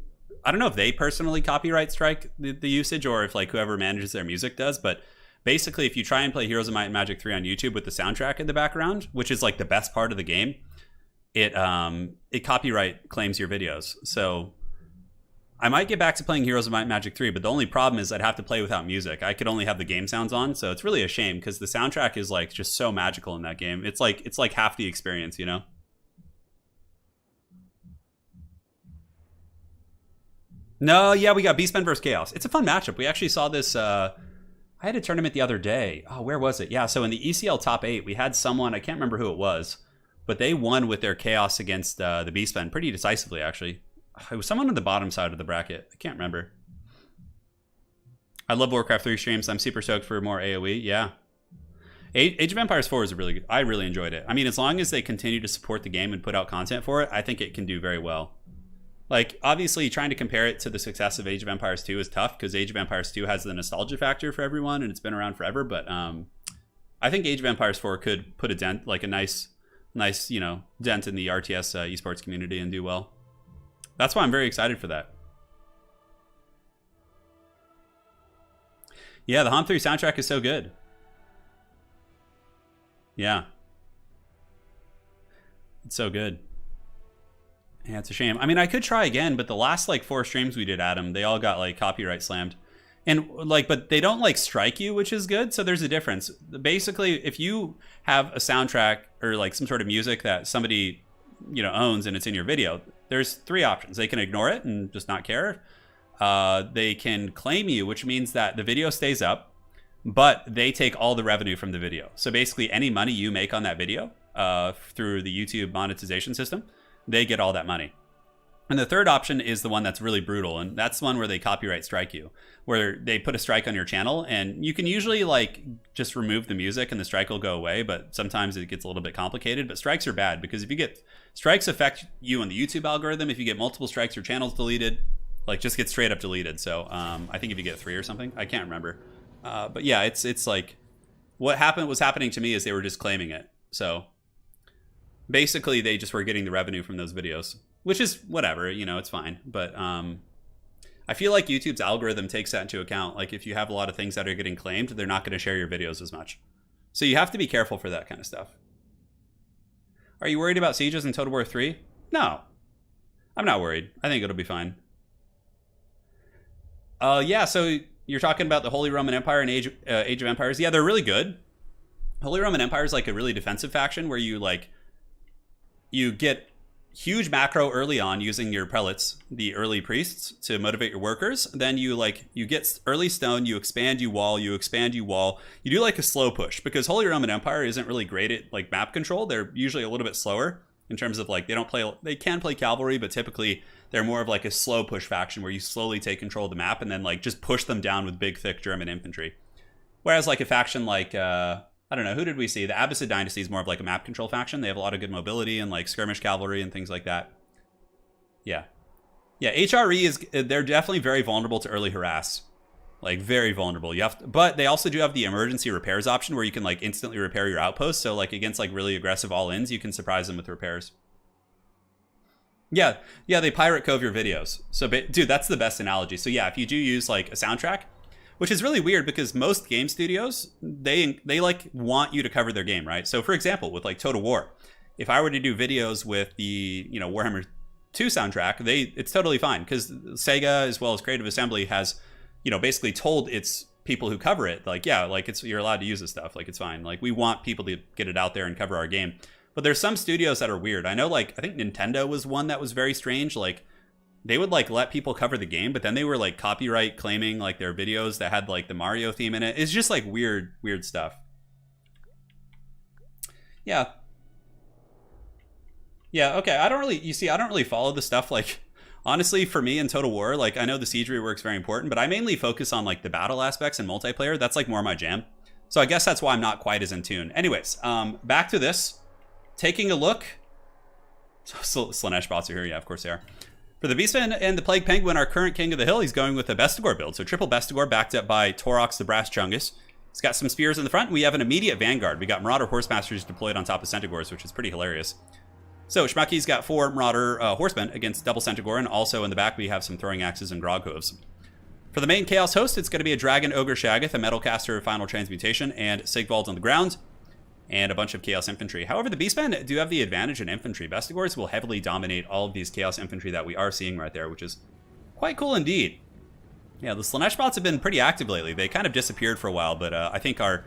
don't know if they personally copyright strike the usage or if, like, whoever manages their music does, but basically, if you try and play Heroes of Might and Magic 3 on YouTube with the soundtrack in the background, which is, like, the best part of the game, it copyright claims your videos. So I might get back to playing Heroes of Might and Magic 3, but the only problem is I'd have to play without music. I could only have the game sounds on, so it's really a shame because the soundtrack is like just so magical in that game. It's like half the experience, you know? No, yeah, we got Beastmen versus Chaos. It's a fun matchup. We actually saw this. I had a tournament the other day. Oh, where was it? Yeah, so in the ECL top 8, we had someone, I can't remember who it was, but they won with their Chaos against the Beastmen pretty decisively, actually. It was someone on the bottom side of the bracket. I can't remember. I love Warcraft 3 streams. I'm super stoked for more AoE. Yeah. Age of Empires 4 is really good. I really enjoyed it. I mean, as long as they continue to support the game and put out content for it, I think it can do very well. Like, obviously, trying to compare it to the success of Age of Empires 2 is tough because Age of Empires 2 has the nostalgia factor for everyone and it's been around forever. But I think Age of Empires 4 could put a dent, like a nice, you know, dent in the RTS esports community and do well. That's why I'm very excited for that. Yeah, the HOM 3 soundtrack is so good. Yeah. It's so good. Yeah, it's a shame. I mean, I could try again, but the last like 4 streams we did, Adam, they all got like copyright slammed. And like, but they don't like strike you, which is good. So there's a difference. Basically, if you have a soundtrack or like some sort of music that somebody, you know, owns and it's in your video, there's 3 options. They can ignore it and just not care. They can claim you, which means that the video stays up, but they take all the revenue from the video. So basically any money you make on that video through the YouTube monetization system, they get all that money. And the third option is the one that's really brutal. And that's the one where they copyright strike you, where they put a strike on your channel and you can usually like just remove the music and the strike will go away. But sometimes it gets a little bit complicated, but strikes are bad because if you get strikes affect you on the YouTube algorithm. If you get multiple strikes, your channel's deleted, like just get straight up deleted. So I think if you get 3 or something, I can't remember. But yeah, it's like what was happening to me is they were just claiming it. So basically, they just were getting the revenue from those videos, which is whatever, you know, it's fine. But I feel like YouTube's algorithm takes that into account. Like if you have a lot of things that are getting claimed, they're not going to share your videos as much. So you have to be careful for that kind of stuff. Are you worried about sieges in Total War 3? No. I'm not worried. I think it'll be fine. Yeah, so you're talking about the Holy Roman Empire and Age of Empires. Yeah, they're really good. Holy Roman Empire is like a really defensive faction where you get huge macro early on using your prelates, the early priests, to motivate your workers. Then you get early stone, you expand, you wall, you expand, you wall. You do like a slow push because Holy Roman Empire isn't really great at like map control. They're usually a little bit slower in terms of like they can play cavalry, but typically they're more of like a slow push faction where you slowly take control of the map and then like just push them down with big thick German infantry. Whereas like a faction like I don't know, who did we see? The Abbasid dynasty is more of like a map control faction. They have a lot of good mobility and like skirmish cavalry and things like that. Yeah. Yeah, HRE they're definitely very vulnerable to early harass. Like very vulnerable. But they also do have the emergency repairs option where you can like instantly repair your outposts. So like against like really aggressive all-ins, you can surprise them with repairs. Yeah, they pirate cove your videos. So dude, that's the best analogy. So yeah, if you do use like a soundtrack, which is really weird because most game studios, they like want you to cover their game, right? So for example, with like Total War, if I were to do videos with the, you know, Warhammer 2 soundtrack, it's totally fine because Sega as well as Creative Assembly has, you know, basically told its people who cover it, like, yeah, like you're allowed to use this stuff, like it's fine. Like we want people to get it out there and cover our game. But there's some studios that are weird. I know, like, I think Nintendo was one that was very strange. Like they would like let people cover the game, but then they were like copyright claiming like their videos that had like the Mario theme in it. It's just like weird stuff. Yeah. Yeah, okay. I don't really follow the stuff like, honestly, for me in Total War, like I know the siege rework's very important, but I mainly focus on like the battle aspects and multiplayer. That's like more my jam. So I guess that's why I'm not quite as in tune. Anyways, back to this. Taking a look. Slanesh bots are here. Yeah, of course they are. For the Beastman and the Plague Penguin, our current King of the Hill, he's going with a Bestigor build. So triple Bestigor backed up by Torox the Brass Chungus. He's got some spears in the front. We have an immediate Vanguard. We got Marauder Horsemasters deployed on top of Centaurs, which is pretty hilarious. So Schmucky's got 4 Marauder Horsemen against double Centaur, and also in the back we have some Throwing Axes and Grog Hooves. For the main Chaos host, it's going to be a Dragon Ogre Shaggoth, a Metalcaster of Final Transmutation, and Sigvald on the ground, and a bunch of Chaos Infantry. However, the Beastmen do have the advantage in infantry. Bestigors will heavily dominate all of these Chaos Infantry that we are seeing right there, which is quite cool indeed. Yeah, the Slanesh bots have been pretty active lately. They kind of disappeared for a while, but I think our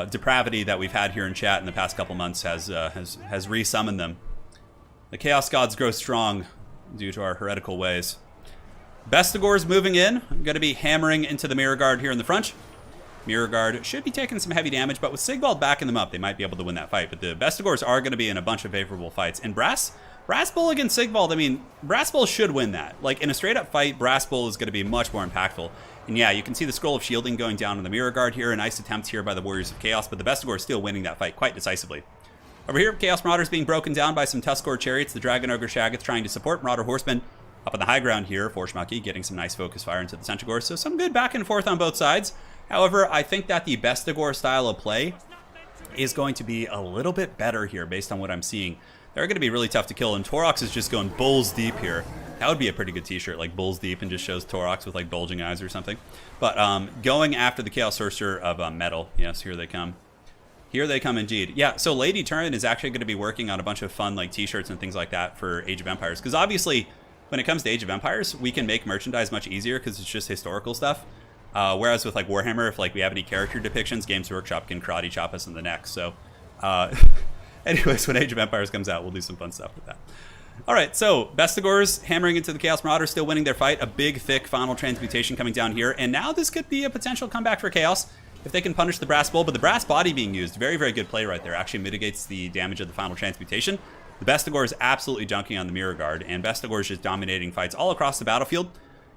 depravity that we've had here in chat in the past couple months has re-summoned them. The Chaos Gods grow strong due to our heretical ways. Bestigor's moving in. I'm going to be hammering into the Mirror Guard here in the front. Mirror Guard should be taking some heavy damage, but with Sigvald backing them up, they might be able to win that fight. But the Bestigors are going to be in a bunch of favorable fights. And Brass Bull against Sigvald, I mean, Brass Bull should win that. Like, in a straight-up fight, Brass Bull is going to be much more impactful. And yeah, you can see the Scroll of Shielding going down on the Mirror Guard here. A nice attempt here by the Warriors of Chaos, but the Bestigor is still winning that fight quite decisively. Over here, Chaos Marauders being broken down by some Tuskor Chariots. The Dragon Ogre Shaggoth trying to support Marauder Horsemen. Up on the high ground here, Forshmucky getting some nice focus fire into the Centaurs. So some good back and forth on both sides. However, I think that the Bestigor style of play is going to be a little bit better here based on what I'm seeing. They're going to be really tough to kill, and Torox is just going bulls deep here. That would be a pretty good t-shirt, like bulls deep, and just shows Torox with like bulging eyes or something. But going after the Chaos Sorcerer of Metal. Yes, here they come. Here they come indeed. Yeah, so Lady Turin is actually going to be working on a bunch of fun like t-shirts and things like that for Age of Empires. Because obviously, when it comes to Age of Empires, we can make merchandise much easier because it's just historical stuff. Whereas with like Warhammer, if like we have any character depictions, Games Workshop can karate chop us in the neck. So anyways, when Age of Empires comes out, we'll do some fun stuff with that. All right, so Bestigors hammering into the Chaos Marauders, still winning their fight. A big, thick Final Transmutation coming down here. And now this could be a potential comeback for Chaos if they can punish the Brass Bull. But the Brass Body being used, very, very good play right there. Actually mitigates the damage of the Final Transmutation. The Bestigor is absolutely dunking on the Mirror Guard, and Bestigor is just dominating fights all across the battlefield.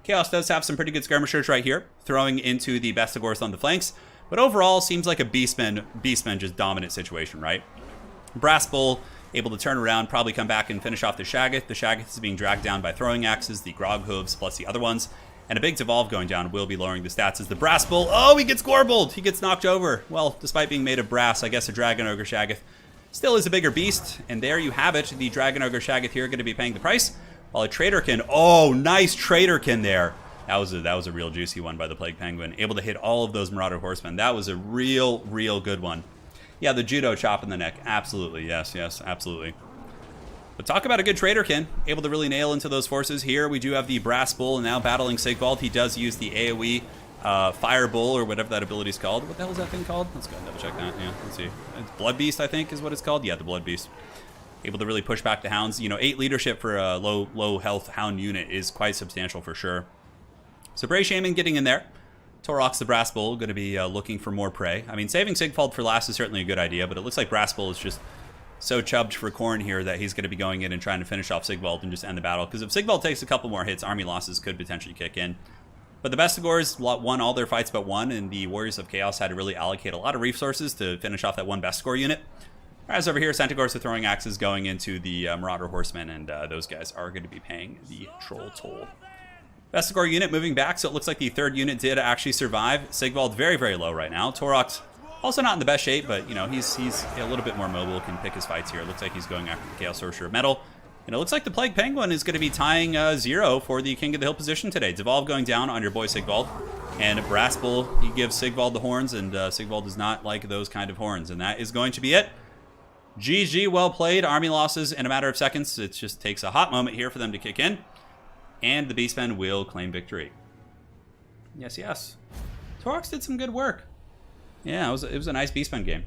Chaos does have some pretty good skirmishers right here, throwing into the Bestigors on the flanks. But overall, seems like a Beastman just dominant situation, right? Brass Bull able to turn around, probably come back and finish off the Shaggoth. The Shaggoth is being dragged down by Throwing Axes, the Grog Hooves, plus the other ones. And a big Devolve going down will be lowering the stats as the Brass Bull. Oh, he gets Gorbled! He gets knocked over. Well, despite being made of brass, I guess a Dragon Ogre Shaggoth Still is a bigger beast, and there you have it. The Dragon Ogre Shaggoth here going to be paying the price, while a Traderkin, oh, nice Traderkin there. That was a real juicy one by the Plague Penguin. Able to hit all of those Marauder Horsemen. That was a real good one. Yeah, the judo chop in the neck. Absolutely, yes, absolutely. But talk about a good Traderkin. Able to really nail into those forces. Here we do have the Brass Bull now battling Sigvald. He does use the AoE Fire Bull, or whatever that ability is called. What the hell is that thing called? Let's go and double check that. Yeah, let's see. It's Blood Beast, I think, is what it's called. Yeah, the Blood Beast. Able to really push back the hounds. You know, 8 leadership for a low health hound unit is quite substantial for sure. So Bray Shaman getting in there. Torox the Brass Bull going to be looking for more prey. I mean, saving Sigvald for last is certainly a good idea, but it looks like Brass Bull is just so chubbed for corn here that he's going to be going in and trying to finish off Sigvald and just end the battle. Because if Sigvald takes a couple more hits, army losses could potentially kick in. But the Bestigors won all their fights but one, and the Warriors of Chaos had to really allocate a lot of resources to finish off that one Bestigor unit. Whereas over here, Centaurs are throwing axes going into the Marauder Horsemen, and those guys are going to be paying the Troll Toll. Bestigor unit moving back, so it looks like the 3rd unit did actually survive. Sigvald very low right now. Torox also not in the best shape, but you know he's a little bit more mobile, can pick his fights here. It looks like he's going after the Chaos Sorcerer of Metal. And it looks like the Plague Penguin is going to be tying 0 for the King of the Hill position today. Devolve going down on your boy Sigvald. And Brass Bull, he gives Sigvald the horns, and Sigvald does not like those kind of horns. And that is going to be it. GG, well played. Army losses in a matter of seconds. It just takes a hot moment here for them to kick in. And the Beastmen will claim victory. Yes. Torox did some good work. Yeah, it was a nice Beastmen game.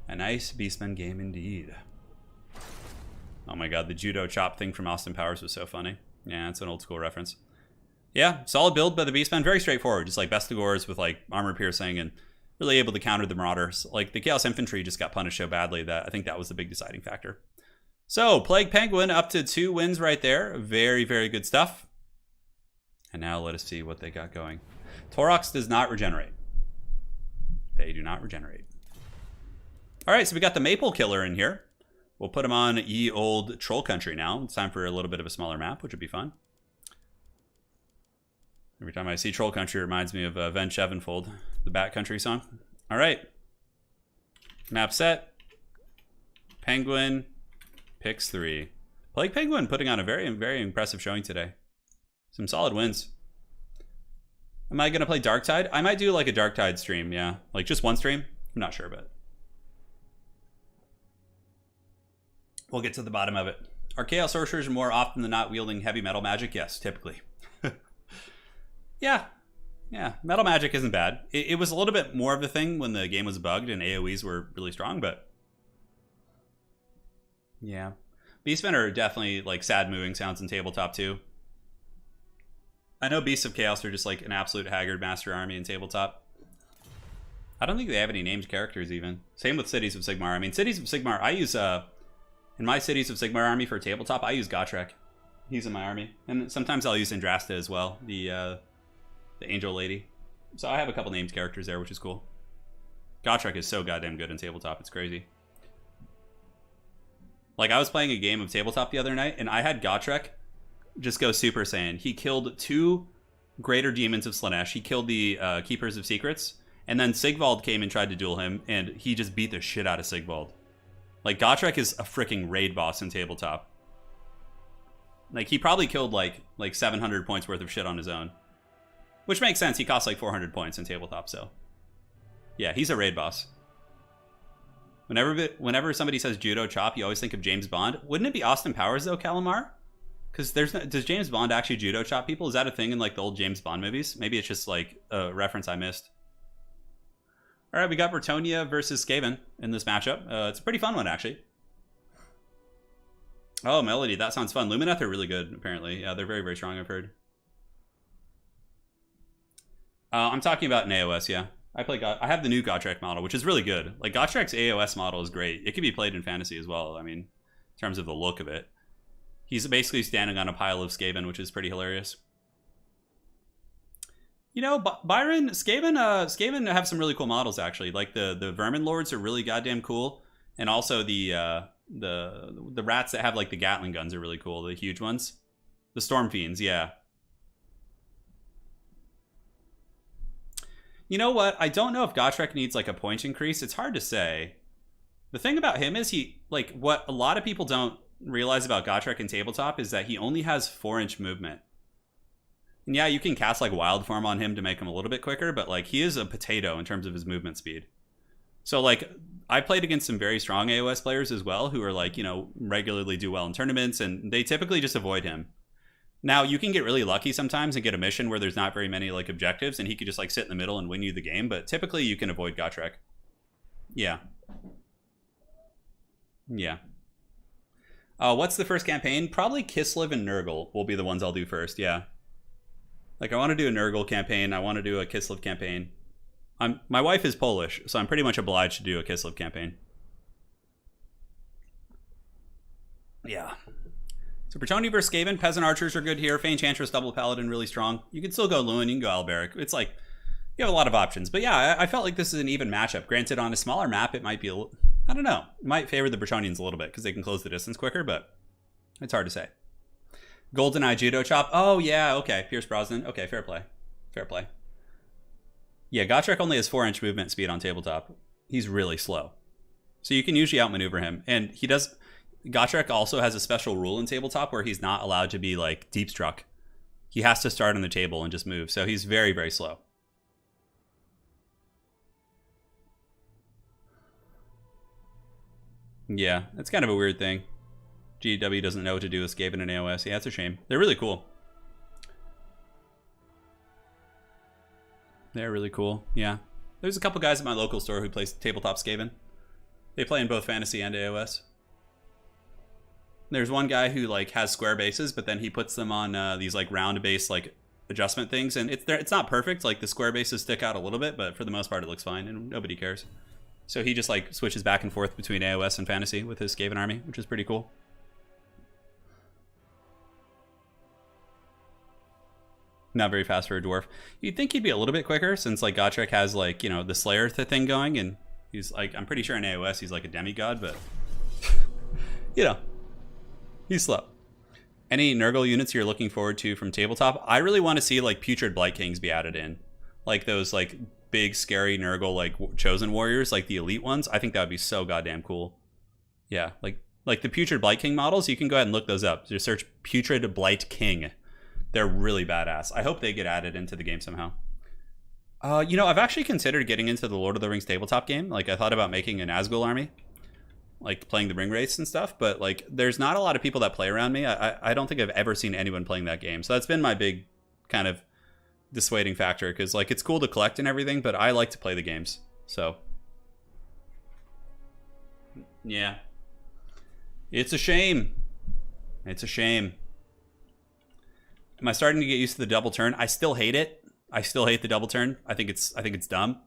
A nice Beastmen game indeed. Oh my god, the judo chop thing from Austin Powers was so funny. Yeah, it's an old school reference. Yeah, solid build by the Beastmen. Very straightforward. Just like Bestigors with like armor piercing and really able to counter the Marauders. Like the Chaos Infantry just got punished so badly that I think that was the big deciding factor. So, Plague Penguin up to 2 wins right there. Very good stuff. And now let us see what they got going. Torox does not regenerate. They do not regenerate. Alright, so we got the Maple Killer in here. We'll put him on Ye Old Troll Country now. It's time for a little bit of a smaller map, which would be fun. Every time I see Troll Country, it reminds me of Avenged Sevenfold, the Bat Country song. Alright. Map set. Penguin. Picks 3. Plague Penguin putting on a very impressive showing today. Some solid wins. Am I going to play Darktide? I might do like a Darktide stream, yeah. Like just one stream? I'm not sure, but we'll get to the bottom of it. Are Chaos Sorcerers more often than not wielding heavy metal magic? Yes, typically. Yeah, metal magic isn't bad. It was a little bit more of a thing when the game was bugged and AoEs were really strong, but yeah. Beastmen are definitely like sad moving sounds in tabletop too. I know Beasts of Chaos are just like an absolute haggard master army in tabletop. I don't think they have any named characters even. Same with Cities of Sigmar. I mean, Cities of Sigmar, I use, in my Cities of Sigmar army for tabletop, I use Gotrek. He's in my army. And sometimes I'll use Andrasta as well, the angel lady. So I have a couple named characters there, which is cool. Gotrek is so goddamn good in tabletop, it's crazy. Like, I was playing a game of tabletop the other night, and I had Gotrek just go Super Saiyan. He killed 2 Greater Demons of Slanesh. He killed the Keepers of Secrets. And then Sigvald came and tried to duel him, and he just beat the shit out of Sigvald. Like, Gotrek is a freaking raid boss in tabletop. Like, he probably killed, like 700 points worth of shit on his own. Which makes sense. He costs, like, 400 points in tabletop, so. Yeah, he's a raid boss. Whenever somebody says judo chop, you always think of James Bond. Wouldn't it be Austin Powers, though, Calamar? Because does James Bond actually judo chop people? Is that a thing in, like, the old James Bond movies? Maybe it's just, like, a reference I missed. All right, we got Bretonnia versus Skaven in this matchup. It's a pretty fun one, actually. Oh, Melody, that sounds fun. Lumineth are really good, apparently. Yeah, they're very strong, I've heard. I'm talking about an AOS, yeah. I have the new Gotrek model, which is really good. Like, Gotrek's AOS model is great. It can be played in fantasy as well, I mean, in terms of the look of it. He's basically standing on a pile of Skaven, which is pretty hilarious. You know, Byron, Skaven have some really cool models, actually. Like, the Vermin Lords are really goddamn cool. And also the rats that have, like, the Gatling guns are really cool. The huge ones. The Storm Fiends, yeah. You know what? I don't know if Gotrek needs, like, a point increase. It's hard to say. The thing about him is he, like, what a lot of people don't realize about Gotrek in tabletop is that he only has 4-inch movement. And yeah, you can cast like Wild Form on him to make him a little bit quicker, but like he is a potato in terms of his movement speed. So like I played against some very strong AOS players as well who are like, you know, regularly do well in tournaments, and they typically just avoid him. Now you can get really lucky sometimes and get a mission where there's not very many like objectives and he could just like sit in the middle and win you the game, but typically you can avoid Gotrek. Yeah. Yeah. What's the first campaign? Probably Kislev and Nurgle will be the ones I'll do first, yeah. Like I want to do a Nurgle campaign, I want to do a Kislev campaign. My wife is Polish, so I'm pretty much obliged to do a Kislev campaign. Yeah. So Bretonnia versus Skaven, Peasant Archers are good here. Fey Enchantress, Double Paladin, really strong. You can still go Lewin, you can go Alberic. It's like, you have a lot of options. But yeah, I felt like this is an even matchup. Granted, on a smaller map, it might be, I don't know. It might favor the Bretonians a little bit because they can close the distance quicker, but it's hard to say. GoldenEye Judo Chop. Oh, yeah, okay. Pierce Brosnan. Okay, fair play. Fair play. Yeah, Gotrek only has 4-inch movement speed on tabletop. He's really slow. So you can usually outmaneuver him. And he does... Gotrek also has a special rule in tabletop where he's not allowed to be, like, deep struck. He has to start on the table and just move. So he's very, very slow. Yeah, that's kind of a weird thing. GW doesn't know what to do with Skaven and AOS. Yeah, it's a shame. They're really cool. They're really cool. Yeah. There's a couple guys at my local store who play tabletop Skaven. They play in both fantasy and AOS. There's one guy who like has square bases, but then he puts them on these like round base like adjustment things, and it's not perfect. Like the square bases stick out a little bit, but for the most part it looks fine, and nobody cares. So he just like switches back and forth between AOS and fantasy with his Skaven army, which is pretty cool. Not very fast for a dwarf. You'd think he'd be a little bit quicker since like Gotrek has like, you know, the Slayer thing going, and he's like, I'm pretty sure in AOS he's like a demigod, but you know, he's slow. Any Nurgle units you're looking forward to from tabletop? I really want to see like Putrid Blight Kings be added in. Like those like big scary Nurgle like chosen warriors, like the elite ones. I think that would be so goddamn cool. Yeah, like the Putrid Blight King models, you can go ahead and look those up. Just search Putrid Blight King. They're really badass. I hope they get added into the game somehow. You know, I've actually considered getting into the Lord of the Rings tabletop game. Like, I thought about making an Nazgul army, like playing the ring race and stuff. But like, there's not a lot of people that play around me. I don't think I've ever seen anyone playing that game. So that's been my big kind of dissuading factor, because like it's cool to collect and everything, but I like to play the games. So yeah, it's a shame. It's a shame. Am I starting to get used to the double turn? I still hate it. I still hate the double turn. I think it's dumb.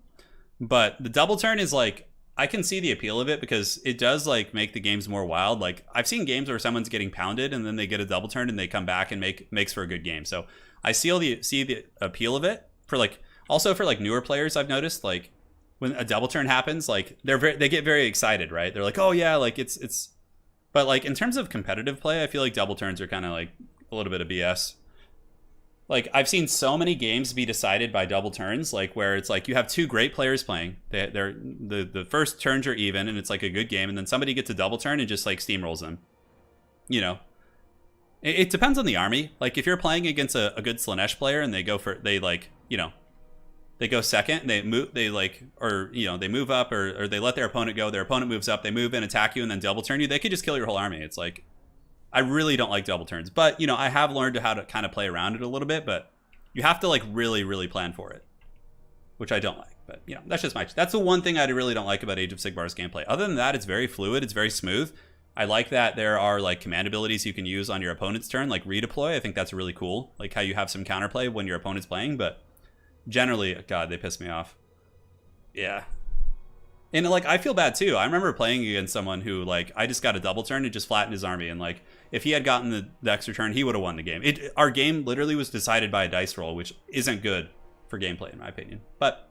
But the double turn is like, I can see the appeal of it because it does like make the games more wild. Like I've seen games where someone's getting pounded and then they get a double turn and they come back and makes for a good game. So I see the appeal of it for like, also for like newer players. I've noticed like when a double turn happens, like they get very excited, right? They're like, oh yeah, like it's, but like in terms of competitive play, I feel like double turns are kind of like a little bit of BS. Like, I've seen so many games be decided by double turns, like, where it's like you have two great players playing. The first turns are even, and it's like a good game, and then somebody gets a double turn and just, like, steamrolls them. You know? It depends on the army. Like, if you're playing against a good Slanesh player and they go second, and they move, they move up, or they let their opponent go, their opponent moves up, they move in, attack you, and then double turn you, they could just kill your whole army. It's like, I really don't like double turns, but you know, I have learned how to kind of play around it a little bit, but you have to like really, really plan for it, which I don't like. But you know, that's the one thing I really don't like about Age of Sigmar's gameplay. Other than that, it's very fluid, it's very smooth. I like that there are like command abilities you can use on your opponent's turn, like redeploy. I think that's really cool, like how you have some counterplay when your opponent's playing. But generally, God, they piss me off. Yeah. And like, I feel bad too. I remember playing against someone who like, I just got a double turn and just flattened his army, and like, if he had gotten the extra turn, he would have won the game. Our game literally was decided by a dice roll, which isn't good for gameplay, in my opinion. But,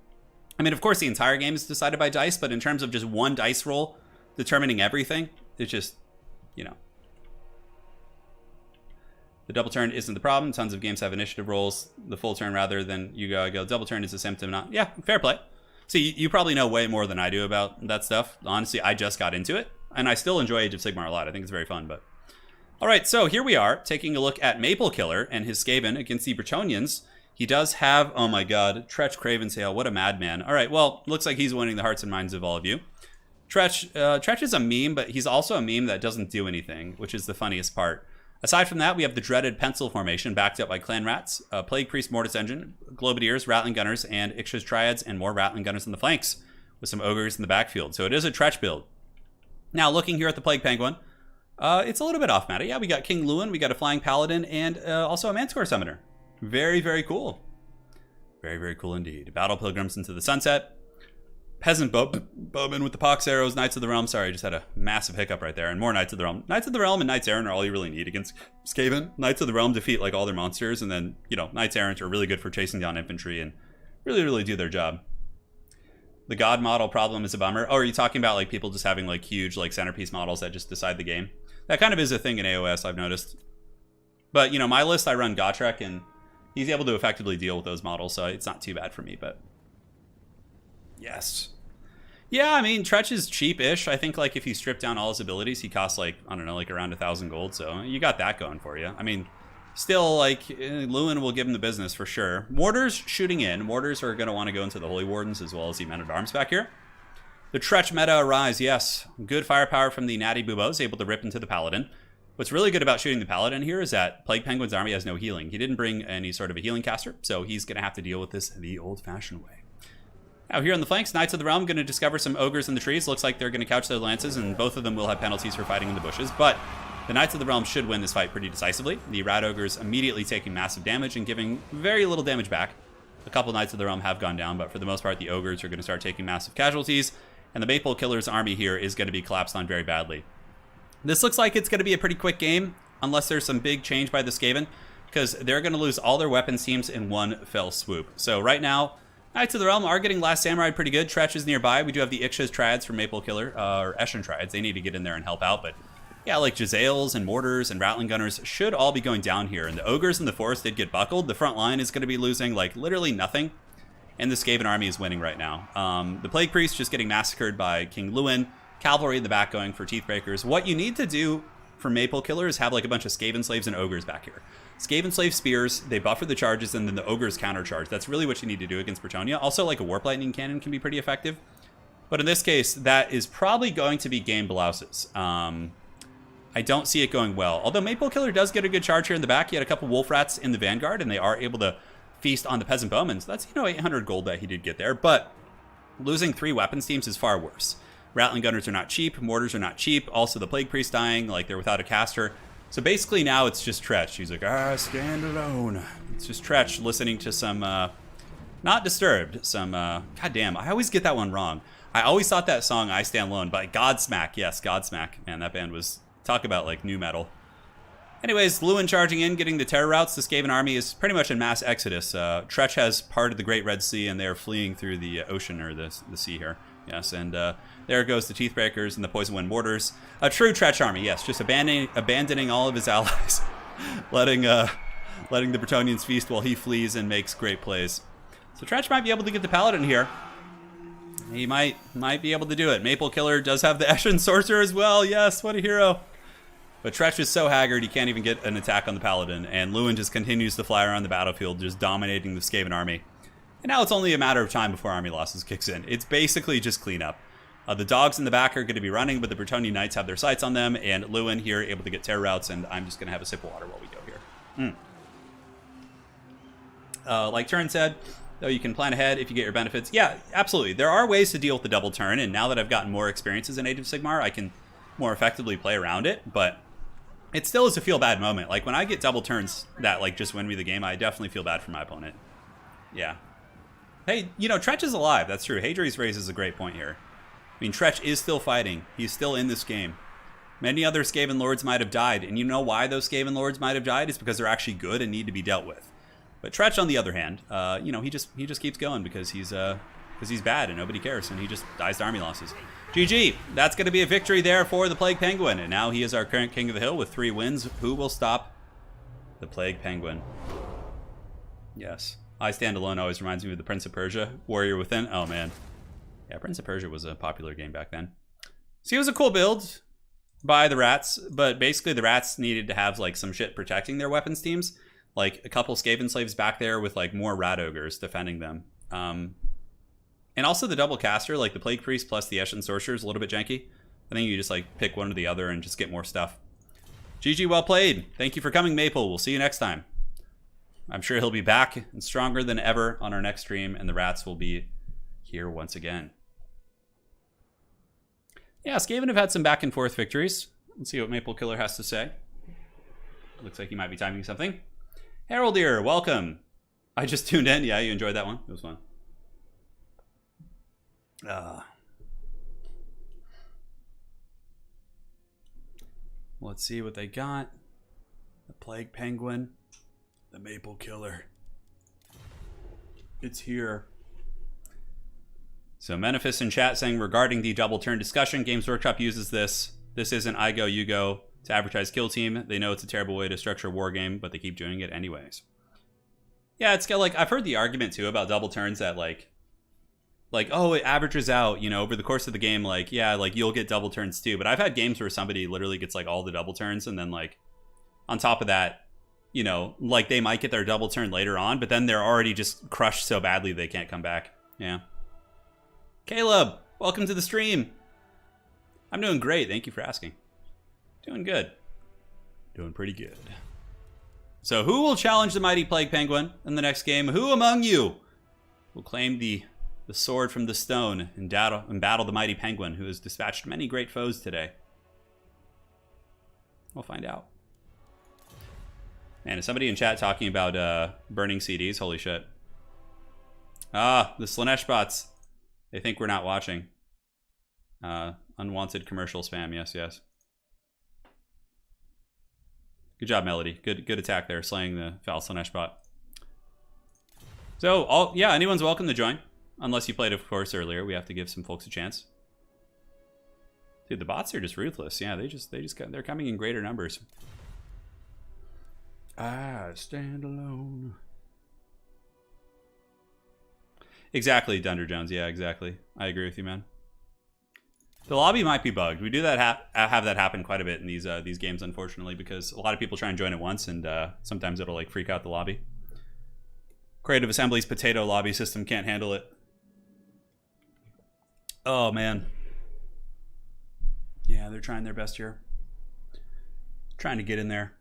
I mean, of course, the entire game is decided by dice, but in terms of just one dice roll determining everything, it's just, you know. The double turn isn't the problem. Tons of games have initiative rolls. The full turn rather than you go. Double turn is a symptom, not... Yeah, fair play. So you probably know way more than I do about that stuff. Honestly, I just got into it, and I still enjoy Age of Sigmar a lot. I think it's very fun, but... All right, so here we are, taking a look at Maple Killer and his Skaven against the Bretonnians. He does have, oh my god, Tretch Cravensale, what a madman. All right, well, looks like he's winning the hearts and minds of all of you. Tretch is a meme, but he's also a meme that doesn't do anything, which is the funniest part. Aside from that, we have the dreaded pencil formation backed up by Clan Rats, Plague Priest Mortis Engine, Globadiers, Rattling Gunners, and Ixcha's Triads, and more Rattling Gunners in the flanks, with some Ogres in the backfield. So it is a Tretch build. Now, looking here at the Plague Penguin, it's a little bit off meta. Yeah, we got King Lewin, we got a Flying Paladin, and also a Manticore Summoner. Very, very cool. Very, very cool indeed. Battle Pilgrims into the Sunset. Peasant Bowmen with the Pox Arrows, Knights of the Realm. Sorry, I just had a massive hiccup right there. And more Knights of the Realm. Knights of the Realm and Knights Errant are all you really need against Skaven. Knights of the Realm defeat like all their monsters, and then, you know, Knights Errant are really good for chasing down infantry and really, really do their job. The God model problem is a bummer. Oh, are you talking about like people just having like huge like centerpiece models that just decide the game? That kind of is a thing in AOS, I've noticed. But, you know, my list, I run Gotrek, and he's able to effectively deal with those models, so it's not too bad for me, but... Yes. Yeah, I mean, Tretch is cheap-ish. I think, like, if you strip down all his abilities, he costs, like, I don't know, like, around 1,000 gold, so you got that going for you. I mean, still, like, Lewin will give him the business for sure. Mortars shooting in. Mortars are going to want to go into the Holy Wardens as well as the Men-at-Arms back here. The Tretch meta arise, yes. Good firepower from the Natty Bubos, able to rip into the Paladin. What's really good about shooting the Paladin here is that Plague Penguin's army has no healing. He didn't bring any sort of a healing caster, so he's going to have to deal with this the old-fashioned way. Now here on the flanks, Knights of the Realm going to discover some ogres in the trees. Looks like they're going to couch their lances, and both of them will have penalties for fighting in the bushes. But the Knights of the Realm should win this fight pretty decisively. The Rat Ogres immediately taking massive damage and giving very little damage back. A couple Knights of the Realm have gone down, but for the most part, the Ogres are going to start taking massive casualties. And the Maple Killer's army here is going to be collapsed on very badly. This looks like it's going to be a pretty quick game, unless there's some big change by the Skaven, because they're going to lose all their weapons teams in one fell swoop. So right now, Knights of the Realm are getting Last Samurai pretty good. Tretch is nearby. We do have the Ixcha's Triads from Maple Killer, or Eshin Triads. They need to get in there and help out. But yeah, like Jezzails and Mortars and Rattling Gunners should all be going down here. And the Ogres in the forest did get buckled. The front line is going to be losing like literally nothing. And the Skaven army is winning right now. The Plague Priest just getting massacred by King Lewin. Cavalry in the back going for Teethbreakers. What you need to do for Maple Killer is have like a bunch of Skaven Slaves and Ogres back here. Skaven Slave Spears, they buffer the charges, and then the Ogres countercharge. That's really what you need to do against Bretonnia. Also, like a Warp Lightning Cannon can be pretty effective. But in this case, that is probably going to be game blouses. I don't see it going well. Although Maple Killer does get a good charge here in the back. He had a couple Wolf Rats in the Vanguard, and they are able to feast on the Peasant Bowmen. So that's, 800 gold that he did get there. But losing 3 weapons teams is far worse. Rattling Gunners are not cheap. Mortars are not cheap. Also, the Plague Priest dying, like they're without a caster. So basically now it's just Tretch. He's like, stand alone. It's just Tretch listening to some, not Disturbed, some, goddamn, I always get that one wrong. I always thought that song, I Stand Alone, by Godsmack. Yes, Godsmack. Man, that band was, talk about like new metal. Anyways, Lewin charging in, getting the terror routes. The Skaven army is pretty much in mass exodus. Tretch has parted the Great Red Sea, and they are fleeing through the ocean, or the sea here. Yes, and there goes the Teethbreakers and the Poison Wind Mortars. A true Tretch army, yes, just abandoning all of his allies, letting the Bretonnians feast while he flees and makes great plays. So Tretch might be able to get the Paladin here. He might be able to do it. Maple Killer does have the Eshin Sorcerer as well. Yes, what a hero. But Tretch is so haggard he can't even get an attack on the Paladin, and Lewin just continues to fly around the battlefield, just dominating the Skaven army. And now it's only a matter of time before army losses kicks in. It's basically just cleanup. The dogs in the back are going to be running, but the Bretonnian Knights have their sights on them, and Lewin here able to get terror routes, and I'm just going to have a sip of water while we go here. Like Turin said, though you can plan ahead if you get your benefits. Yeah, absolutely. There are ways to deal with the double turn, and now that I've gotten more experiences in Age of Sigmar, I can more effectively play around it, but it still is a feel-bad moment. Like, when I get double turns that, like, just win me the game, I definitely feel bad for my opponent. Yeah. Hey, Tretch is alive. That's true. Hadri's raises a great point here. I mean, Tretch is still fighting. He's still in this game. Many other Skaven Lords might have died, and you know why those Skaven Lords might have died? It's because they're actually good and need to be dealt with. But Tretch, on the other hand, he just keeps going because he's bad and nobody cares, and he just dies to army losses. GG. That's going to be a victory there for the Plague Penguin, and now he is our current King of the Hill with 3 wins. Who will stop the Plague Penguin? Yes. I Stand Alone always reminds me of the Prince of Persia, Warrior Within. Oh, man. Yeah, Prince of Persia was a popular game back then. See, it was a cool build by the rats, but basically the rats needed to have like some shit protecting their weapons teams. Like a couple Skaven slaves back there with like more rat ogres defending them. And also the double caster, like the Plague Priest plus the Eshin Sorcerer is a little bit janky. I think you just like pick one or the other and just get more stuff. GG, well played. Thank you for coming, Maple. We'll see you next time. I'm sure he'll be back and stronger than ever on our next stream, and the rats will be here once again. Yeah, Skaven have had some back and forth victories. Let's see what Maple Killer has to say. Looks like he might be timing something. Heraldier, welcome. I just tuned in. Yeah, you enjoyed that one? It was fun. Let's see what they got. The Plague Penguin. The Maple Killer. It's here. So Menefis in chat saying, regarding the double turn discussion, Games Workshop uses this. This isn't I go, you go to advertise Kill Team. They know it's a terrible way to structure a war game, but they keep doing it anyways. Yeah, it's like, I've heard the argument too about double turns that like, oh, it averages out, you know, over the course of the game, like, yeah, like you'll get double turns too. But I've had games where somebody literally gets like all the double turns, and then like on top of that, you know, like they might get their double turn later on, but then they're already just crushed so badly they can't come back. Yeah. Caleb, welcome to the stream. I'm doing great. Thank you for asking. Doing good. Doing pretty good. So who will challenge the mighty Plague Penguin in the next game? Who among you will claim the sword from the stone and battle the mighty Penguin, who has dispatched many great foes today? We'll find out. Man, is somebody in chat talking about burning CDs? Holy shit. Ah, the Slanesh bots. They think we're not watching. Unwanted commercial spam. Yes, yes. Good job, Melody. Good attack there, slaying the foul Slanesh bot. So, yeah, anyone's welcome to join. Unless you played, of course, earlier. We have to give some folks a chance. Dude, the bots are just ruthless. Yeah, they're coming in greater numbers. I stand alone. Exactly, Dunder Jones. Yeah, exactly. I agree with you, man. The lobby might be bugged. We do that have that happen quite a bit in these games, unfortunately, because a lot of people try and join at once, and sometimes it'll like freak out the lobby. Creative Assembly's potato lobby system can't handle it. Oh man. Yeah, they're trying their best here. Trying to get in there.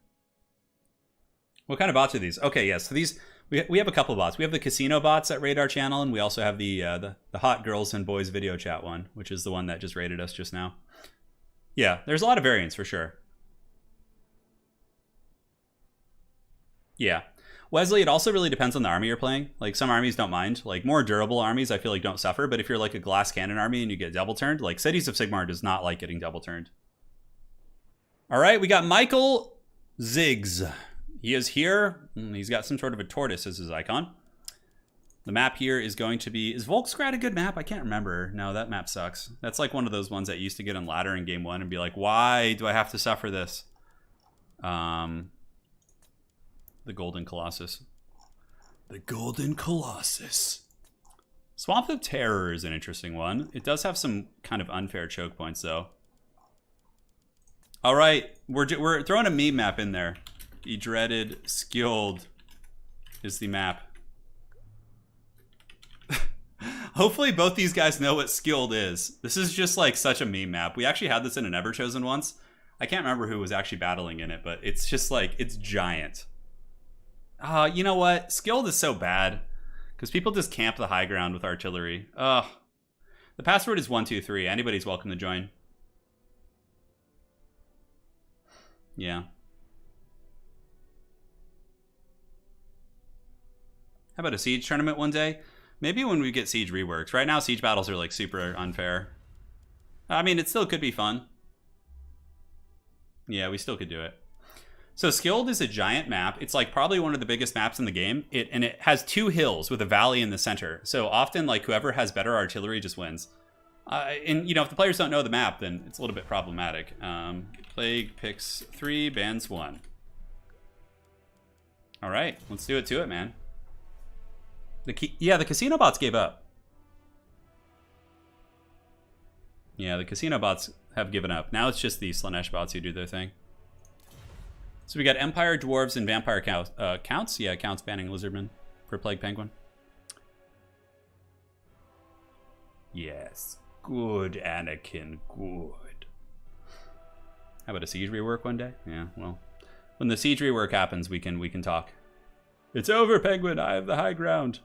What kind of bots are these? Okay, yes. So these we have a couple bots. We have the casino bots that raid our channel, and we also have the hot girls and boys video chat one, which is the one that just raided us just now. Yeah, there's a lot of variants for sure. Yeah. Wesley, it also really depends on the army you're playing. Like, some armies don't mind. Like, more durable armies, I feel like, don't suffer. But if you're like a glass cannon army and you get double turned, like Cities of Sigmar does not like getting double turned. All right, we got Michael Ziggs. He is here. He's got some sort of a tortoise as his icon. The map here is going to be... Is Volksgrad a good map? I can't remember. No, that map sucks. That's like one of those ones that used to get on ladder in game 1 and be like, why do I have to suffer this? The Golden Colossus. The Golden Colossus. Swamp of Terror is an interesting one. It does have some kind of unfair choke points, though. All right, we're throwing a meme map in there. The dreaded Skilled is the map. Hopefully both these guys know what Skilled is. This is just like such a meme map. We actually had this in an Everchosen once. I can't remember who was actually battling in it, but it's just like, it's giant. You know what? Skilled is so bad because people just camp the high ground with artillery. Ugh. The password is 123. Anybody's welcome to join. Yeah. How about a Siege tournament one day? Maybe when we get Siege reworks. Right now, Siege battles are like super unfair. I mean, it still could be fun. Yeah, we still could do it. So Skilled is a giant map. It's like probably one of the biggest maps in the game. And it has 2 hills with a valley in the center. So often, like, whoever has better artillery just wins. And, you know, if the players don't know the map, then it's a little bit problematic. Plague picks 3, bans 1. All right, let's do it to it, man. Yeah, the casino bots gave up. Yeah, the casino bots have given up. Now it's just the Slanesh bots who do their thing. So we got Empire, Dwarves, and Vampire counts. Yeah, counts banning Lizardmen for Plague Penguin. Yes, good, Anakin, good. How about a siege rework one day? Yeah, well, when the siege rework happens, we can talk. It's over, Penguin. I have the high ground.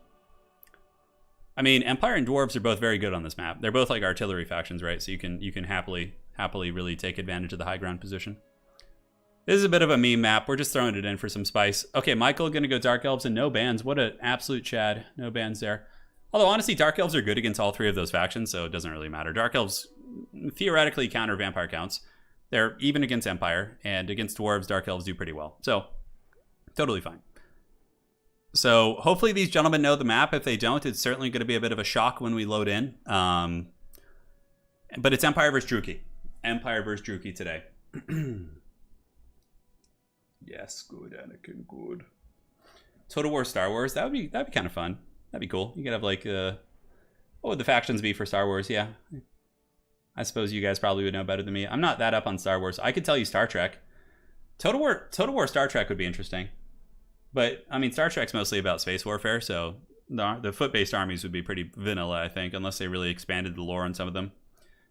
I mean, Empire and Dwarves are both very good on this map. They're both like artillery factions, right? So you can happily really take advantage of the high ground position. This is a bit of a meme map. We're just throwing it in for some spice. Okay, Michael gonna go Dark Elves and no bans. What an absolute chad. No bans there. Although honestly, Dark Elves are good against all three of those factions, so it doesn't really matter. Dark Elves theoretically counter Vampire counts. They're even against Empire, and against Dwarves, Dark Elves do pretty well. So, totally fine. So, hopefully these gentlemen know the map. If they don't, it's certainly going to be a bit of a shock when we load in. But it's Empire versus Druki. Empire versus Druki today. Yes, good, Anakin, good. Total War Star Wars, that'd be kind of fun. That'd be cool. You could have like, what would the factions be for Star Wars? Yeah. I suppose you guys probably would know better than me. I'm not that up on Star Wars. I could tell you Star Trek. Total War Star Trek would be interesting. But, I mean, Star Trek's mostly about space warfare, so the foot-based armies would be pretty vanilla, I think, unless they really expanded the lore on some of them.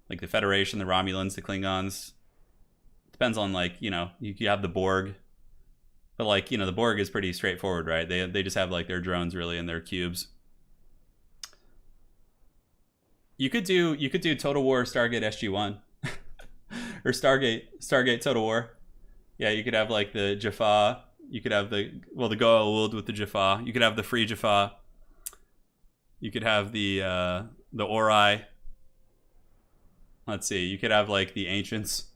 Like the Federation, the Romulans, the Klingons. Depends on, like, you know, you have the Borg. But, like, you know, the Borg is pretty straightforward, right? They just have, like, their drones, really, and their cubes. You could do Total War Stargate SG-1. Or Stargate Total War. Yeah, you could have, like, the Jaffa. You could have the Goa'uld with the Jaffa. You could have the Free Jaffa. You could have the Ori. Let's see. You could have, like, the Ancients.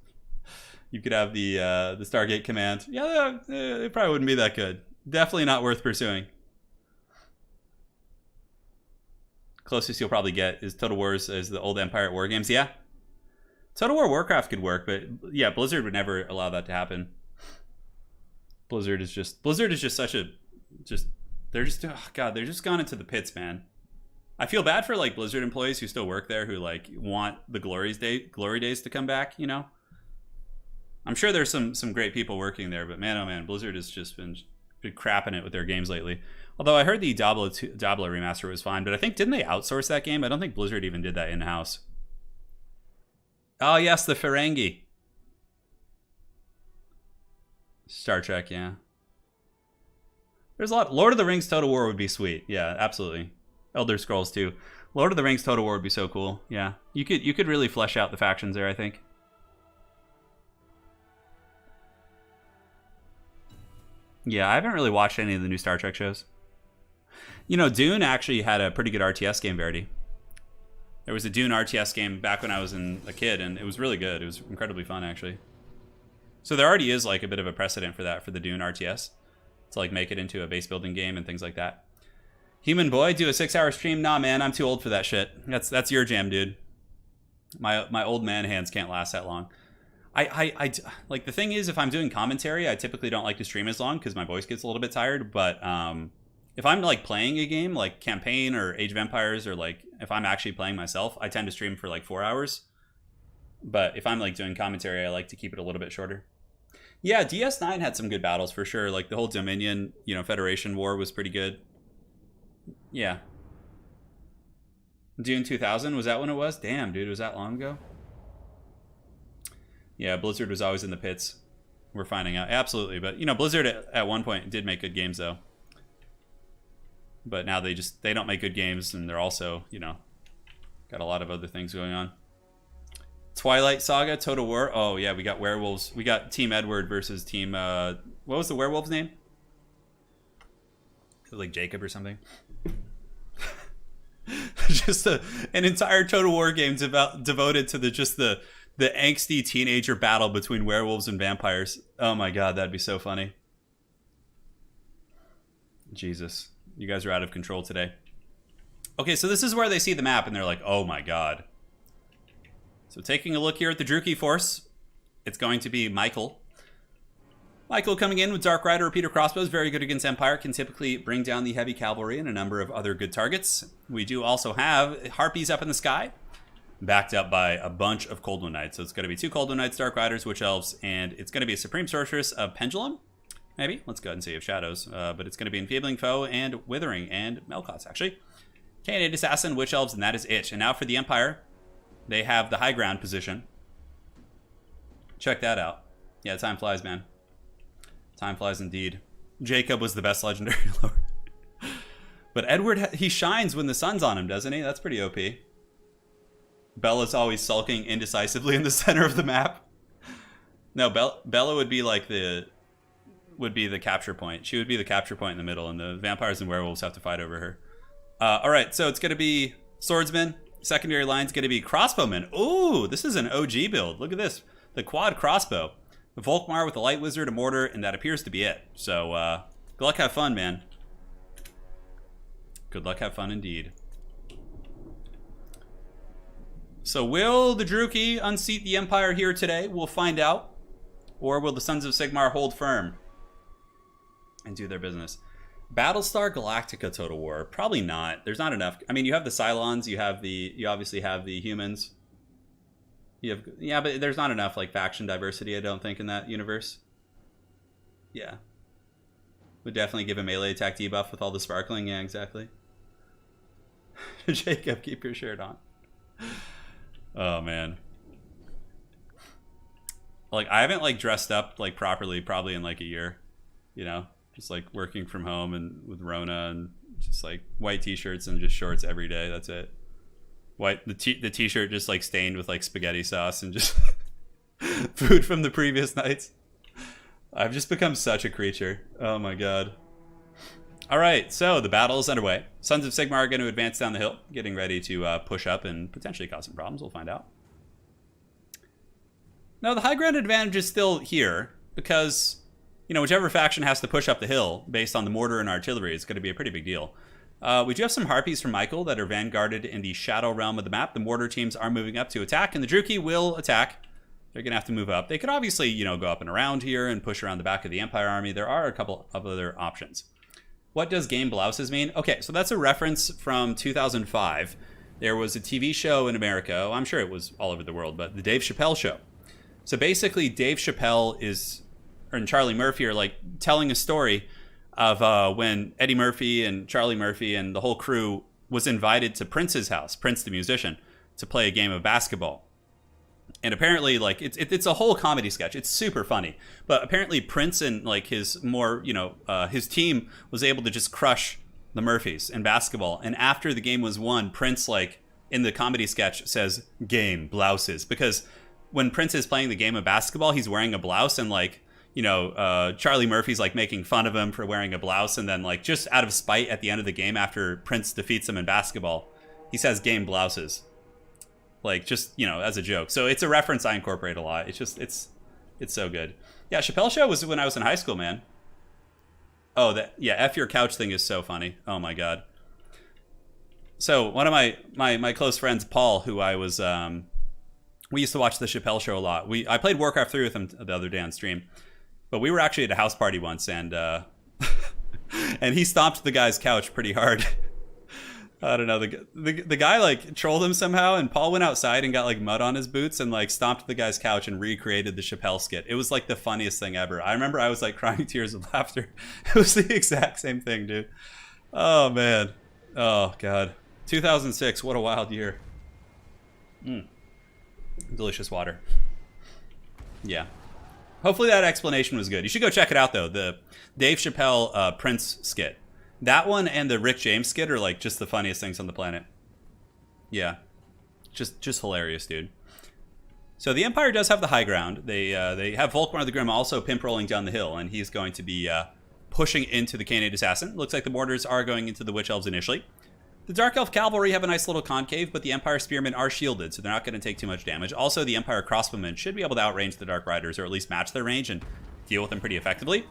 You could have the Stargate Command. Yeah, it probably wouldn't be that good. Definitely not worth pursuing. Closest you'll probably get is Total Wars as the old Empire at War Games. Yeah. Total War Warcraft could work, but yeah, Blizzard would never allow that to happen. Blizzard is just such a they're just gone into the pits, man. I feel bad for like Blizzard employees who still work there who like want the glory days to come back, you know? I'm sure there's some great people working there, but man, oh man, Blizzard has just been crapping it with their games lately. Although I heard the Diablo remaster was fine, but I think, didn't they outsource that game? I don't think Blizzard even did that in-house. Oh yes, the Ferengi. Star Trek, yeah. There's a lot. Lord of the Rings Total War would be sweet. Yeah, absolutely. Elder Scrolls too. Lord of the Rings Total War would be so cool. Yeah, you could really flesh out the factions there, I think. Yeah, I haven't really watched any of the new Star Trek shows. You know, Dune actually had a pretty good RTS game, Verity. There was a Dune RTS game back when I was a kid, and it was really good. It was incredibly fun, actually. So there already is like a bit of a precedent for that for the Dune RTS. To like make it into a base building game and things like that. Human Boy, do a 6-hour stream? Nah, man, I'm too old for that shit. That's your jam, dude. My old man hands can't last that long. I like the thing is, if I'm doing commentary, I typically don't like to stream as long because my voice gets a little bit tired. But if I'm like playing a game like Campaign or Age of Empires, or like if I'm actually playing myself, I tend to stream for like 4 hours. But if I'm like doing commentary, I like to keep it a little bit shorter. Yeah, DS9 had some good battles for sure. Like the whole Dominion, you know, Federation war was pretty good. Yeah. Dune 2000, was that when it was? Damn, dude, was that long ago? Yeah, Blizzard was always in the pits. We're finding out. Absolutely, but you know, Blizzard at one point did make good games though. But now they don't make good games, and they're also, you know, got a lot of other things going on. Twilight Saga, Total War. Oh yeah, we got werewolves. We got Team Edward versus Team what was the werewolf's name? It was like Jacob or something. Just an entire Total War game devoted to the angsty teenager battle between werewolves and vampires. Oh my god, that'd be so funny. Jesus, you guys are out of control today. Okay, so this is where they see the map and they're like, oh my god. So taking a look here at the Druki force, it's going to be Michael. Michael coming in with Dark Rider repeater crossbows, very good against Empire, can typically bring down the heavy cavalry and a number of other good targets. We do also have Harpies up in the sky. backed up by a bunch of Cold One Knights. So it's going to be 2 Cold One Knights, Dark Riders, Witch Elves, and it's going to be a Supreme Sorceress of Pendulum, maybe? Let's go ahead and see if Shadows. But it's going to be Enfeebling Foe and Withering and Melkots, actually. Candidate Assassin, Witch Elves, and that is it. And now for the Empire, they have the high ground position. Check that out. Yeah, time flies, man. Time flies indeed. Jacob was the best legendary lord. But Edward, he shines when the sun's on him, doesn't he? That's pretty OP. Bella's always sulking indecisively in the center of the map. No, Bella would be like the capture point. She would be the capture point in the middle, and the vampires and werewolves have to fight over her. All right, so it's going to be swordsman. Secondary line's going to be crossbowmen. Ooh, this is an OG build. Look at this. The quad crossbow. The Volkmar with a light wizard, a mortar, and that appears to be it. So, good luck, have fun, man. Good luck, have fun indeed. So will the Druchii unseat the Empire here today? We'll find out. Or will the Sons of Sigmar hold firm and do their business? Battlestar Galactica Total War. Probably not. There's not enough. I mean, you have the Cylons, you obviously have the humans. Yeah, but there's not enough like faction diversity, I don't think, in that universe. Yeah. Would definitely give a melee attack debuff with all the sparkling. Yeah, exactly. Jacob, keep your shirt on. Oh man. Like I haven't like dressed up like properly probably in like a year, you know, just like working from home and with Rona and just like white t-shirts and just shorts every day. That's it. White the t-shirt just like stained with like spaghetti sauce and just food from the previous nights. I've just become such a creature. Oh my god. All right, so the battle is underway. Sons of Sigmar are going to advance down the hill, getting ready to push up and potentially cause some problems. We'll find out. Now, the high ground advantage is still here because, you know, whichever faction has to push up the hill based on the mortar and artillery is going to be a pretty big deal. We do have some Harpies from Michael that are vanguarded in the shadow realm of the map. The mortar teams are moving up to attack, and the Druchii will attack. They're going to have to move up. They could obviously, you know, go up and around here and push around the back of the Empire army. There are a couple of other options. What does game blouses mean? Okay, so that's a reference from 2005. There was a TV show in America. I'm sure it was all over the world, but the Dave Chappelle Show. So basically, Dave Chappelle and Charlie Murphy are like telling a story of when Eddie Murphy and Charlie Murphy and the whole crew was invited to Prince's house, Prince the musician, to play a game of basketball. And apparently, like, it's a whole comedy sketch. It's super funny. But apparently Prince and, like, his more, you know, his team was able to just crush the Murphys in basketball. And after the game was won, Prince, like, in the comedy sketch says, game, blouses. Because when Prince is playing the game of basketball, he's wearing a blouse. And, like, you know, Charlie Murphy's, like, making fun of him for wearing a blouse. And then, like, just out of spite at the end of the game after Prince defeats him in basketball, he says, game, blouses. Like, just, you know, as a joke. So it's a reference I incorporate a lot. It's just, it's so good. Yeah, Chappelle Show was when I was in high school, man. Oh, yeah, F your couch thing is so funny. Oh, my God. So one of my close friends, Paul, who I was, we used to watch the Chappelle Show a lot. I played Warcraft 3 with him the other day on stream. But we were actually at a house party once, and and he stomped the guy's couch pretty hard. I don't know, the guy like trolled him somehow, and Paul went outside and got like mud on his boots and like stomped the guy's couch and recreated the Chappelle skit. It was like the funniest thing ever. I remember I was like crying tears of laughter. It was the exact same thing, dude. Oh man. Oh god. 2006, what a wild year. Delicious water. Yeah. Hopefully that explanation was good. You should go check it out though. The Dave Chappelle Prince skit. That one and the Rick James skit are like just the funniest things on the planet. Yeah. Just hilarious, dude. So the Empire does have the high ground. They have Volkmar the Grim also pimp rolling down the hill, and he's going to be pushing into the Candidate Assassin. Looks like the mortars are going into the Witch Elves initially. The Dark Elf Cavalry have a nice little concave, but the Empire Spearmen are shielded, so they're not going to take too much damage. Also, the Empire Crossbowmen should be able to outrange the Dark Riders, or at least match their range and deal with them pretty effectively.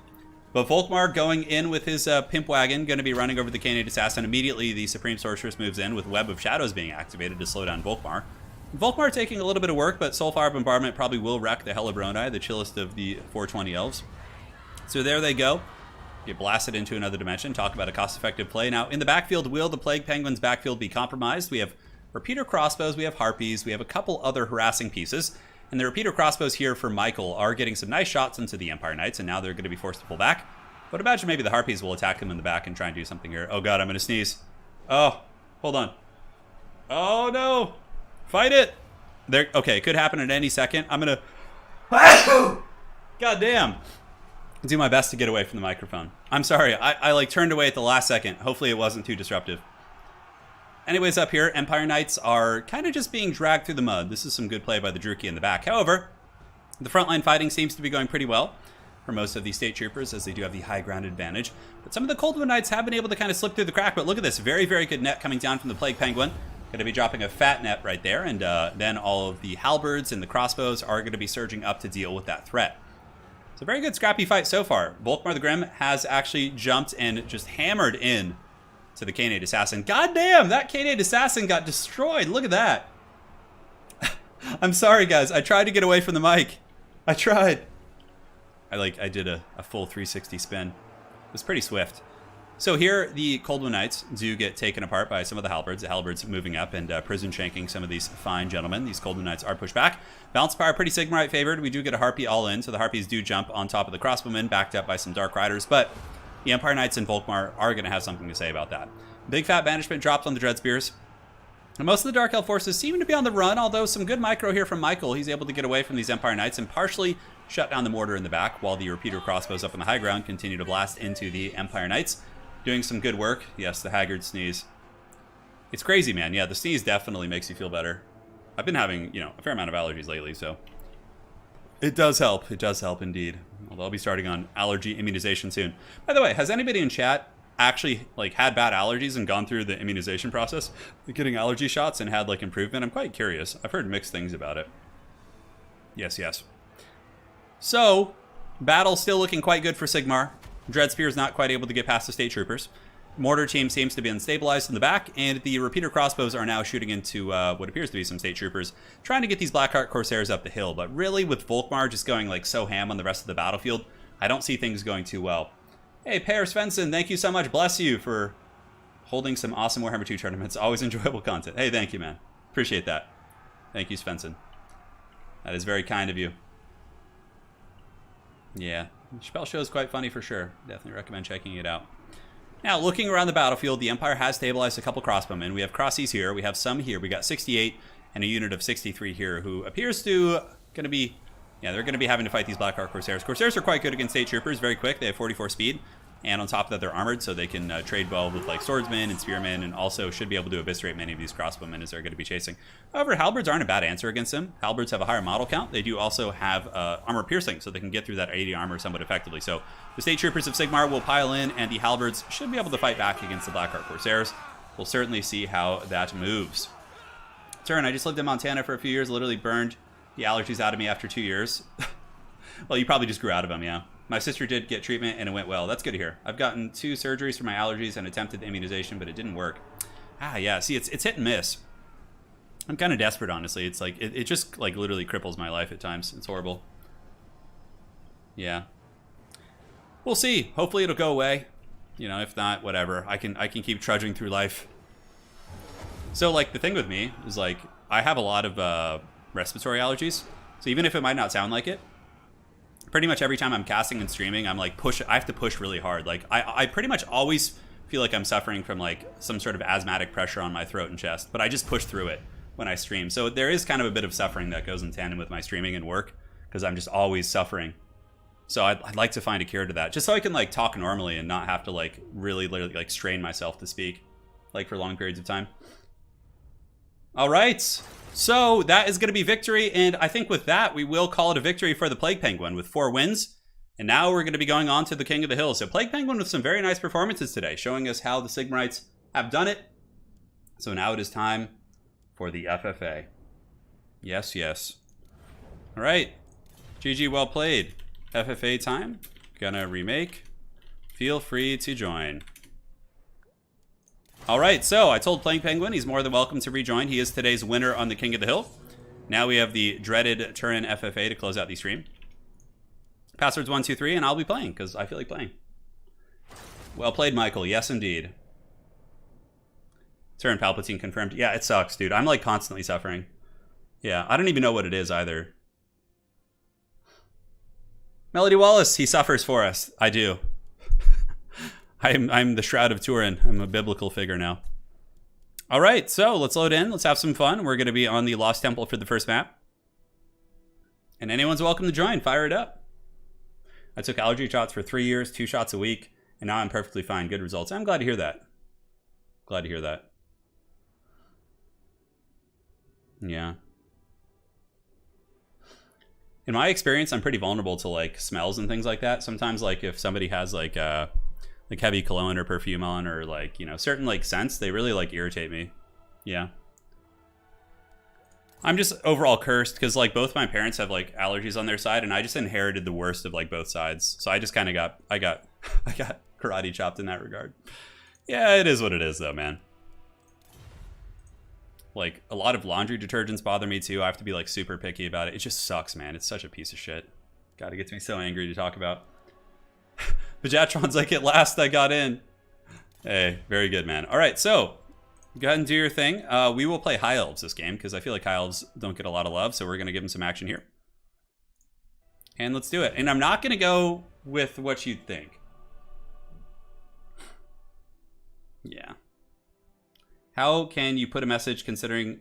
But Volkmar going in with his pimp wagon, going to be running over the Candidate Assassin. Immediately, the Supreme Sorceress moves in with Web of Shadows being activated to slow down Volkmar. Volkmar taking a little bit of work, but Soulfire Bombardment probably will wreck the Hellebronai, the chillest of the 420 elves. So there they go. Get blasted into another dimension. Talk about a cost-effective play. Now, in the backfield, will the Plague Penguin's backfield be compromised? We have repeater crossbows, we have harpies, we have a couple other harassing pieces. And the repeater crossbows here for Michael are getting some nice shots into the Empire Knights, and now they're going to be forced to pull back. But imagine maybe the harpies will attack him in the back and try and do something here. Oh god, I'm going to sneeze. Oh, hold on. Oh no! Fight it! There. Okay, it could happen at any second. I'm going to... God damn. Do my best to get away from the microphone. I'm sorry, I like turned away at the last second. Hopefully it wasn't too disruptive. Anyways, up here, Empire Knights are kind of just being dragged through the mud. This is some good play by the Druki in the back. However, the frontline fighting seems to be going pretty well for most of the State Troopers, as they do have the high ground advantage. But some of the Coldwood Knights have been able to kind of slip through the crack. But look at this, very, very good net coming down from the Plague Penguin. Going to be dropping a fat net right there. And then all of the halberds and the crossbows are going to be surging up to deal with that threat. It's a very good scrappy fight so far. Volkmar the Grim has actually jumped and just hammered in to the Canid Assassin. God damn, that Canid Assassin got destroyed. Look at that. I'm sorry, guys. I tried to get away from the mic. I tried. I did a full 360 spin. It was pretty swift. So here, the Coldwood Knights do get taken apart by some of the halberds. The halberds moving up and prison shanking some of these fine gentlemen. These Coldwood Knights are pushed back. Balance power pretty Sigmarite favored. We do get a Harpy all in, so the Harpies do jump on top of the crossbowmen, backed up by some Dark Riders, but the Empire Knights and Volkmar are going to have something to say about that. Big fat banishment dropped on the Dread Spears. And most of the Dark Elf forces seem to be on the run, although some good micro here from Michael. He's able to get away from these Empire Knights and partially shut down the mortar in the back, while the repeater crossbows up on the high ground continue to blast into the Empire Knights. Doing some good work. Yes, the Haggard sneeze. It's crazy, man. Yeah, the sneeze definitely makes you feel better. I've been having, a fair amount of allergies lately, so it does help. It does help indeed. Although I'll be starting on allergy immunization soon. By the way, has anybody in chat actually had bad allergies and gone through the immunization process, getting allergy shots and had improvement? I'm quite curious. I've heard mixed things about it. Yes, yes. So, battle still looking quite good for Sigmar. Dread Spear is not quite able to get past the State Troopers. Mortar team seems to be unstabilized in the back, and the repeater crossbows are now shooting into what appears to be some State Troopers, trying to get these Blackheart Corsairs up the hill. But really, with Volkmar just going so ham on the rest of the battlefield, I don't see things going too well. Hey, Per Svensson, thank you so much. Bless you for holding some awesome Warhammer 2 tournaments. Always enjoyable content. Hey, thank you, man. Appreciate that. Thank you, Svensson. That is very kind of you. Yeah, Chappelle Show is quite funny for sure. Definitely recommend checking it out. Now, looking around the battlefield, the Empire has stabilized a couple crossbowmen. We have Crossies here. We have some here. We got 68 and a unit of 63 here, who appears to going to be, they're going to be having to fight these Blackheart Corsairs. Corsairs are quite good against State Troopers, very quick. They have 44 speed, and on top of that, they're armored, so they can trade well with swordsmen and spearmen, and also should be able to eviscerate many of these crossbowmen as they're going to be chasing. However, halberds aren't a bad answer against them. Halberds have a higher model count. They do also have armor piercing, so they can get through that 80 armor somewhat effectively. So the State Troopers of Sigmar will pile in, and the halberds should be able to fight back against the Blackheart Corsairs. We'll certainly see how that moves. Turin, I just lived in Montana for a few years, literally burned the allergies out of me after 2 years. Well, you probably just grew out of them, yeah. My sister did get treatment, and it went well. That's good to hear. I've gotten 2 surgeries for my allergies and attempted the immunization, but it didn't work. Yeah. See, it's hit and miss. I'm kind of desperate, honestly. It's it just literally cripples my life at times. It's horrible. Yeah. We'll see. Hopefully it'll go away. If not, whatever. I can keep trudging through life. So the thing with me is I have a lot of respiratory allergies. So even if it might not sound like it, pretty much every time I'm casting and streaming, I'm I have to push really hard. I pretty much always feel like I'm suffering from some sort of asthmatic pressure on my throat and chest, but I just push through it when I stream. So there is kind of a bit of suffering that goes in tandem with my streaming and work, because I'm just always suffering. So I'd like to find a cure to that, just so I can talk normally and not have to really literally strain myself to speak for long periods of time. All right. So that is going to be victory, and I think with that, we will call it a victory for the Plague Penguin with 4 wins. And now we're going to be going on to the King of the Hill. So Plague Penguin with some very nice performances today, showing us how the Sigmarites have done it. So now it is time for the FFA. Yes, yes. All right. GG, well played. FFA time. Gonna remake. Feel free to join. All right, so I told Plague Penguin he's more than welcome to rejoin. He is today's winner on the King of the Hill. Now we have the dreaded Turin FFA to close out the stream. Passwords 123, and I'll be playing because I feel like playing. Well played, Michael. Yes, indeed. Turin Palpatine confirmed. Yeah, it sucks, dude. I'm like constantly suffering. Yeah, I don't even know what it is either. Melody Wallace, he suffers for us. I do. I'm the Shroud of Turin. I'm a biblical figure now. All right, so let's load in. Let's have some fun. We're going to be on the Lost Temple for the first map. And anyone's welcome to join. Fire it up. I took allergy shots for 3 years, 2 shots a week, and now I'm perfectly fine. Good results. I'm glad to hear that. Glad to hear that. Yeah. In my experience, I'm pretty vulnerable to like smells and things like that. Sometimes like if somebody has like heavy cologne or perfume on, or like, you know, certain like scents, they really like irritate me. Yeah. I'm just overall cursed because like both my parents have like allergies on their side, and I just inherited the worst of like both sides. So I just kind of I got karate chopped in that regard. Yeah, it is what it is though, man. Like, a lot of laundry detergents bother me too. I have to be like super picky about it. It just sucks, man. It's such a piece of shit. God, it gets me so angry to talk about. Vajatron's like, at last I got in. Hey, very good, man. All right, so go ahead and do your thing. We will play High Elves this game because I feel like High Elves don't get a lot of love, so we're going to give them some action here. And let's do it. And I'm not going to go with what you'd think. Yeah. How can you put a message considering...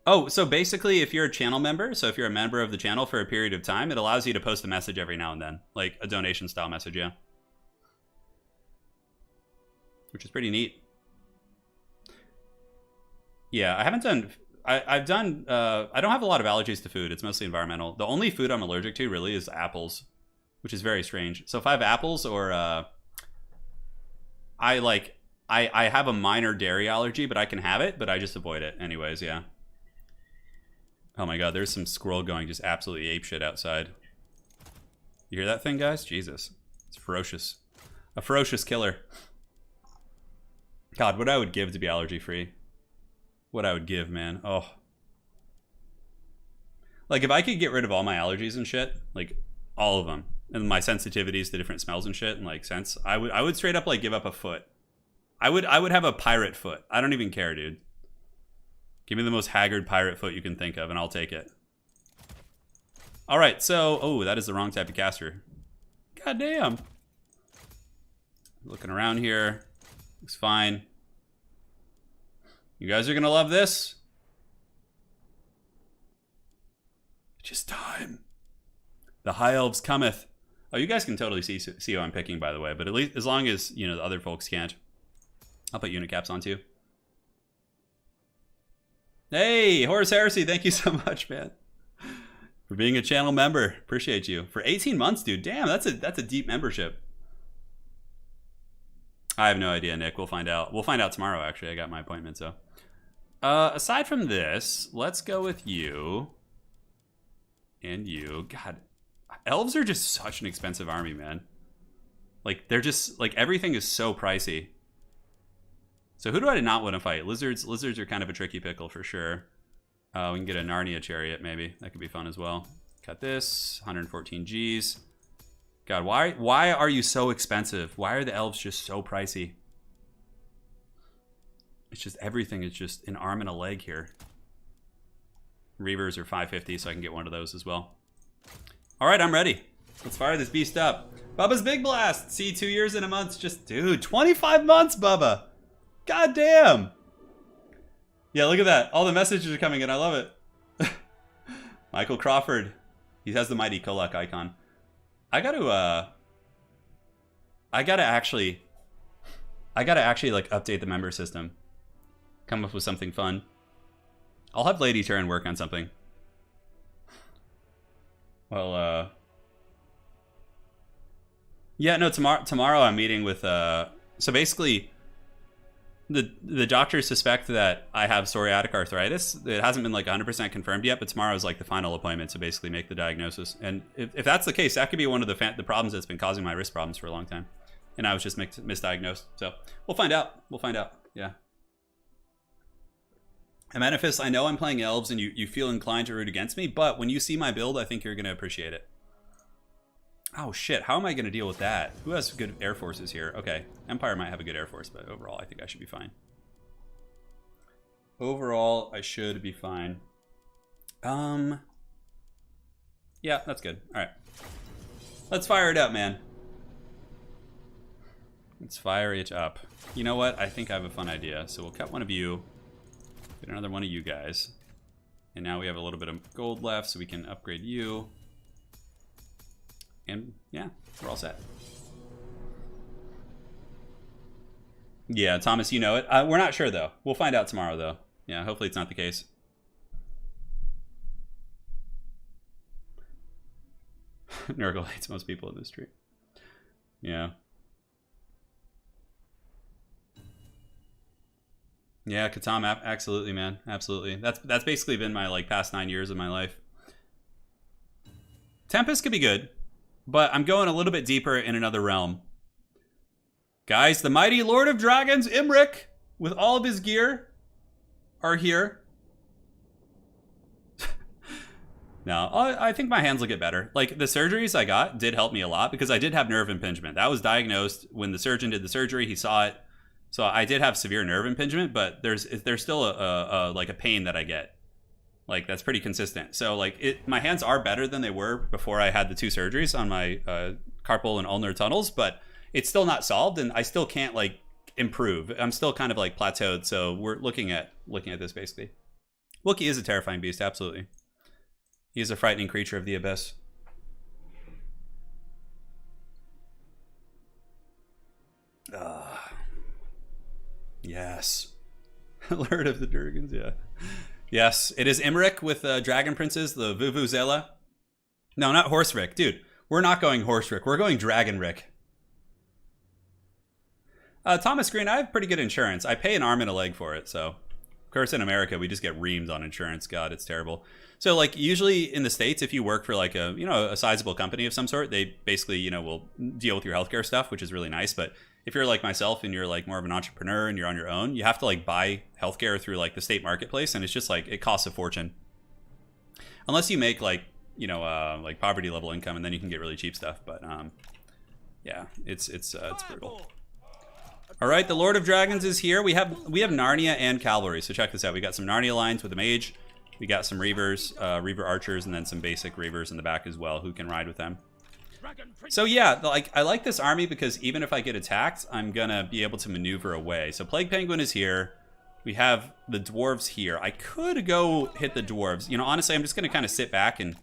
Oh, so basically if you're a channel member, so if you're a member of the channel for a period of time, it allows you to post a message every now and then. Like a donation style message, yeah. Which is pretty neat. Yeah, I haven't done... I've done... I don't have a lot of allergies to food. It's mostly environmental. The only food I'm allergic to really is apples, which is very strange. So if I have apples or... I have a minor dairy allergy, but I can have it, but I just avoid it anyways, yeah. Oh my god, there's some squirrel going just absolutely apeshit outside. You hear that thing, guys? Jesus. It's ferocious. A ferocious killer. God, what I would give to be allergy-free. What I would give, man. Oh. Like, if I could get rid of all my allergies and shit, like, all of them, and my sensitivities to different smells and shit, and, like, scents, I would straight up, like, give up a foot. I would have a pirate foot. I don't even care, dude. Give me the most haggard pirate foot you can think of, and I'll take it. All right, so... Oh, that is the wrong type of caster. God damn. Looking around here. Looks fine. You guys are gonna love this. It's just time. The High Elves cometh. Oh, you guys can totally see who I'm picking, by the way. But at least, as long as, you know, the other folks can't. I'll put unit caps on too. Hey, Horus Heresy, thank you so much, man, for being a channel member. Appreciate you. For 18 months, dude. Damn, that's a deep membership. I have no idea, Nick. We'll find out. We'll find out tomorrow, actually. I got my appointment, so. Aside from this, let's go with you. And you. God, elves are just such an expensive army, man. Like, they're just, like, everything is so pricey. So who do I not want to fight? Lizards are kind of a tricky pickle for sure. We can get a Narnia chariot maybe. That could be fun as well. Cut this, 114 Gs. God, why are you so expensive? Why are the elves just so pricey? It's just everything is just an arm and a leg here. Reavers are 550, so I can get one of those as well. All right, I'm ready. Let's fire this beast up. Bubba's Big Blast. See, 2 years in a month. Just, dude, 25 months, Bubba. God damn. Yeah, look at that. All the messages are coming in. I love it. Michael Crawford. He has the Mighty Kolak icon. I gotta actually like update the member system. Come up with something fun. I'll have Lady Turin work on something. Well, yeah, no, tomorrow I'm meeting with so basically the doctors suspect that I have psoriatic arthritis. It hasn't been like 100% confirmed yet, but tomorrow is like the final appointment to basically make the diagnosis. And if that's the case, that could be one of the problems that's been causing my wrist problems for a long time. And I was just misdiagnosed. So we'll find out. We'll find out. Yeah. Amenephis, I know I'm playing elves and you feel inclined to root against me, but when you see my build, I think you're going to appreciate it. Oh shit, how am I going to deal with that? Who has good air forces here? Okay, Empire might have a good air force, but overall I think I should be fine. overall, I should be fine. Yeah, that's good. All right. Let's fire it up, man. Let's fire it up. You know what? I think I have a fun idea. So we'll cut one of you, get another one of you guys. And now we have a little bit of gold left, so we can upgrade you. And yeah, we're all set. Yeah, Thomas, you know it. We're not sure, though. We'll find out tomorrow, though. Yeah, hopefully it's not the case. Nurgle hates most people in this street. Yeah. Yeah, Katam, absolutely, man. Absolutely. That's basically been my, like, past 9 years of my life. Tempest could be good, but I'm going a little bit deeper in another realm. Guys, the mighty Lord of Dragons, Imric, with all of his gear, are here. No, I think my hands will get better. Like, the surgeries I got did help me a lot because I did have nerve impingement. That was diagnosed when the surgeon did the surgery. He saw it. So I did have severe nerve impingement, but there's still a pain that I get. Like, that's pretty consistent. So, like, my hands are better than they were before I had the 2 surgeries on my carpal and ulnar tunnels, but it's still not solved, and I still can't, like, improve. I'm still kind of, like, plateaued, so we're looking at this, basically. Wookiee is a terrifying beast, absolutely. He is a frightening creature of the abyss. Yes. Lord of the Durgans, yeah. Yes, it is Imric with Dragon Princes, the Vuvuzela. No, not Horse Rick. Dude, we're not going Horse Rick. We're going Dragon Rick. Thomas Green, I have pretty good insurance. I pay an arm and a leg for it, so... Of course, in America, we just get reamed on insurance. God, it's terrible. So, like, usually in the States, if you work for, like, a sizable company of some sort, they basically, will deal with your healthcare stuff, which is really nice. But if you're like myself and you're, like, more of an entrepreneur and you're on your own, you have to, like, buy healthcare through, like, the state marketplace. And it's just, like, it costs a fortune. Unless you make, like, like poverty level income, and then you can get really cheap stuff. But, yeah, it's brutal. All right, the Lord of Dragons is here. We have Narnia and Cavalry, so check this out. We got some Narnia lines with the Mage. We got some Reavers, Reaver Archers, and then some basic Reavers in the back as well who can ride with them. So yeah, like I like this army because even if I get attacked, I'm gonna be able to maneuver away. So Plague Penguin is here. We have the Dwarves here. I could go hit the Dwarves. Honestly, I'm just gonna kind of sit back and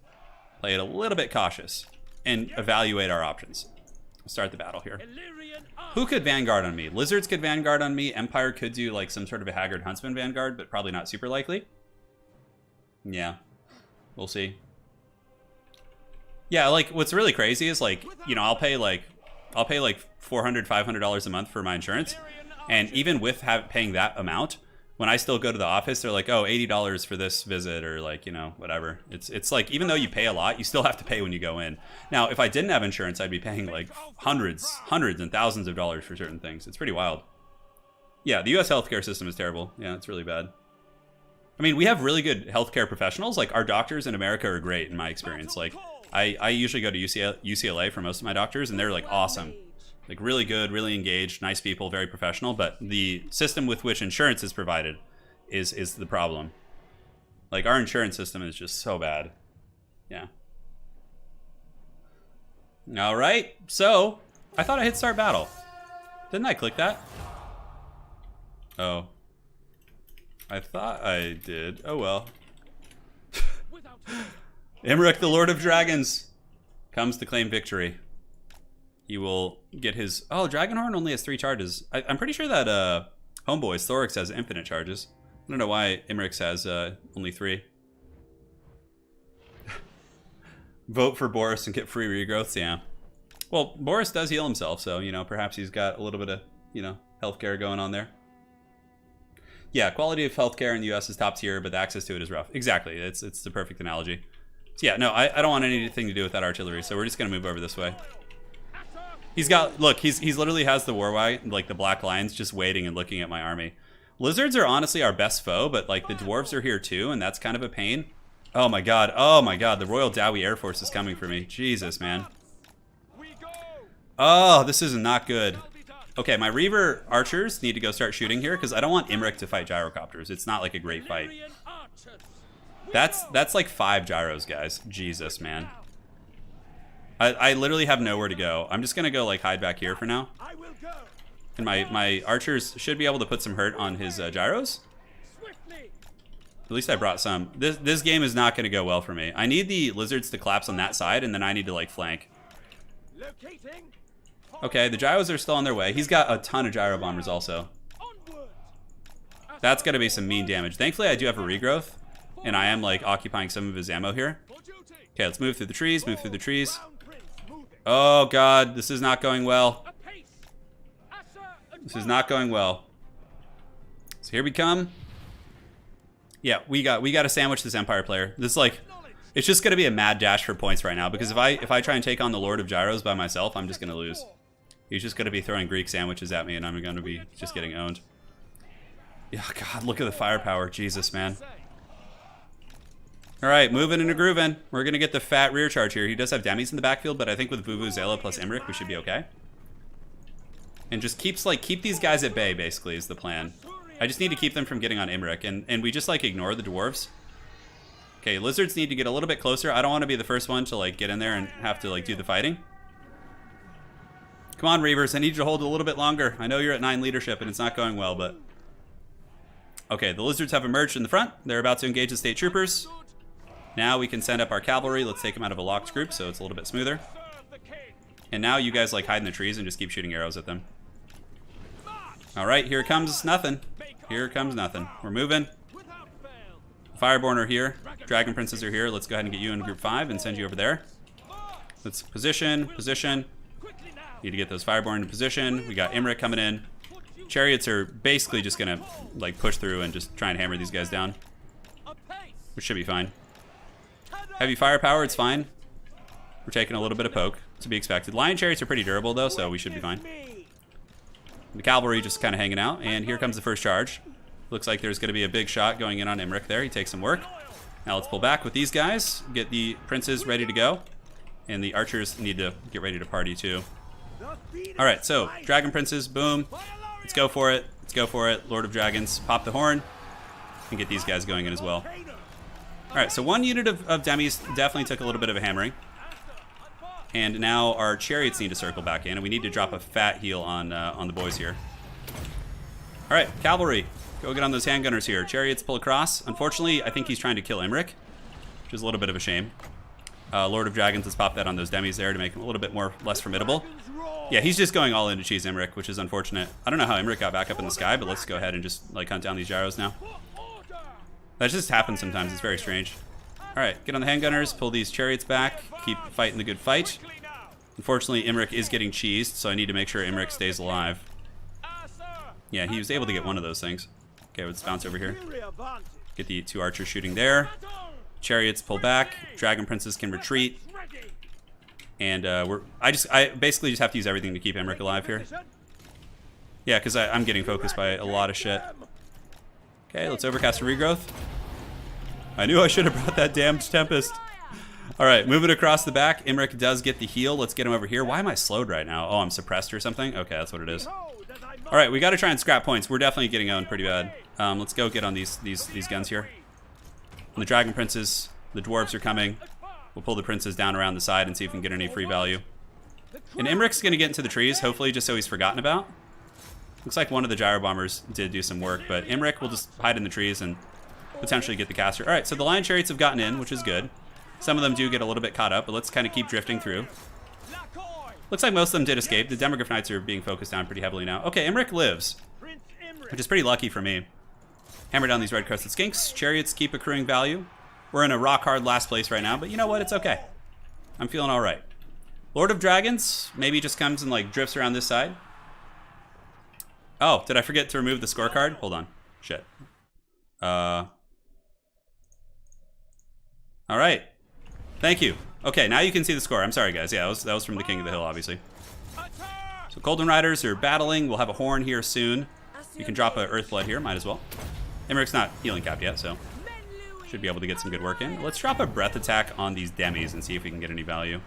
play it a little bit cautious and evaluate our options. Start the battle here. Who could Vanguard on me? Lizards could Vanguard on me. Empire could do like some sort of a Haggard Huntsman Vanguard, but probably not super likely. Yeah, we'll see. Yeah, like what's really crazy is like, I'll pay like $400, $500 a month for my insurance. And even with paying that amount, when I still go to the office, they're like, oh, $80 for this visit, or like, whatever. It's like, even though you pay a lot, you still have to pay when you go in. Now, if I didn't have insurance, I'd be paying like hundreds and thousands of dollars for certain things. It's pretty wild. Yeah, the US healthcare system is terrible. Yeah, it's really bad. I mean, we have really good healthcare professionals. Like, our doctors in America are great in my experience. Like, I usually go to UCLA for most of my doctors, and they're like awesome. Like, really good, really engaged, nice people, very professional. But the system with which insurance is provided is the problem. Like, our insurance system is just so bad. Yeah. All right. So, I thought I hit start battle. Didn't I click that? Oh. I thought I did. Oh, well. Imric, the Lord of Dragons, comes to claim victory. He will get his... Oh, Dragonhorn only has 3 charges. I'm pretty sure that Homeboy's Thorax has infinite charges. I don't know why Imric's has only 3. Vote for Boris and get free regrowths, yeah. Well, Boris does heal himself, so, perhaps he's got a little bit of, healthcare going on there. Yeah, quality of healthcare in the US is top tier, but the access to it is rough. Exactly, it's the perfect analogy. So yeah, no, I don't want anything to do with that artillery, so we're just going to move over this way. He's got, look, he's literally has the war white, like the black lions, just waiting and looking at my army. Lizards are honestly our best foe, but like the dwarves are here too, and that's kind of a pain. Oh my god, the Royal Dowie Air Force is coming for me. Jesus, man. Oh, this is not good. Okay, my Reaver archers need to go start shooting here because I don't want Imric to fight gyrocopters. It's not like a great fight. That's like 5 gyros, guys. Jesus, man. I literally have nowhere to go. I'm just gonna go like hide back here for now. And my archers should be able to put some hurt on his gyros. At least I brought some. This game is not gonna go well for me. I need the lizards to collapse on that side, and then I need to like flank. Okay, the gyros are still on their way. He's got a ton of gyro bombers also. That's gonna be some mean damage. Thankfully, I do have a regrowth, and I am like occupying some of his ammo here. Okay, let's move through the trees, move through the trees. Oh god, this is not going well. This is not going well. So here we come. Yeah, we got to sandwich this Empire player. This is like, it's just gonna be a mad dash for points right now because if I try and take on the Lord of Gyros by myself, I'm just gonna lose. He's just gonna be throwing Greek sandwiches at me, and I'm gonna be just getting owned. Yeah, God, look at the firepower, Jesus, man. All right, moving and grooving. We're gonna get the fat rear charge here. He does have demis in the backfield, but I think with Vuvuzela plus Imric, we should be okay. And just keep these guys at bay, basically, is the plan. I just need to keep them from getting on Imric, and we just like ignore the dwarves. Okay, lizards need to get a little bit closer. I don't want to be the first one to like get in there and have to like do the fighting. Come on, Reavers, I need you to hold a little bit longer. I know you're at 9 leadership and it's not going well, but... Okay, the lizards have emerged in the front. They're about to engage the state troopers. Now we can send up our cavalry. Let's take them out of a locked group so it's a little bit smoother. And now you guys like hide in the trees and just keep shooting arrows at them. All right, here comes nothing. Here comes nothing. We're moving. Fireborn are here. Dragon Princes are here. Let's go ahead and get you in group 5 and send you over there. Let's position. Need to get those Fireborn in position. We got Imric coming in. Chariots are basically just gonna like push through and just try and hammer these guys down, which should be fine. Heavy firepower, it's fine. We're taking a little bit of poke, to be expected. Lion Chariots are pretty durable though, so we should be fine. The cavalry just kind of hanging out, and here comes the first charge. Looks like there's going to be a big shot going in on Imric there. He takes some work. Now let's pull back with these guys, get the princes ready to go, and the archers need to get ready to party too. All right, so Dragon Princes, boom. Let's go for it. Let's go for it. Lord of Dragons, pop the horn, and get these guys going in as well. All right, so 1 unit of demis definitely took a little bit of a hammering. And now our chariots need to circle back in, and we need to drop a fat heal on the boys here. All right, cavalry, go get on those handgunners here. Chariots pull across. Unfortunately, I think he's trying to kill Imric, which is a little bit of a shame. Lord of Dragons, let's pop that on those demis there to make him a little bit less formidable. Yeah, he's just going all in to cheese Imric, which is unfortunate. I don't know how Imric got back up in the sky, but let's go ahead and just like hunt down these gyros now. That just happens sometimes. It's very strange. All right, get on the handgunners, pull these chariots back, keep fighting the good fight. Unfortunately, Imric is getting cheesed, so I need to make sure Imric stays alive. Yeah, he was able to get one of those things. Okay, let's bounce over here. Get the 2 archers shooting there. Chariots pull back. Dragon Princes can retreat. And I basically just have to use everything to keep Imric alive here. Yeah, because I'm getting focused by a lot of shit. Okay, let's overcast a regrowth. I knew I should have brought that damned Tempest. All right, moving across the back. Imric does get the heal. Let's get him over here. Why am I slowed right now? Oh, I'm suppressed or something? Okay, that's what it is. All right, we got to try and scrap points. We're definitely getting owned pretty bad. Let's go get on these guns here. And the Dragon Princes, the Dwarves are coming. We'll pull the Princes down around the side and see if we can get any free value. And Imric's going to get into the trees, hopefully, just so he's forgotten about. Looks like one of the gyro bombers did do some work, but Imric will just hide in the trees and potentially get the caster. All right, so the Lion Chariots have gotten in, which is good. Some of them do get a little bit caught up, but let's kind of keep drifting through. Looks like most of them did escape. The Demogryph Knights are being focused on pretty heavily now. Okay, Imric lives, which is pretty lucky for me. Hammer down these red-crested skinks. Chariots keep accruing value. We're in a rock-hard last place right now, but you know what? It's okay. I'm feeling all right. Lord of Dragons maybe just comes and like drifts around this side. Oh, did I forget to remove the scorecard? Hold on. Shit. All right. Thank you. Okay, now you can see the score. I'm sorry, guys. Yeah, that was from the King of the Hill, obviously. So Golden Riders are battling. We'll have a horn here soon. You can drop a Earthblood here. Might as well. Imric's not healing capped yet, so should be able to get some good work in. Let's drop a Breath Attack on these demis and see if we can get any value.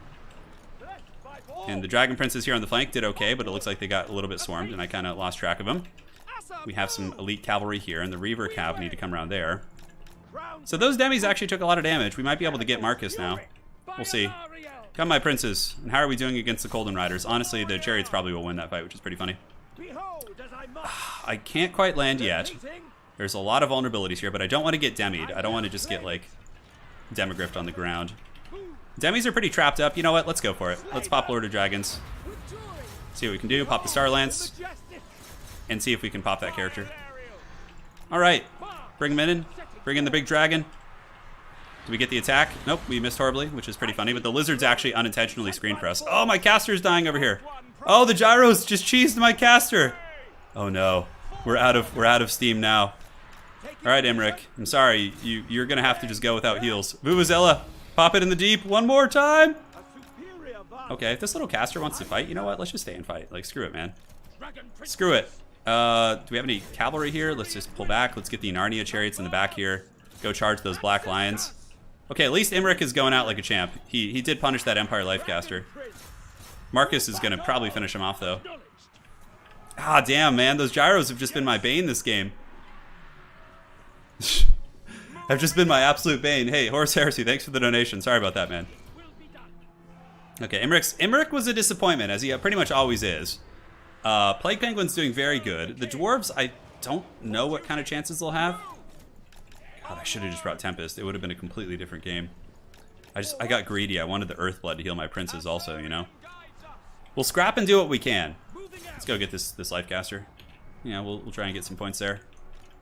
And the Dragon Princes here on the flank did okay, but it looks like they got a little bit swarmed, and I kind of lost track of them. We have some elite cavalry here, and the Reaver Cav need to come around there. So those demis actually took a lot of damage. We might be able to get Marcus now. We'll see. Come, my princes. And how are we doing against the Colden Riders? Honestly, the Chariots probably will win that fight, which is pretty funny. I can't quite land yet. There's a lot of vulnerabilities here, but I don't want to get demied. I don't want to just get, like, demigriffed on the ground. Demis are pretty trapped up. You know what? Let's go for it. Let's pop Lord of Dragons. See what we can do. Pop the Star Lance. And see if we can pop that character. Alright. Bring him in. Bring in the big dragon. Do we get the attack? Nope, we missed horribly, which is pretty funny. But the lizards actually unintentionally screened for us. Oh, my caster's dying over here. Oh, the gyros just cheesed my caster. Oh no. We're out of steam now. Alright, Emmerich. I'm sorry. You're gonna have to just go without heals. Vuvuzela, pop it in the deep one more time. Okay, if this little caster wants to fight, you know what? Let's just stay and fight. Like, screw it, man. Screw it. Do we have any cavalry here? Let's just pull back. Let's get the Narnia chariots in the back here. Go charge those black lions. Okay, at least Emmerich is going out like a champ. He did punish that Empire Lifecaster. Marcus is gonna probably finish him off, though. Ah, damn, man. Those gyros have just been my bane this game. Have just been my absolute bane. Hey, Horus Heresy, thanks for the donation. Sorry about that, man. Okay, Emmerich was a disappointment, as he pretty much always is. Plague Penguin's doing very good. The Dwarves, I don't know what kind of chances they'll have. God, I should have just brought Tempest. It would have been a completely different game. I got greedy. I wanted the Earthblood to heal my princes also, you know? We'll scrap and do what we can. Let's go get this Lifecaster. Yeah, we'll try and get some points there.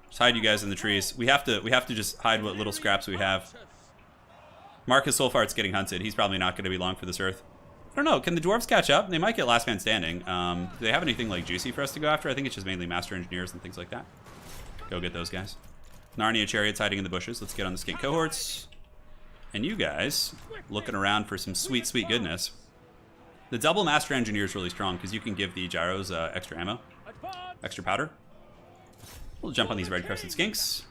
Just hide you guys in the trees. We have to just hide what little scraps we have. Marcus Solfart's getting hunted. He's probably not going to be long for this Earth. I don't know. Can the Dwarves catch up? They might get Last Man Standing. Do they have anything like juicy for us to go after? I think it's just mainly Master Engineers and things like that. Go get those guys. Narnia chariots hiding in the bushes. Let's get on the skink cohorts. And you guys looking around for some sweet, sweet goodness. The double Master Engineer is really strong because you can give the gyros extra ammo, extra powder. We'll jump on these red-crested skinks.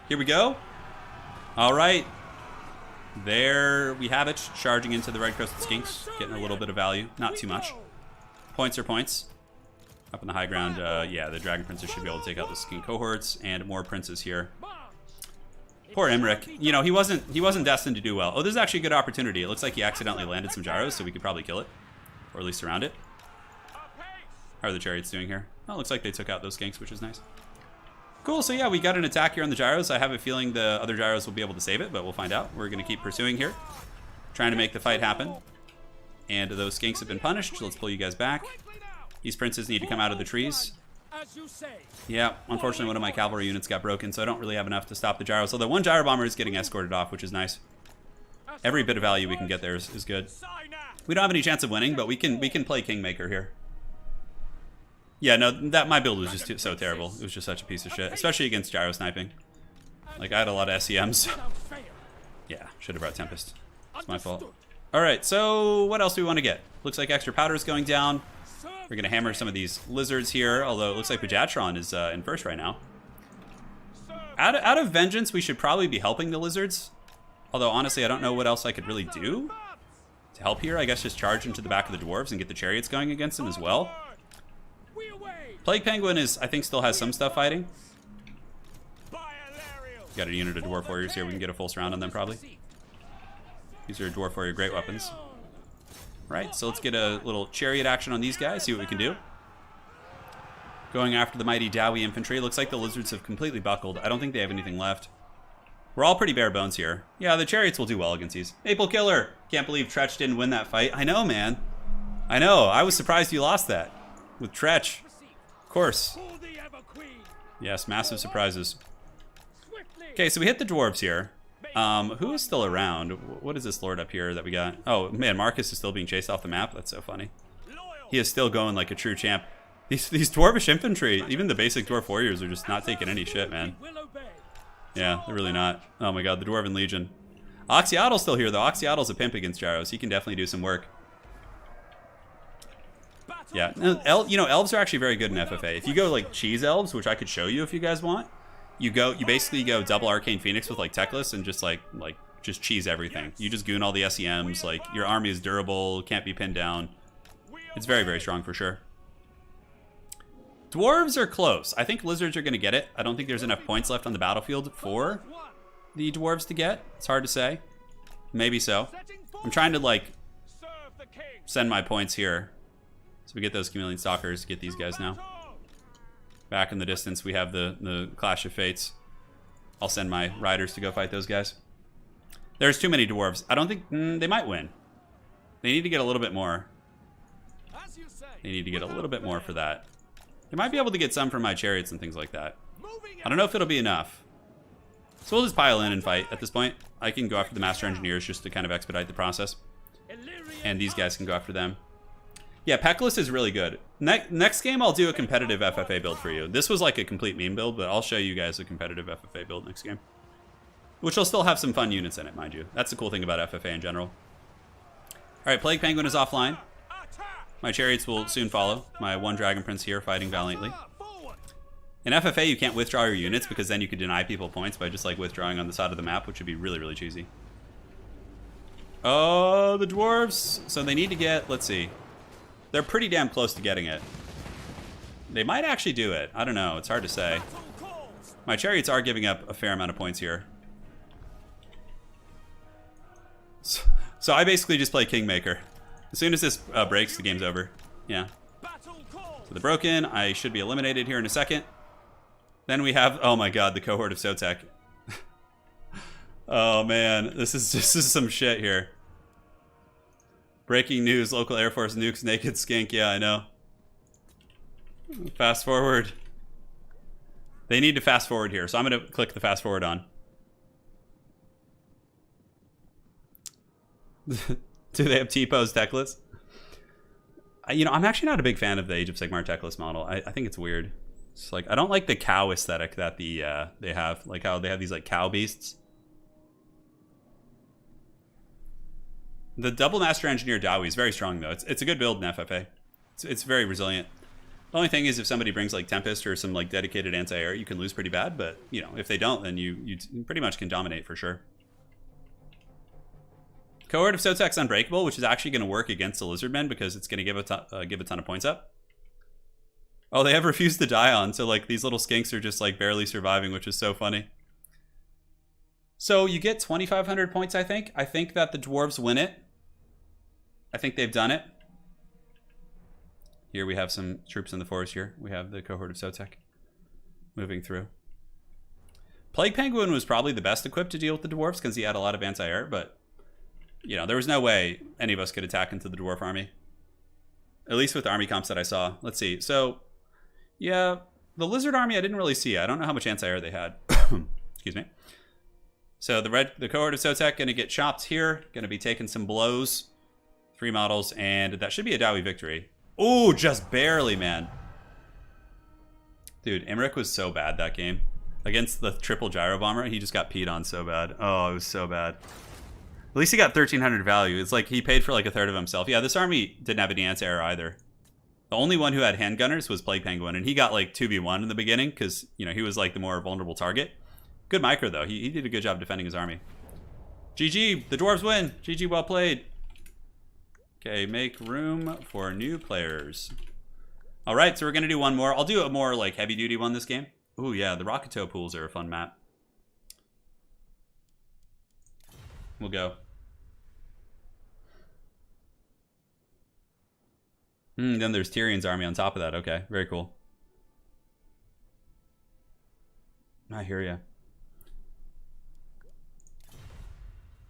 Here we go. All right. There we have it. Charging into the red-crested skinks. Getting a little bit of value. Not too much. Points are points. Up in the high ground, yeah, the Dragon Princes should be able to take out the skink cohorts and more princes here. Poor Emmerich. You know, he wasn't destined to do well. Oh, this is actually a good opportunity. It looks like he accidentally landed some gyros, so we could probably kill it. Or at least surround it. How are the chariots doing here? Oh, it looks like they took out those skinks, which is nice. Cool, so yeah, we got an attack here on the gyros. I have a feeling the other gyros will be able to save it, but we'll find out. We're going to keep pursuing here. Trying to make the fight happen. And those skinks have been punished, so let's pull you guys back. These princes need to come out of the trees. Yeah, unfortunately one of my cavalry units got broken, so I don't really have enough to stop the gyros. Although one gyro bomber is getting escorted off, which is nice. Every bit of value we can get there is good. We don't have any chance of winning, but we can play Kingmaker here. Yeah, no, my build was just so terrible. It was just such a piece of shit, especially against gyro sniping. Like, I had a lot of SEMs. Yeah, should have brought Tempest. It's my fault. Alright, so what else do we want to get? Looks like extra powder is going down. We're going to hammer some of these lizards here, although it looks like Bajatron is in first right now. Out of vengeance, we should probably be helping the lizards. Although, honestly, I don't know what else I could really do to help here. I guess just charge into the back of the dwarves and get the chariots going against them as well. Plague Penguin I think still has some stuff fighting. Got a unit of dwarf warriors here. We can get a full surround on them, probably. These are dwarf warrior great weapons. Right, so let's get a little chariot action on these guys, see what we can do. Going after the mighty Dowie infantry. Looks like the lizards have completely buckled. I don't think they have anything left. We're all pretty bare bones here. Yeah, the chariots will do well against these. Maple Killer! Can't believe Tretch didn't win that fight. I know, man. I know. I was surprised you lost that. With Tretch. Of course. Yes, massive surprises. Okay, so we hit the dwarves here. Who is still around? What is this lord up here that we got? Oh, man, Marcus is still being chased off the map. That's so funny. He is still going like a true champ. These dwarvish infantry, even the basic dwarf warriors, are just not taking any shit, man. Yeah, they're really not. Oh my god, the Dwarven Legion. Oxyotle's still here, though. Oxyotle's a pimp against gyros. He can definitely do some work. Yeah, you know, elves are actually very good in FFA. If you go like cheese elves, which I could show you if you guys want, you basically go double Arcane Phoenix with like Teclis and just just cheese everything. You just goon all the SEMs. Like, your army is durable, can't be pinned down. It's very, very strong for sure. Dwarves are close. I think lizards are going to get it. I don't think there's enough points left on the battlefield for the dwarves to get. It's hard to say. Maybe so. I'm trying to, like, send my points here. So we get those chameleon stalkers, get these guys now. Back in the distance, we have the Clash of Fates. I'll send my riders to go fight those guys. There's too many dwarves. I don't think... they might win. They need to get a little bit more. They need to get a little bit more for that. They might be able to get some from my chariots and things like that. I don't know if it'll be enough. So we'll just pile in and fight at this point. I can go after the Master Engineers just to kind of expedite the process. And these guys can go after them. Yeah, Peckless is really good. Next game, I'll do a competitive FFA build for you. This was like a complete meme build, but I'll show you guys a competitive FFA build next game. Which will still have some fun units in it, mind you. That's the cool thing about FFA in general. Alright, Plague Penguin is offline. My chariots will soon follow. My one Dragon Prince here fighting valiantly. In FFA, you can't withdraw your units because then you could deny people points by just like withdrawing on the side of the map, which would be really, really cheesy. Oh, the dwarves. So they need to get, let's see. They're pretty damn close to getting it. They might actually do it. I don't know. It's hard to say. My chariots are giving up a fair amount of points here. So I basically just play Kingmaker. As soon as this breaks, the game's over. Yeah. So the broken. I should be eliminated here in a second. Then we have, oh my god, the cohort of Sotek. Oh man, this is some shit here. Breaking news, local Air Force nukes naked skink. Yeah, I know. Fast forward. They need to fast forward here, so I'm going to click the fast forward on. Do they have T-pose techless? You know, I'm actually not a big fan of the Age of Sigmar techless model. I think it's weird. It's like, I don't like the cow aesthetic that they have. Like how they have these like cow beasts. The double Master Engineer Dowie is very strong though. It's a good build in FFA. It's very resilient. The only thing is if somebody brings like Tempest or some like dedicated anti-air, you can lose pretty bad. But you know, if they don't, then you pretty much can dominate for sure. Cohort of Sotek's Unbreakable, which is actually going to work against the Lizardmen because it's going to give a ton of points up. Oh, they have refused to die on, so like these little skinks are just like barely surviving, which is so funny. So you get 2,500 points, I think. I think that the dwarves win it. I think they've done it. Here we have some troops in the forest here. We have the cohort of Sotek moving through. Plague Penguin was probably the best equipped to deal with the dwarves because he had a lot of anti-air, but you know, there was no way any of us could attack into the dwarf army. At least with the army comps that I saw. Let's see. So, yeah, the lizard army I didn't really see. I don't know how much anti-air they had. Excuse me. So the cohort of Sotek going to get chopped here. Going to be taking some blows. 3 models, and that should be a Dowie victory. Ooh, just barely, man. Dude, Emmerich was so bad that game. Against the triple gyro bomber, he just got peed on so bad. Oh, it was so bad. At least he got 1,300 value. It's like he paid for like a third of himself. Yeah, this army didn't have any anti-air either. The only one who had handgunners was Plague Penguin, and he got like 2v1 in the beginning because, you know, he was like the more vulnerable target. Good micro, though. He did a good job defending his army. GG, the dwarves win. GG, well played. Okay, make room for new players. All right, so we're going to do one more. I'll do a more like heavy-duty one this game. Ooh, yeah, the Rocket Toe pools are a fun map. We'll go. Then there's Tyrion's army on top of that. Okay, very cool. I hear ya.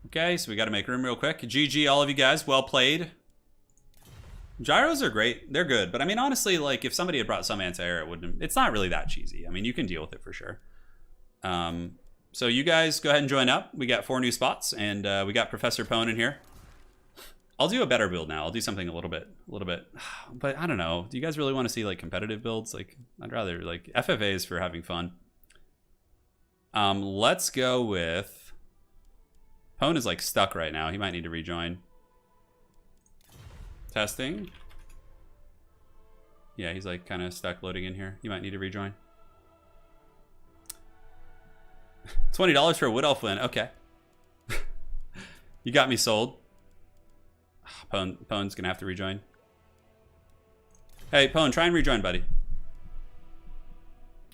Okay, so we got to make room real quick. GG, all of you guys. Well played. Gyros are great. They're good. But I mean, honestly, like if somebody had brought some anti-air, it wouldn't. It's not really that cheesy. I mean, you can deal with it for sure. So you guys go ahead and join up. We got 4 new spots, and we got Professor Pone in here. I'll do a better build now. I'll do something a little bit. But I don't know. Do you guys really want to see like competitive builds? Like I'd rather like FFAs for having fun. Let's go with Pone is like stuck right now. He might need to rejoin. Testing. Yeah, he's like kind of stuck loading in here. You might need to rejoin. $20 for a Wood Elf win. Okay. You got me sold. Pone's gonna have to rejoin. Hey, Pone, try and rejoin, buddy.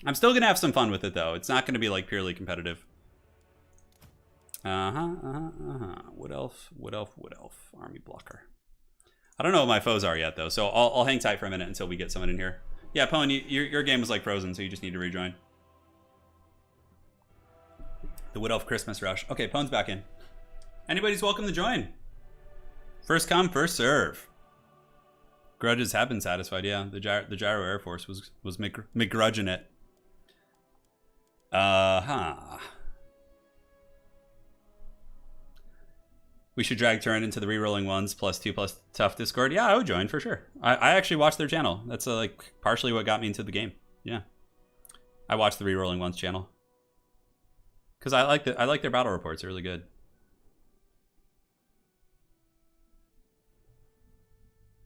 I'm still gonna have some fun with it though. It's not gonna be like purely competitive. Wood elf. Army blocker. I don't know what my foes are yet though, so I'll hang tight for a minute until we get someone in here. Yeah, Pone, your game was like frozen, so you just need to rejoin. The Wood Elf Christmas Rush. Okay, Pone's back in. Anybody's welcome to join. First come, first serve. Grudges have been satisfied. Yeah, the Gyro Air Force was McGrudging it. We should drag Turin into the rerolling ones +2 tough Discord. Yeah, I would join for sure. I actually watched their channel. That's like partially what got me into the game. Yeah, I watched the rerolling ones channel because I like their battle reports. They're really good.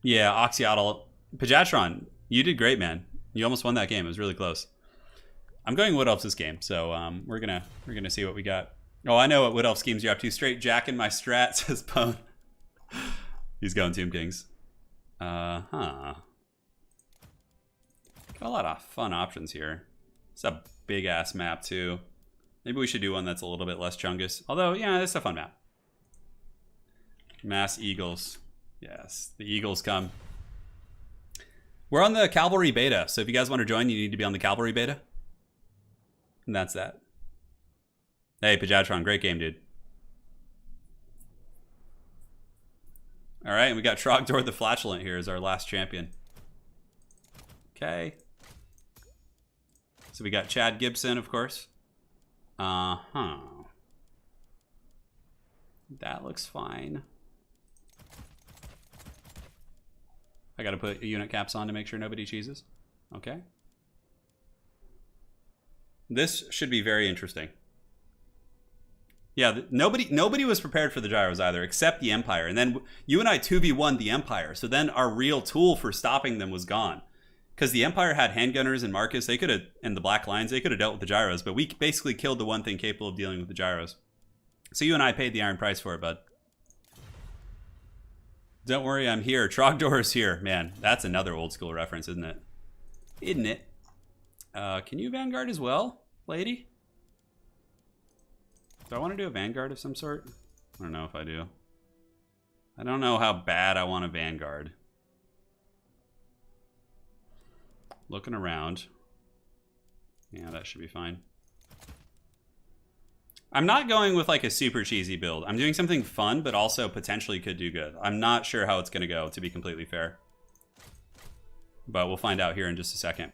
Yeah, Oxyotl. Pajatron, you did great, man. You almost won that game. It was really close. I'm going Wood Elves this game, so we're gonna see what we got. Oh, I know what Wood Elf schemes you're up to. Straight Jack in my strat, says Pone. He's going Tomb Kings. Got a lot of fun options here. It's a big ass map too. Maybe we should do one that's a little bit less chungus. Although, yeah, it's a fun map. Mass Eagles. Yes, the Eagles come. We're on the Cavalry beta, so if you guys want to join, you need to be on the Cavalry beta. And that's that. Hey, Pajatron, great game, dude. All right, and we got Trogdor the Flatulent here as our last champion. Okay. So we got Chad Gibson, of course. That looks fine. I gotta put unit caps on to make sure nobody cheeses. Okay. This should be very interesting. Yeah, nobody was prepared for the gyros either, except the Empire. And then you and I 2v1 the Empire. So then our real tool for stopping them was gone. Because the Empire had handgunners and Marcus, they could have, and the Black Lions, they could have dealt with the gyros. But we basically killed the one thing capable of dealing with the gyros. So you and I paid the iron price for it, bud. Don't worry, I'm here. Trogdor is here. Man, that's another old school reference, isn't it? Isn't it? Can you Vanguard as well, lady? Do I want to do a Vanguard of some sort? I don't know if I do. I don't know how bad I want a Vanguard. Looking around. Yeah, that should be fine. I'm not going with like a super cheesy build. I'm doing something fun, but also potentially could do good. I'm not sure how it's going to go, to be completely fair. But we'll find out here in just a second.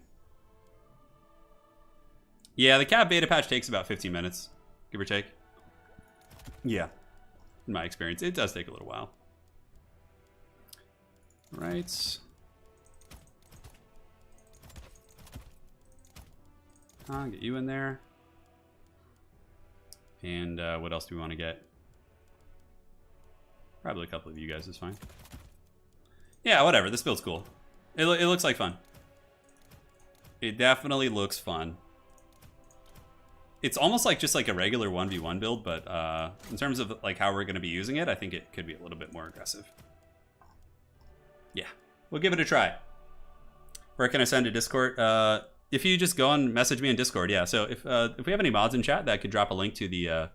Yeah, the Cav beta patch takes about 15 minutes, give or take. Yeah, in my experience, it does take a little while. Right. Get you in there. And what else do we want to get? Probably a couple of you guys is fine. Yeah, whatever. This build's cool. It looks like fun. It definitely looks fun. It's almost like just like a regular 1v1 build, but in terms of like how we're going to be using it, I think it could be a little bit more aggressive. Yeah, we'll give it a try. Where can I send to Discord? If you just go and message me in Discord, yeah. So if we have any mods in chat that could drop a link to the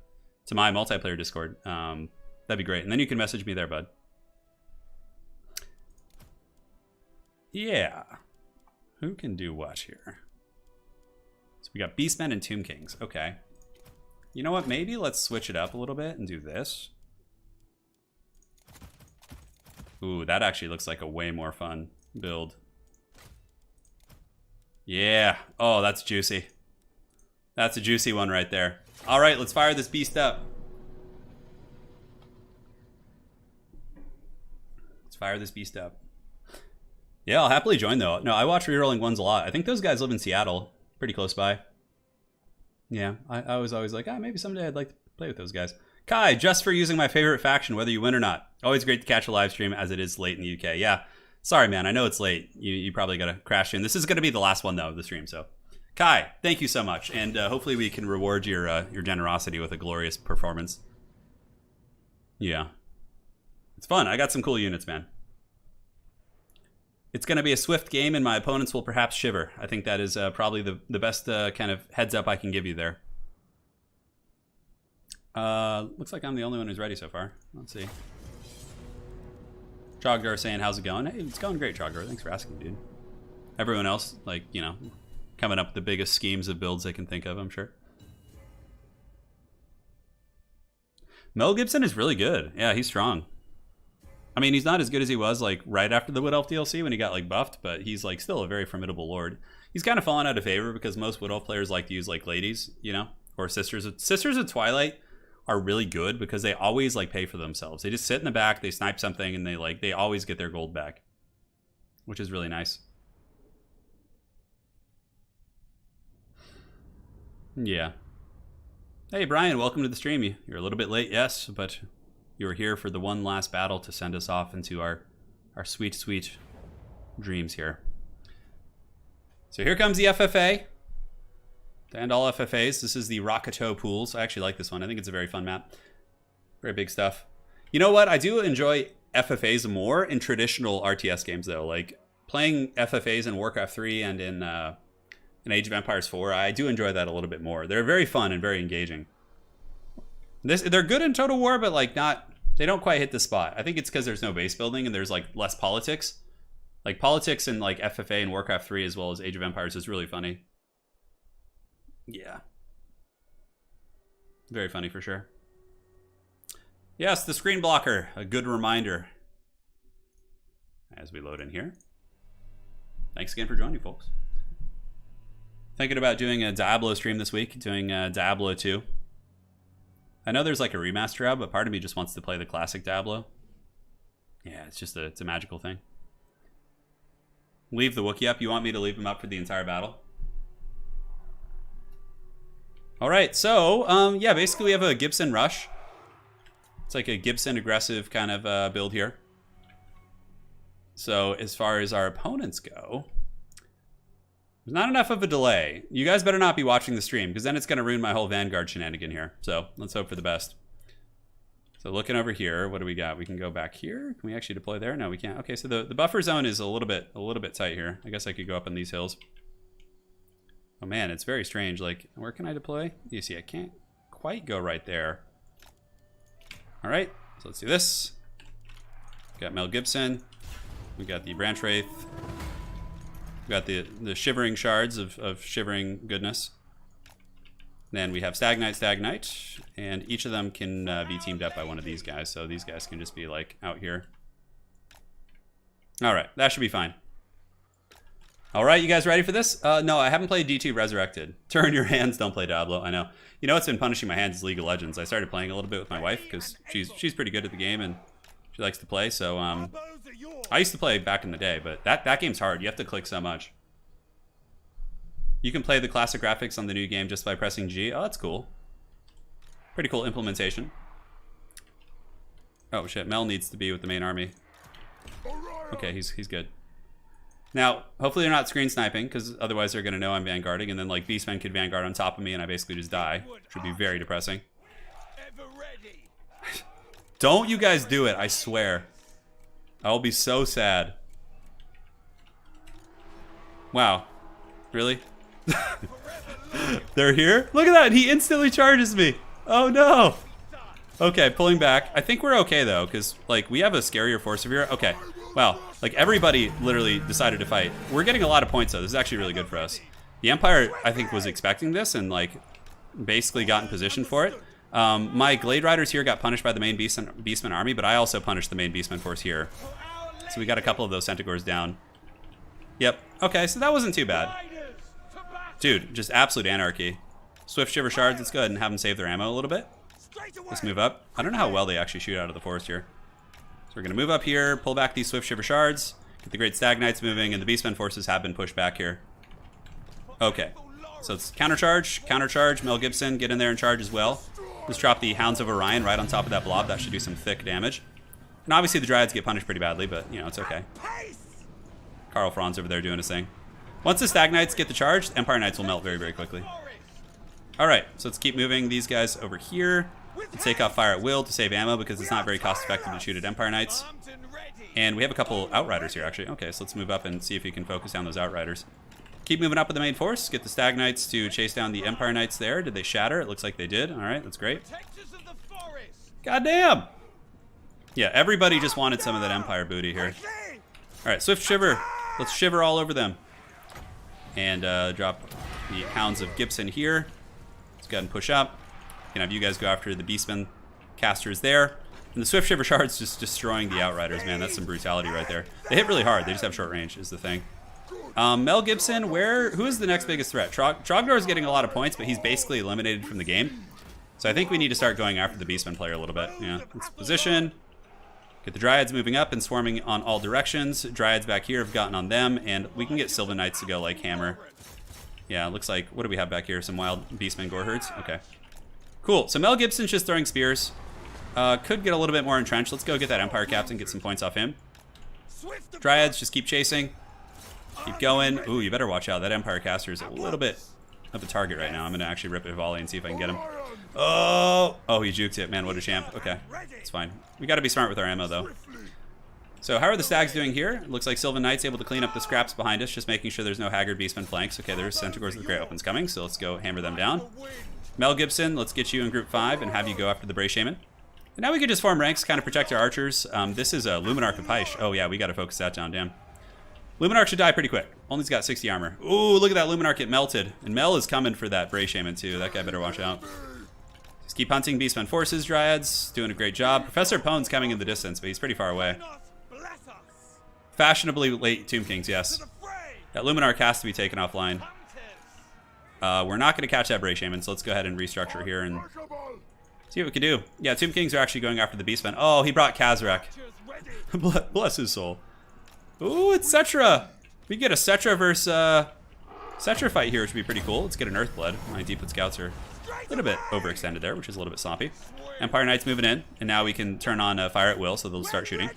to my multiplayer Discord, that'd be great. And then you can message me there, bud. Yeah. Who can do what here? So we got Beastmen and Tomb Kings. Okay. You know what? Maybe let's switch it up a little bit and do this. Ooh, that actually looks like a way more fun build. Yeah. Oh, that's juicy. That's a juicy one right there. All right, let's fire this beast up. Let's fire this beast up. Yeah, I'll happily join though. No, I watch rerolling ones a lot. I think those guys live in Seattle, pretty close by. Yeah, I was always like, maybe someday I'd like to play with those guys. Kai, just for using my favorite faction, whether you win or not. Always great to catch a live stream as it is late in the UK. Yeah. Sorry, man. I know it's late. You probably got to crash in. This is going to be the last one, though, of the stream. So, Kai, thank you so much. And hopefully we can reward your generosity with a glorious performance. Yeah. It's fun. I got some cool units, man. It's going to be a swift game, and my opponents will perhaps shiver. I think that is probably the best kind of heads up I can give you there. Looks like I'm the only one who's ready so far. Let's see. Chogdar saying, how's it going? Hey, it's going great, Chogdar. Thanks for asking, dude. Everyone else, like, you know, coming up with the biggest schemes of builds they can think of, I'm sure. Mel Gibson is really good. Yeah, he's strong. I mean, he's not as good as he was, like, right after the Wood Elf DLC when he got, like, buffed, but he's, like, still a very formidable lord. He's kind of fallen out of favor because most Wood Elf players like to use, like, ladies, you know? Or sisters. Sisters of Twilight are really good because they always, like, pay for themselves. They just sit in the back, they snipe something, and they always get their gold back. Which is really nice. Yeah. Hey, Brian, welcome to the stream. You're a little bit late, yes, but you were here for the one last battle to send us off into our sweet, sweet dreams here. So here comes the FFA. To end all FFAs, this is the Rakato Pools. I actually like this one. I think it's a very fun map. Very big stuff. You know what? I do enjoy FFAs more in traditional RTS games, though. Like, playing FFAs in Warcraft 3 and in Age of Empires 4, I do enjoy that a little bit more. They're very fun and very engaging. They're good in Total War, but like they don't quite hit the spot. I think it's because there's no base building and there's like less politics. Like politics in like FFA and Warcraft 3 as well as Age of Empires is really funny. Yeah. Very funny for sure. Yes, the screen blocker, a good reminder. As we load in here. Thanks again for joining, folks. Thinking about doing a Diablo stream this week, doing Diablo 2. I know there's like a remaster out, but part of me just wants to play the classic Diablo. Yeah, it's a magical thing. Leave the Wookiee up. You want me to leave him up for the entire battle? All right, so yeah, basically we have a Gibson rush. It's like a Gibson aggressive kind of build here. So as far as our opponents go, there's not enough of a delay. You guys better not be watching the stream because then it's going to ruin my whole Vanguard shenanigan here. So let's hope for the best. So looking over here, what do we got? We can go back here. Can we actually deploy there? No, we can't. Okay, so the buffer zone is a little bit tight here. I guess I could go up on these hills. Oh man, it's very strange. Like, where can I deploy? You see, I can't quite go right there. All right, so let's do this. Got Mel Gibson. We got the Branch Wraith. We got the Shivering Shards of Shivering Goodness. Then we have Stagnite, and each of them can be teamed up by one of these guys. So these guys can just be like out here. All right, that should be fine. All right, you guys ready for this? No, I haven't played D2 Resurrected. Turn your hands, don't play Diablo. I know. You know what's been punishing my hands is League of Legends. I started playing a little bit with my wife because she's pretty good at the game and she likes to play. So I used to play back in the day, but that game's hard. You have to click so much. You can play the classic graphics on the new game just by pressing G. Oh, that's cool. Pretty cool implementation. Oh shit, Mel needs to be with the main army. Okay, he's good. Now, hopefully they're not screen sniping, because otherwise they're going to know I'm vanguarding, and then like Beastmen could vanguard on top of me and I basically just die, which would be very depressing. Don't you guys do it, I swear. I'll be so sad. Wow. Really? They're here? Look at that, he instantly charges me. Oh no. Okay, pulling back. I think we're okay though, because like we have a scarier force of here. Okay. Wow, like everybody literally decided to fight. We're getting a lot of points though. This is actually really good for us. The Empire, I think, was expecting this and like basically got in position for it. My Glade Riders here got punished by the main Beastman army, but I also punished the main Beastman force here. So we got a couple of those Centaurs down. Yep, okay, so that wasn't too bad. Dude, just absolute anarchy. Swift Shiver Shards, let's go ahead and have them save their ammo a little bit. Let's move up. I don't know how well they actually shoot out of the forest here. We're going to move up here, pull back these Swift Shiver Shards, get the Great Stagnites moving, and the Beastmen forces have been pushed back here. Okay, so it's countercharge, Mel Gibson, get in there and charge as well. Let's drop the Hounds of Orion right on top of that blob. That should do some thick damage. And obviously the Dryads get punished pretty badly, but, you know, it's okay. Karl Franz over there doing his thing. Once the Stagnites get the charge, Empire Knights will melt very, very quickly. All right, so let's keep moving these guys over here. Take off fire at will to save ammo because it's not very cost effective to shoot at Empire Knights. And we have a couple Outriders here, actually. Okay, so let's move up and see if we can focus down those Outriders. Keep moving up with the main force. Get the Stag Knights to chase down the Empire Knights there. Did they shatter? It looks like they did. All right, that's great. God damn! Yeah, everybody just wanted some of that Empire booty here. All right, Swift Shiver. Let's shiver all over them. And drop the Hounds of Gibson here. Let's go ahead and push up. Can have you guys go after the Beastmen casters there. And the Swift Shiver Shard's just destroying the Outriders, man. That's some brutality right there. They hit really hard. They just have short range is the thing. Mel Gibson, who is the next biggest threat? Trogdor is getting a lot of points, but he's basically eliminated from the game. So I think we need to start going after the Beastman player a little bit. Yeah, let's position. Get the Dryads moving up and swarming on all directions. Dryads back here have gotten on them, and we can get Sylvan Knights to go like hammer. Yeah, it looks like, what do we have back here? Some wild Beastman Gore Herds? Okay. Cool, so Mel Gibson's just throwing spears. Could get a little bit more entrenched. Let's go get that Empire Captain, get some points off him. Dryads, just keep chasing. Keep going. Ooh, you better watch out. That Empire Caster is a little bit of a target right now. I'm going to actually rip a volley and see if I can get him. Oh, he juked it. Man, what a champ. Okay, it's fine. We got to be smart with our ammo, though. So how are the Stags doing here? It looks like Sylvan Knight's able to clean up the scraps behind us, just making sure there's no Haggard Beastman flanks. Okay, there's Centaurs with Great Opens coming, so let's go hammer them down. Mel Gibson, let's get you in Group 5 and have you go after the Bray Shaman. And now we can just form ranks, kind of protect our archers. This is a Luminarch of Hysh. Oh yeah, we got to focus that down, damn. Luminarch should die pretty quick. Only's got 60 armor. Ooh, look at that Luminarch get melted. And Mel is coming for that Bray Shaman too. That guy better watch out. Just keep hunting Beastman forces, Dryads. Doing a great job. Professor Pone's coming in the distance, but he's pretty far away. Fashionably late Tomb Kings, yes. That Luminarch has to be taken offline. We're not going to catch that Bray Shaman, so let's go ahead and restructure here and see what we can do. Yeah, Tomb Kings are actually going after the Beastman. Oh, he brought Kazrak. Bless his soul. Ooh, it's Cetra. We get a Cetra versus Cetra fight here, which would be pretty cool. Let's get an Earthblood. My Deepwood Scouts are a little bit overextended there, which is a little bit sloppy. Empire Knights moving in, and now we can turn on fire at will, so they'll start shooting.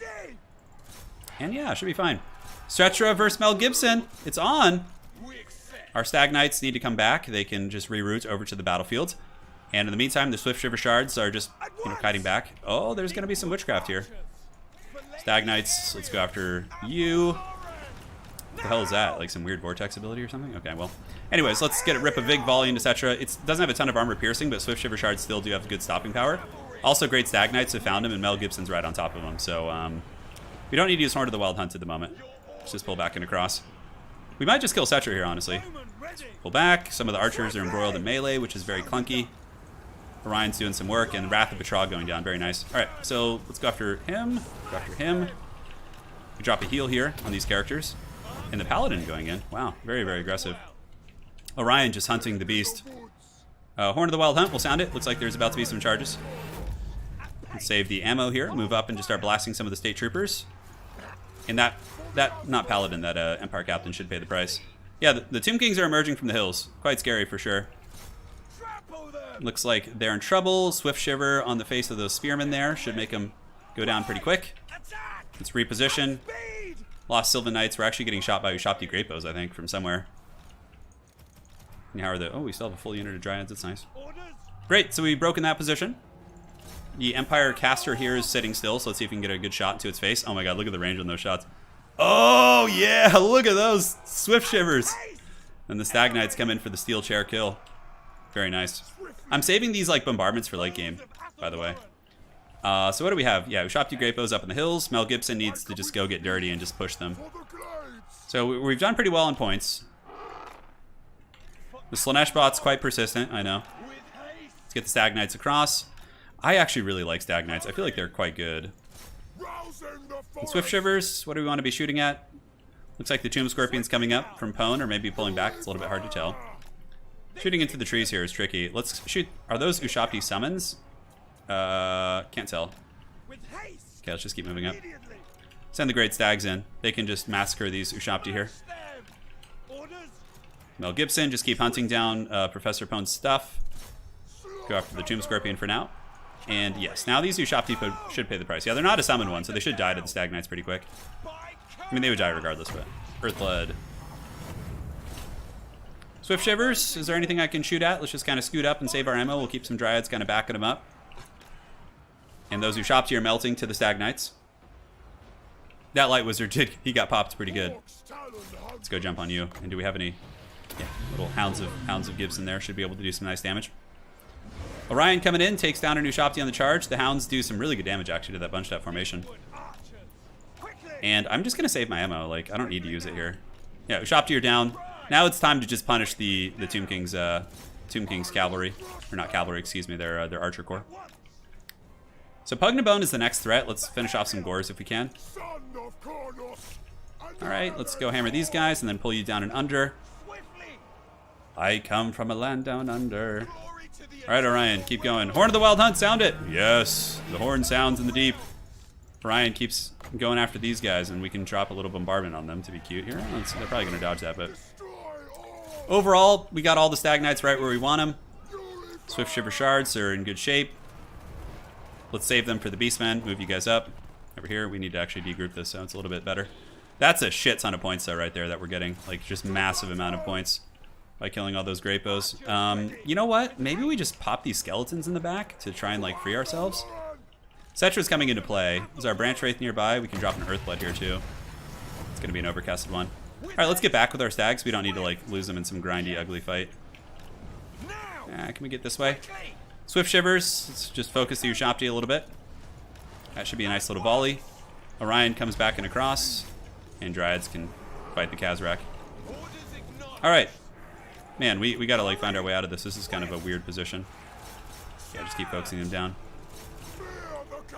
And yeah, should be fine. Cetra versus Mel Gibson. It's on. Our Stag Knights need to come back. They can just reroute over to the battlefield. And in the meantime, the Swift Shiver Shards are just, kiting back. Oh, there's going to be some witchcraft here. Stag Knights, let's go after you. What the hell is that? Like some weird vortex ability or something? Okay, well. Anyways, let's rip a big volley into Cetra. It doesn't have a ton of armor piercing, but Swift Shiver Shards still do have good stopping power. Also, great Stag Knights have found him, and Mel Gibson's right on top of him. So, we don't need to use Horn of the Wild Hunt at the moment. Let's just pull back and across. We might just kill Cetra here, honestly. Pull back. Some of the archers are embroiled in melee, which is very clunky. Orion's doing some work, and Wrath of Betrog going down. Very nice. All right, so let's go after him. Go after him. We drop a heal here on these characters. And the Paladin going in. Wow, very, very aggressive. Orion just hunting the beast. Horn of the Wild Hunt, we'll sound it. Looks like there's about to be some charges. Let's save the ammo here. Move up and just start blasting some of the state troopers. And that not Paladin, that Empire Captain should pay the price. Yeah, the Tomb Kings are emerging from the hills. Quite scary for sure. Looks like they're in trouble. Swift Shiver on the face of those spearmen there. Should make them go down pretty quick. Let's reposition. Lost Sylvan Knights. We're actually getting shot by Ushapti Great Bows, I think, from somewhere. And how are the... Oh, we still have a full unit of Dryads. That's nice. Great, so we've broken that position. The Empire Caster here is sitting still, so let's see if we can get a good shot to its face. Oh my god, look at the range on those shots. Oh, yeah, look at those Swift Shivers. And the Stag Knights come in for the steel chair kill. Very nice. I'm saving these like bombardments for late game, by the way. So what do we have? Yeah, Ushapti Great Bows up in the hills. Mel Gibson needs to just go get dirty and just push them. So we've done pretty well on points. The Slanesh bot's quite persistent, I know. Let's get the Stag Knights across. I actually really like Stag Knights. I feel like they're quite good. And Swift Shivers, what do we want to be shooting at? Looks like the Tomb Scorpion's coming up from Pone, or maybe pulling back. It's a little bit hard to tell. Shooting into the trees here is tricky. Let's shoot. Are those Ushapti summons? Can't tell. Okay, let's just keep moving up. Send the Great Stags in. They can just massacre these Ushapti here. Mel Gibson, just keep hunting down Professor Pone's stuff. Go after the Tomb Scorpion for now. And yes, now these Ushapti should pay the price. Yeah, they're not a summon one, so they should die to the Stag Knights pretty quick. I mean, they would die regardless, but... Earthblood. Swift Shivers, is there anything I can shoot at? Let's just kind of scoot up and save our ammo. We'll keep some Dryads kind of backing them up. And those Ushapti are melting to the Stag Knights. That light wizard did, he got popped pretty good. Let's go jump on you. And do we have any, yeah, little hounds of Gibson there? Should be able to do some nice damage. Orion coming in, takes down a new Shopti on the charge. The hounds do some really good damage actually to that bunched up formation. And I'm just gonna save my ammo. Like, I don't need to use it here. Yeah, Shopti are down. Now it's time to just punish the Tomb King's cavalry, or not cavalry, excuse me, their archer corps. So Pugnabone is the next threat. Let's finish off some gores if we can. All right, let's go hammer these guys and then pull you down and under. I come from a land down under. All right, Orion, keep going. Horn of the Wild Hunt, sound it. Yes, the horn sounds in the deep. Orion keeps going after these guys, and we can drop a little bombardment on them to be cute here. They're probably going to dodge that, but overall, we got all the Stag Knights right where we want them. Swift Shiver Shards are in good shape. Let's save them for the Beastmen. Move you guys up. Over here, we need to actually degroup this so it's a little bit better. That's a shit ton of points, though, right there that we're getting. Like, just massive amount of points by killing all those Great Bows. You know what? Maybe we just pop these skeletons in the back to try and, like, free ourselves. Cetra's coming into play. Is our Branch Wraith nearby? We can drop an Earthblood here, too. It's going to be an overcasted one. All right, let's get back with our stags. We don't need to, like, lose them in some grindy, ugly fight. Can we get this way? Swift Shivers. Let's just focus the Ushapti a little bit. That should be a nice little volley. Orion comes back and across. And Dryads can fight the Khazrak. All right. Man, we got to, like, find our way out of this. This is kind of a weird position. Yeah, just keep focusing them down.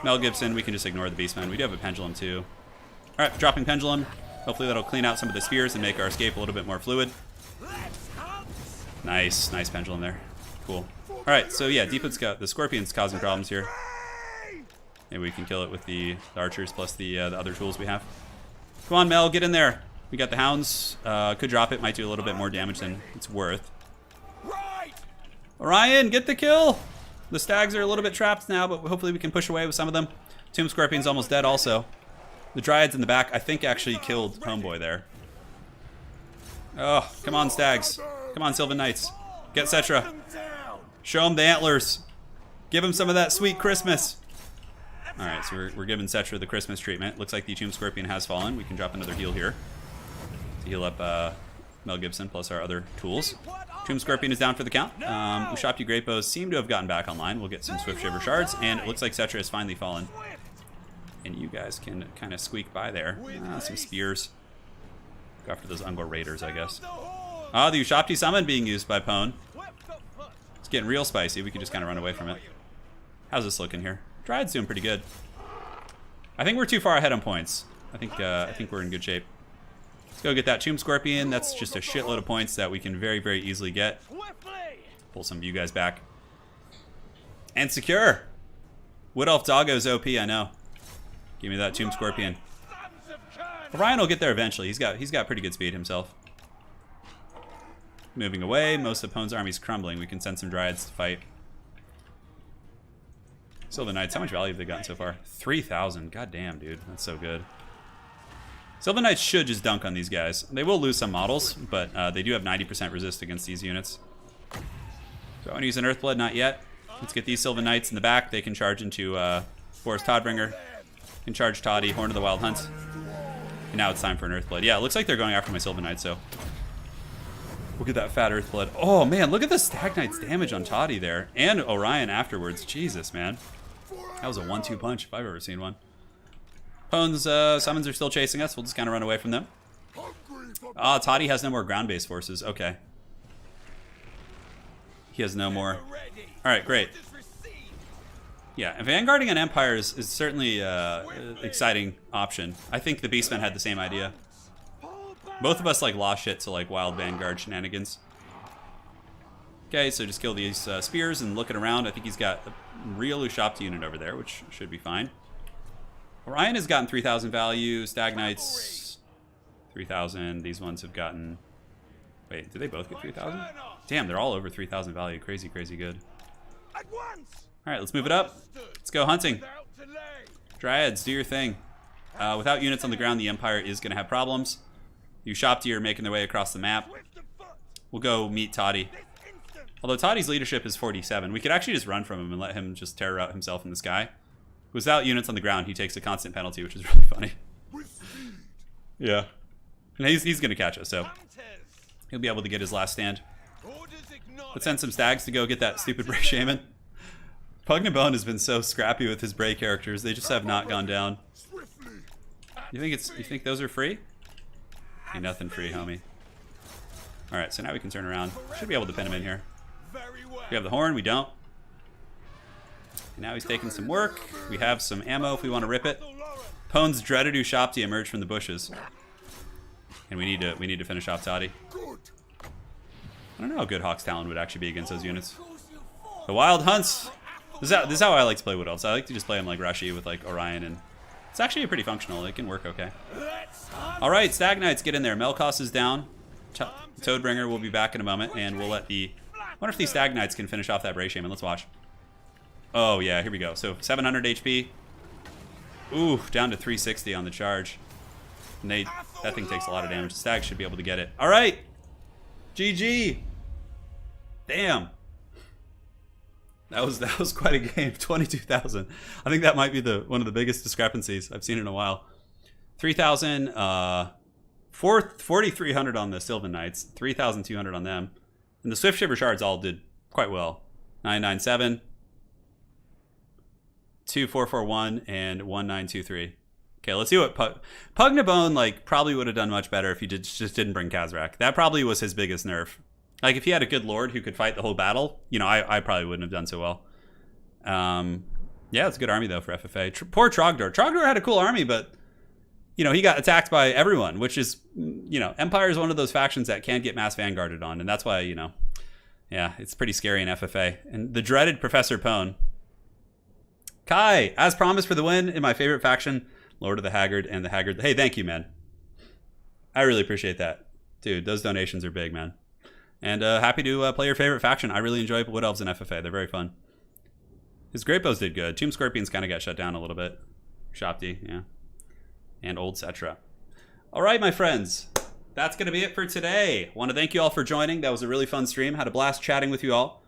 Mel Gibson, we can just ignore the Beastmen. We do have a Pendulum, too. All right, dropping Pendulum. Hopefully that'll clean out some of the spears and make our escape a little bit more fluid. Nice Pendulum there. Cool. All right, so yeah, the Scorpion's causing problems here. Maybe we can kill it with the archers plus the other tools we have. Come on, Mel, get in there. We got the hounds. Could drop it. Might do a little bit more damage than it's worth. Orion, get the kill. The stags are a little bit trapped now, but hopefully we can push away with some of them. Tomb Scorpion's almost dead also. The Dryads in the back, I think, actually killed Homeboy there. Oh, come on, stags. Come on, Sylvan Knights. Get Cetra. Show him the antlers. Give him some of that sweet Christmas. All right, so we're giving Cetra the Christmas treatment. Looks like the Tomb Scorpion has fallen. We can drop another heal here to heal up Mel Gibson plus our other tools. Tomb Scorpion is down for the count. Ushapti Great Bows seem to have gotten back online. We'll get some Swift Shiver Shards, and it looks like Cetra has finally fallen. And you guys can kind of squeak by there. Some spears. Go after those Ungor Raiders, I guess. The Ushapti Summon being used by Pone. It's getting real spicy. We can just kind of run away from it. How's this looking here? Dryad's doing pretty good. I think we're too far ahead on points. I think we're in good shape. Let's go get that Tomb Scorpion. That's just a shitload of points that we can very, very easily get. Pull some of you guys back. And secure. Wood Elf Doggo's OP, I know. Give me that Tomb Scorpion. Orion will get there eventually. He's got pretty good speed himself. Moving away. Most of Pone's army's crumbling. We can send some Dryads to fight. Sylvan Knights, how much value have they gotten so far? 3,000. God damn, dude. That's so good. Sylvan Knights should just dunk on these guys. They will lose some models, but they do have 90% resist against these units. So I want to use an Earthblood, not yet. Let's get these Sylvan Knights in the back. They can charge into Forest Toddbringer. Can charge Toddy, Horn of the Wild Hunt. And now it's time for an Earthblood. Yeah, it looks like they're going after my Sylvan Knights, so we'll get that fat Earthblood. Oh, man, look at the Stag Knight's damage on Toddy there. And Orion afterwards. Jesus, man. That was a 1-2 punch if I've ever seen one. Pone's summons are still chasing us. We'll just kind of run away from them. Toddy has no more ground-based forces. Okay. He has no more. All right, great. Yeah, and vanguarding an Empire is certainly an exciting option. I think the Beastmen had the same idea. Both of us, like, lost shit to, like, wild Vanguard shenanigans. Okay, so just kill these spears and looking around. I think he's got a real Ushapti unit over there, which should be fine. Orion has gotten 3,000 value. Stag Knights, 3,000. These ones have gotten... Wait, did they both get 3,000? Damn, they're all over 3,000 value. Crazy, crazy good. All right, let's move it up. Let's go hunting. Dryads, do your thing. Without units on the ground, the Empire is going to have problems. Ushapti are making their way across the map. We'll go meet Toddy. Although Toddy's leadership is 47, we could actually just run from him and let him just terror out himself in the sky. Without units on the ground, he takes a constant penalty, which is really funny. Yeah. And he's going to catch us, so he'll be able to get his last stand. Let's send some stags to go get that stupid Bray Shaman. Pugnabone has been so scrappy with his Bray characters. They just have not gone down. You think those are free? Ain't nothing free, homie. Alright, so now we can turn around. Should be able to pin him in here. We have the horn, we don't. And now he's taking some work. We have some ammo if we want to rip it. Pone's dreaded Ushapti emerged from the bushes. And we need to finish off Toddy. I don't know how good Hawk's Talon would actually be against those units. The Wild Hunts. This is how I like to play Wood Elves. I like to just play them like Rushy with like Orion, and it's actually pretty functional. It can work okay. Alright, Stag Knights, get in there. Melkos is down. Toadbringer will be back in a moment, and we'll let the... I wonder if these Stag Knights can finish off that Bray Shaman. Let's watch. Oh yeah, here we go. So 700 HP. Ooh, down to 360 on the charge. Nate, that thing takes a lot of damage. Stag should be able to get it. Alright! GG! Damn. That was quite a game. 22,000. I think that might be one of the biggest discrepancies I've seen in a while. 3,000, 4,300 on the Sylvan Knights, 3,200 on them. And the Swift Shiver Shards all did quite well. 997, 2441, and 1923. Okay, let's see what Pugnabone like probably would have done much better if he just didn't bring Kazrak. That probably was his biggest nerf. Like if he had a good lord who could fight the whole battle, you know, I probably wouldn't have done so well. Yeah, it's a good army though for FFA. Poor Trogdor. Trogdor had a cool army, but you know, he got attacked by everyone, which is, you know, Empire is one of those factions that can't get mass vanguarded on, and that's why, you know, yeah, it's pretty scary in FFA. And the dreaded Professor Pone. Kai, as promised for the win in my favorite faction, Lord of the Haggard and the Haggard. Hey, thank you, man. I really appreciate that. Dude, those donations are big, man. And happy to play your favorite faction. I really enjoy Wood Elves in FFA. They're very fun. His Great Bows did good. Tomb Scorpions kind of got shut down a little bit. Shopti, yeah. And Old Cetra. All right, my friends. That's going to be it for today. Want to thank you all for joining. That was a really fun stream. Had a blast chatting with you all.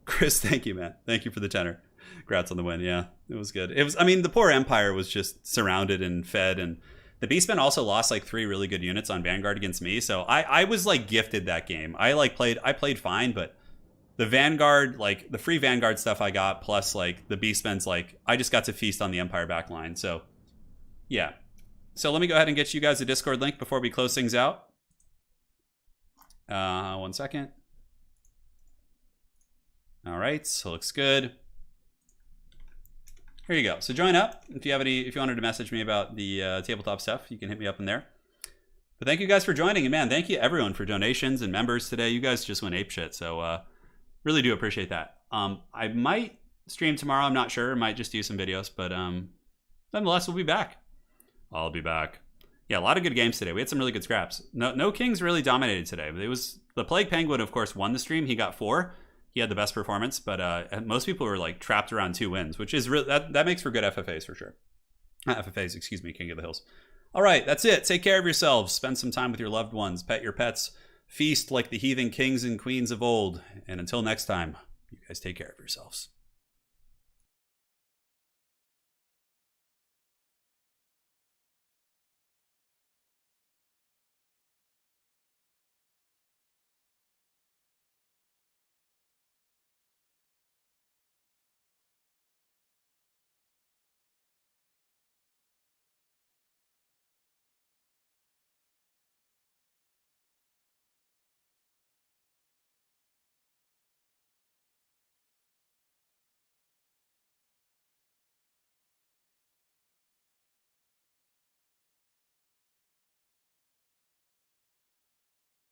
Chris, thank you, man. Thank you for the tenor. Congrats on the win. Yeah, it was good. It was. I mean, the poor Empire was just surrounded and fed, and the Beastmen also lost like 3 really good units on Vanguard against me. So I was like gifted that game. I played fine, but the Vanguard, like the free Vanguard stuff I got, plus like the Beastmen's, like I just got to feast on the Empire backline. So yeah. So let me go ahead and get you guys a Discord link before we close things out. 1 second. All right, so looks good. Here you go. So join up. If you wanted to message me about the tabletop stuff, you can hit me up in there. But thank you guys for joining, and man, thank you everyone for donations and members today. You guys just went apeshit, so really do appreciate that. I might stream tomorrow. I'm not sure. I might just do some videos, but nonetheless, we'll be back. I'll be back. Yeah, a lot of good games today. We had some really good scraps. No Kings really dominated today. But it was the Plague Penguin, of course, won the stream. He got 4. He had the best performance, but most people were like trapped around 2 wins, which is really, that makes for good FFAs for sure. FFAs, excuse me, King of the Hills. All right, that's it. Take care of yourselves. Spend some time with your loved ones. Pet your pets. Feast like the heathen kings and queens of old. And until next time, you guys take care of yourselves.